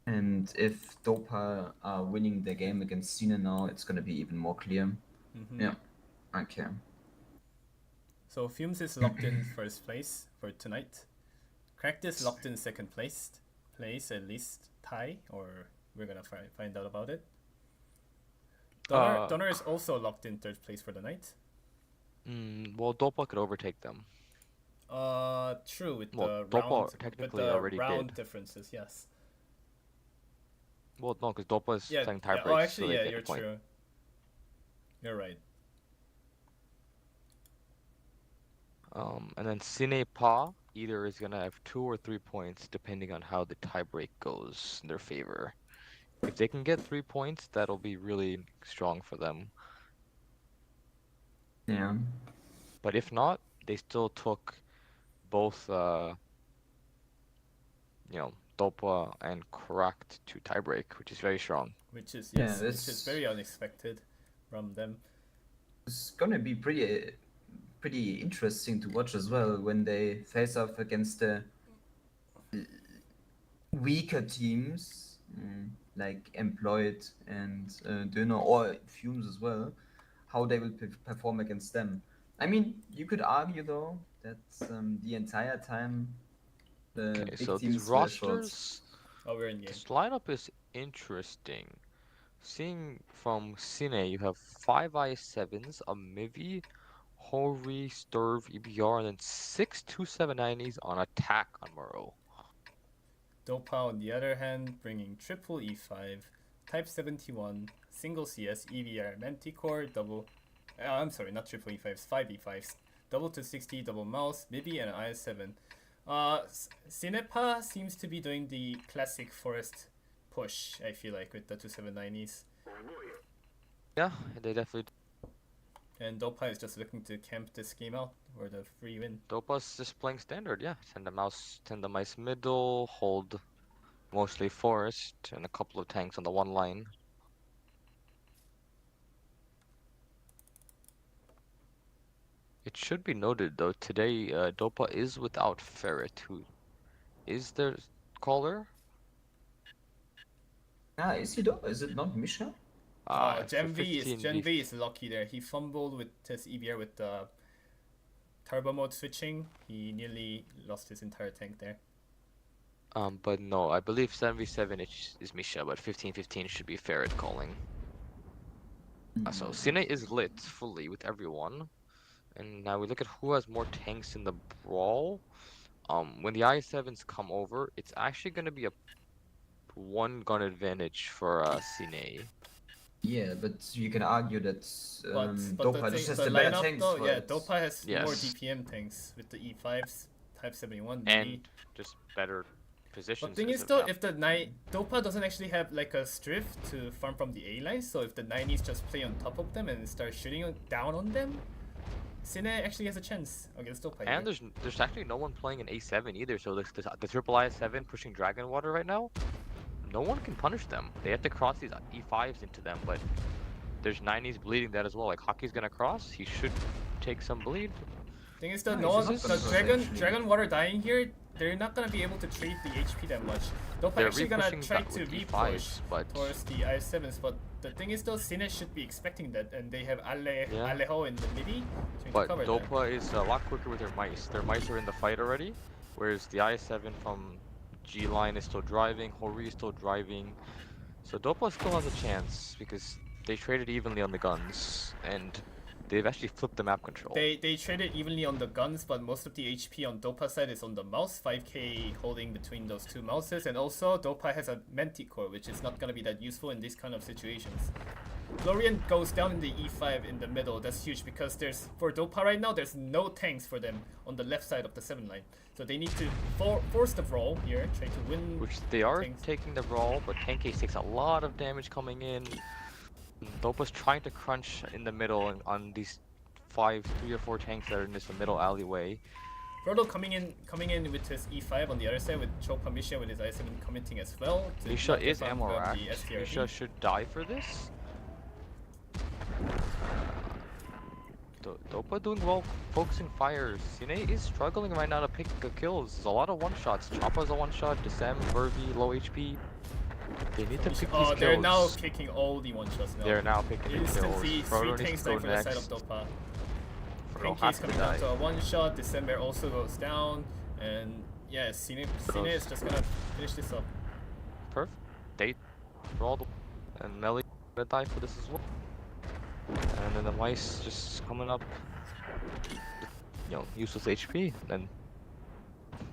And if Dopa are winning their game against Cine now, it's gonna be even more clear. Yeah, okay. So Fumes is locked in first place for tonight. Cracked is locked in second place at least tie, or we're gonna find out about it. Donner is also locked in third place for the night. Well, Dopa could overtake them. True, with Well, the Dopa round, technically with the already round did. differences, yes. Well, no, because Dopa is playing tiebreaks. Oh, actually, so yeah, they get you're the point. true. You're right. And then Cine Pa either is gonna have 2 or 3 points depending on how the tiebreak goes in their favor. If they can get 3 points, that'll be really strong for them. Yeah. But if not, they still took both, Dopa and Cracked to tiebreak, which is very strong. Which is Yeah, which is very unexpected from them. It's gonna be pretty interesting to watch as well when they face off against the weaker teams like Employed and Döner or Fumes as well, how they will perform against them. I mean, you could argue though that the entire time the Okay, big so teams these were short. Oh, we're in game. This lineup is interesting. Seeing from Cine, you have 5 i7s, a Mivi, Hori, Sturv, EBR, and then 6 279s on attack on Muro. Dopa, on the other hand, bringing triple E5, Type 71, single CS, EVR, Manticore, double. I'm sorry, not triple E5s, 5 E5s, double to 60, double mouse, Mivi, and IS7. Cinepa seems to be doing the classic forest push, I feel like, with the 279Es. Yeah, they definitely. And Dopa is just looking to camp this game out for the free win. Dopa's just playing standard, yeah. Send the mice middle, hold mostly forest, and a couple of tanks on the one line. It should be noted though, today Dopa is without Ferret, who is their caller. Is he though? Is it not Misha? Gen V is lucky there. He fumbled with his EBR with the turbo mode switching, he nearly lost his entire tank there. But no, I believe 7v7 is Misha, but 15-15 should be fair at calling. So Cine is lit fully with everyone. And now we look at who has more tanks in the brawl. When the I7s come over, it's actually going to be a one gun advantage for Cine. Yeah, but you can argue that But Dopa the, just thing, has the the better lineup tanks though, for yeah, it. Dopa has more Yes. DPM tanks with the E5s, Type 71. And just better positions. But thing as is of though, now. if the Dopa doesn't actually have like a strift to farm from the A line, so if the 90s just play on top of them and start shooting down on them, Cine actually has a chance against Dopa. And there's actually no one playing an A7 either, so the triple I7 pushing Dragon Water right now, no one can punish them. They have to cross these E5s into them, but there's 90s bleeding that as well. Like Hockey's gonna cross, he should take some bleed. Thing is, the No, no, it's the not gonna dragon actually. dragon water dying here, they're not gonna be able to trade the HP that much. Dopa They're actually gonna re-pushing try that to with re-push E5s, but towards the I7s, but the thing is though, Cine should be expecting that, and they have Alejo in the midi trying but to cover that. Dopa is a lot quicker with their mice. Their mice are in the fight already, whereas the I7 from G line is still driving, Hori is still driving. So Dopa still has a chance because they traded evenly on the guns, and they've actually flipped the map control. They traded evenly on the guns, but most of the HP on Dopa side is on the mouse, 5k holding between those two mouses, and also Dopa has a Manticore, which is not gonna be that useful in these kind of situations. Florian goes down in the E5 in the middle. That's huge because for Dopa right now, there's no tanks for them on the left side of the 7 line. So they need to force the brawl here, try to win. Which they are tanks. taking the brawl, but Tankcase takes a lot of damage coming in. Dopa's trying to crunch in the middle and on these 3 or 4 tanks that are in this middle alleyway. Frodo coming in with his E5 on the other side with Chopa Misha with his I7 committing as well. to Misha not get is found ammo from racked. the STRD. Misha should die for this. Dopa doing well, focusing fires. Cine is struggling right now to pick kills. There's a lot of one-shots. Choppa's a one-shot, Desem, Vervi, low HP. They need to pick these kills. They're now picking all the one-shots now. They're now picking the Instantly, kills. 3 Frodo needs tanks to dying go for the side of next. Dopa. Frodo Tankcase has to coming down die. to a one-shot, December also goes down, and yeah, Cine is just gonna finish this up. Perfect. They rolled, and Melly gonna die for this as well. And then the mice just coming up, useless HP. Then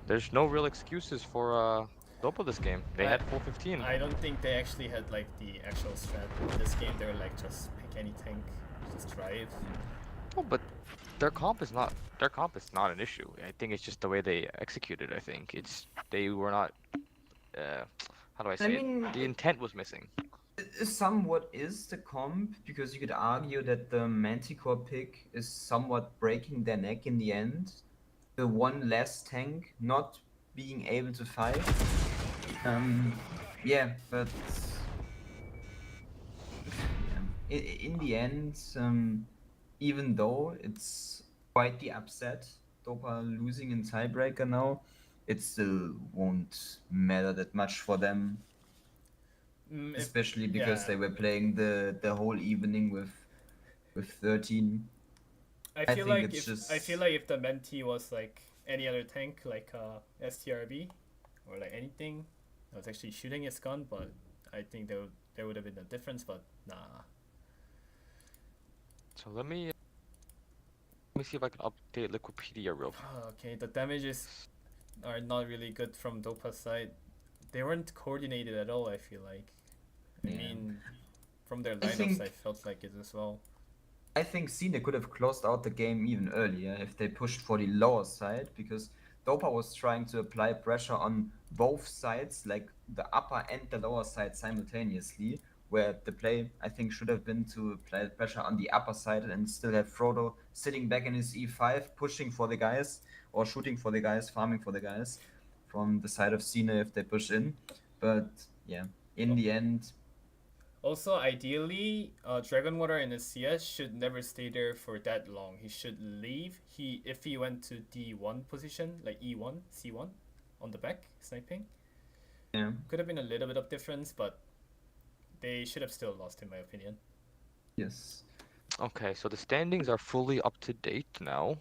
there's no real excuses for Dopa this game. They had full 15. I don't think they actually had like the actual strat in this game. They were like, just pick any tank, just drive. Oh, but their comp is not an issue. I think it's just the way they executed. I think they were not. How do I say mean, it? The intent was missing. It somewhat is the comp, because you could argue that the Manticore pick is somewhat breaking their neck in the end. The one less tank not being able to fight. Yeah, but in the end, even though it's quite the upset, Dopa losing in tiebreaker now, it still won't matter that much for them. Especially because they were playing the whole evening with 13. I feel like if the Menti was like any other tank, like STRB or like anything, that was actually shooting his gun, but I think there would have been a difference, but nah. So let me see if I can update Liquipedia real quick. Okay, the damages are not really good from Dopa's side. They weren't coordinated at all, I feel like. I mean, from their lineups, I felt like it as well. I think Cine could have closed out the game even earlier if they pushed for the lower side, because Dopa was trying to apply pressure on both sides, like the upper and the lower side simultaneously, where the play, I think, should have been to apply pressure on the upper side and still have Frodo sitting back in his E5, pushing for the guys, or shooting for the guys, farming for the guys, from the side of Cine if they push in. But yeah, in the end... Also, ideally, Dragon Water in the CS should never stay there for that long. He should leave. If he went to D1 position, like E1, C1, on the back, sniping. Yeah. Could have been a little bit of difference, but they should have still lost, in my opinion. Yes. Okay, so the standings are fully up to date now.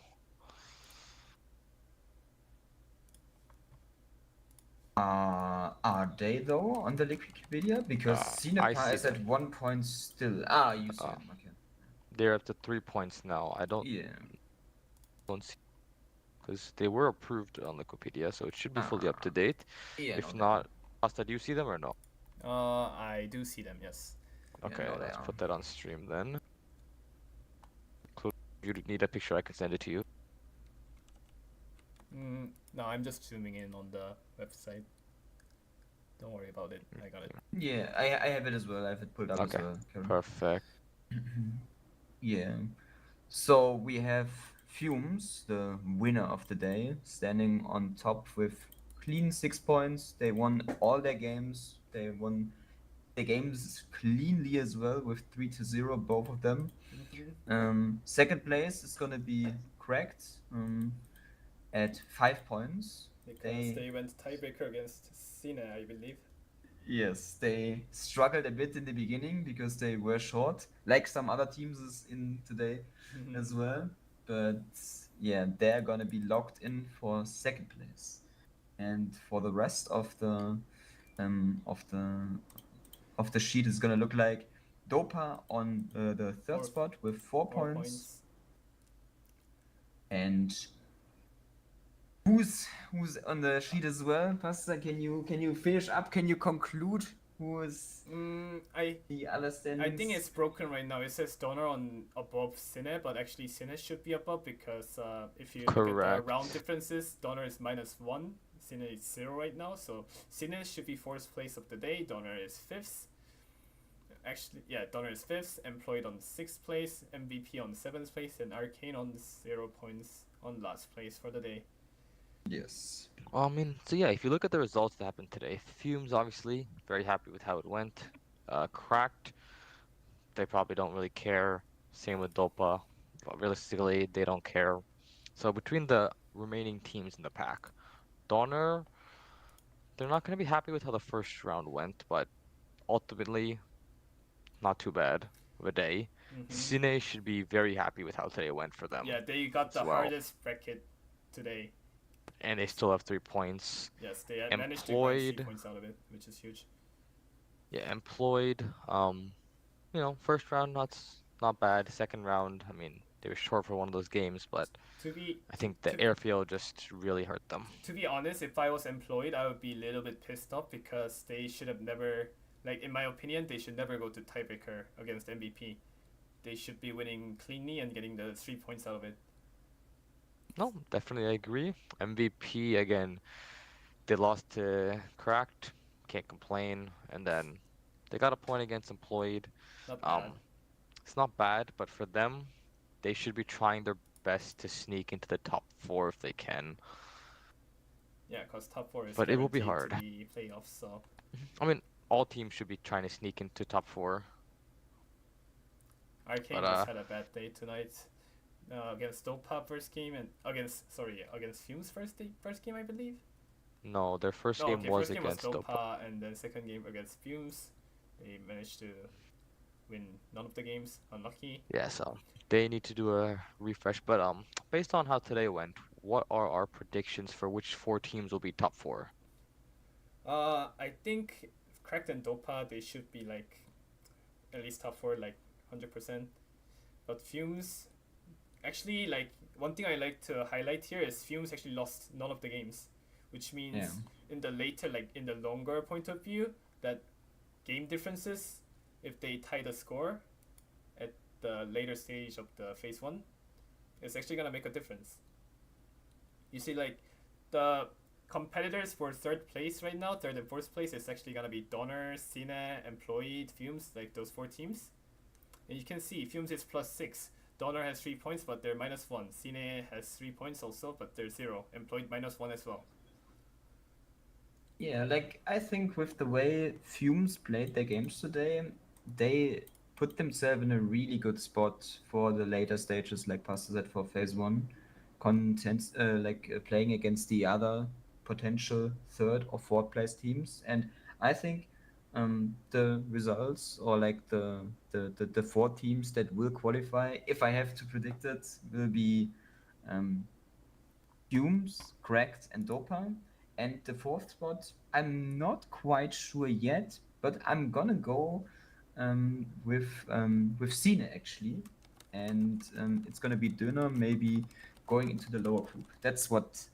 Are they though on the Wikipedia? Because I Cinepa see is at them. 1 point still. You see Uh, them. Okay. they're up to 3 points now. I Yeah. don't see because they were approved on Wikipedia, so it should be fully up to Ah. date. Yeah. If No, they not, Asta, do you see them or no? I do see them, yes. are. Yeah, Okay, no, they let's are. put that on stream then. If you need a picture, I can send it to you. No, I'm just zooming in on the website. Don't worry about it. I got it. Yeah, I have it as well. I have it pulled up as Okay, well. Karen. perfect. Yeah. So we have Fumes, the winner of the day, standing on top with clean 6 points. They won all their games. They won the games cleanly as well with 3-0, both of them. Second place is gonna be Cracked at 5 points. Because they went tiebreaker against Cine, I believe. Yes, they struggled a bit in the beginning because they were short, like some other teams is in today as well. But yeah, they're gonna be locked in for second place, and for the rest of the um, of the of the sheet is gonna look like Dopa on the third Fourth. spot with 4 points, and who's on the sheet as well? Pasta, can you finish up? Can you conclude who is the other standings? I think it's broken right now. It says Donor on above Cine, but actually Cine should be above because if you look at the Correct. round differences, Donor is -1, Cine is 0 right now. So Cine should be fourth place of the day. Donor is fifth. Actually, yeah, Donor is fifth. Employed on sixth place. MVP on seventh place, and Arcane on 0 points on last place for the day. Yes. Well, I mean, so yeah, if you look at the results that happened today, Fumes obviously very happy with how it went. Cracked, they probably don't really care. Same with Dopa, but realistically, they don't care. So between the remaining teams in the pack, Donner, they're not going to be happy with how the first round went, but ultimately, not too bad of a day. Cine should be very happy with how today went for them. Yeah, they got the as well. hardest bracket today. And they still have 3 points. Yes, they managed to grind 3 points out of it, which is huge. Yeah, employed. You know, first round not bad. Second round, I mean, they were short for one of those games, but I think the airfield just really hurt them. To be honest, if I was employed, I would be a little bit pissed off because they should have never, like in my opinion, they should never go to tiebreaker against MVP. They should be winning cleanly and getting the 3 points out of it. No, definitely I agree. MVP again, they lost to Cracked, can't complain, and then they got a point against Employed. Not bad. It's not bad, but for them, they should be trying their best to sneak into the top 4 if they can. Yeah, because top 4 is but it will be guaranteed hard. to be playoffs, so. I mean, all teams should be trying to sneak into top 4. Arcane just had a bad day tonight. Against Dopa first game and against Fumes first game, I believe. No, their first game was against Dopa, and then second game against Fumes. They managed to win none of the games. Unlucky. Yeah, so they need to do a refresh. But based on how today went, what are our predictions for which 4 teams will be top 4? I think Cracked and Dopa, they should be like at least top 4, like 100%. But Fumes, actually, like one thing I like to highlight here is Fumes actually lost none of the games, which means in the later, like in the longer point of view, that game differences, if they tie the score at the later stage of the phase 1, it's actually gonna make a difference. You see, like the competitors for third place right now, third and fourth place, is actually gonna be Donner, Cine, Employed, Fumes, like those 4 teams. And you can see Fumes is +6. Donner has 3 points, but they're -1. Cine has 3 points also, but they're 0. Employed -1 as well. Yeah, like I think with the way Fumes played their games today, they put themselves in a really good spot for the later stages, like Pasta said, for phase 1. Playing against the other potential third or fourth place teams. And I think the results, or like the 4 teams that will qualify, if I have to predict it, will be Fumes, Cracked, and Dopa. And the fourth spot, I'm not quite sure yet, but I'm gonna go with Cine actually, and it's gonna be Döner maybe going into the lower group. That's what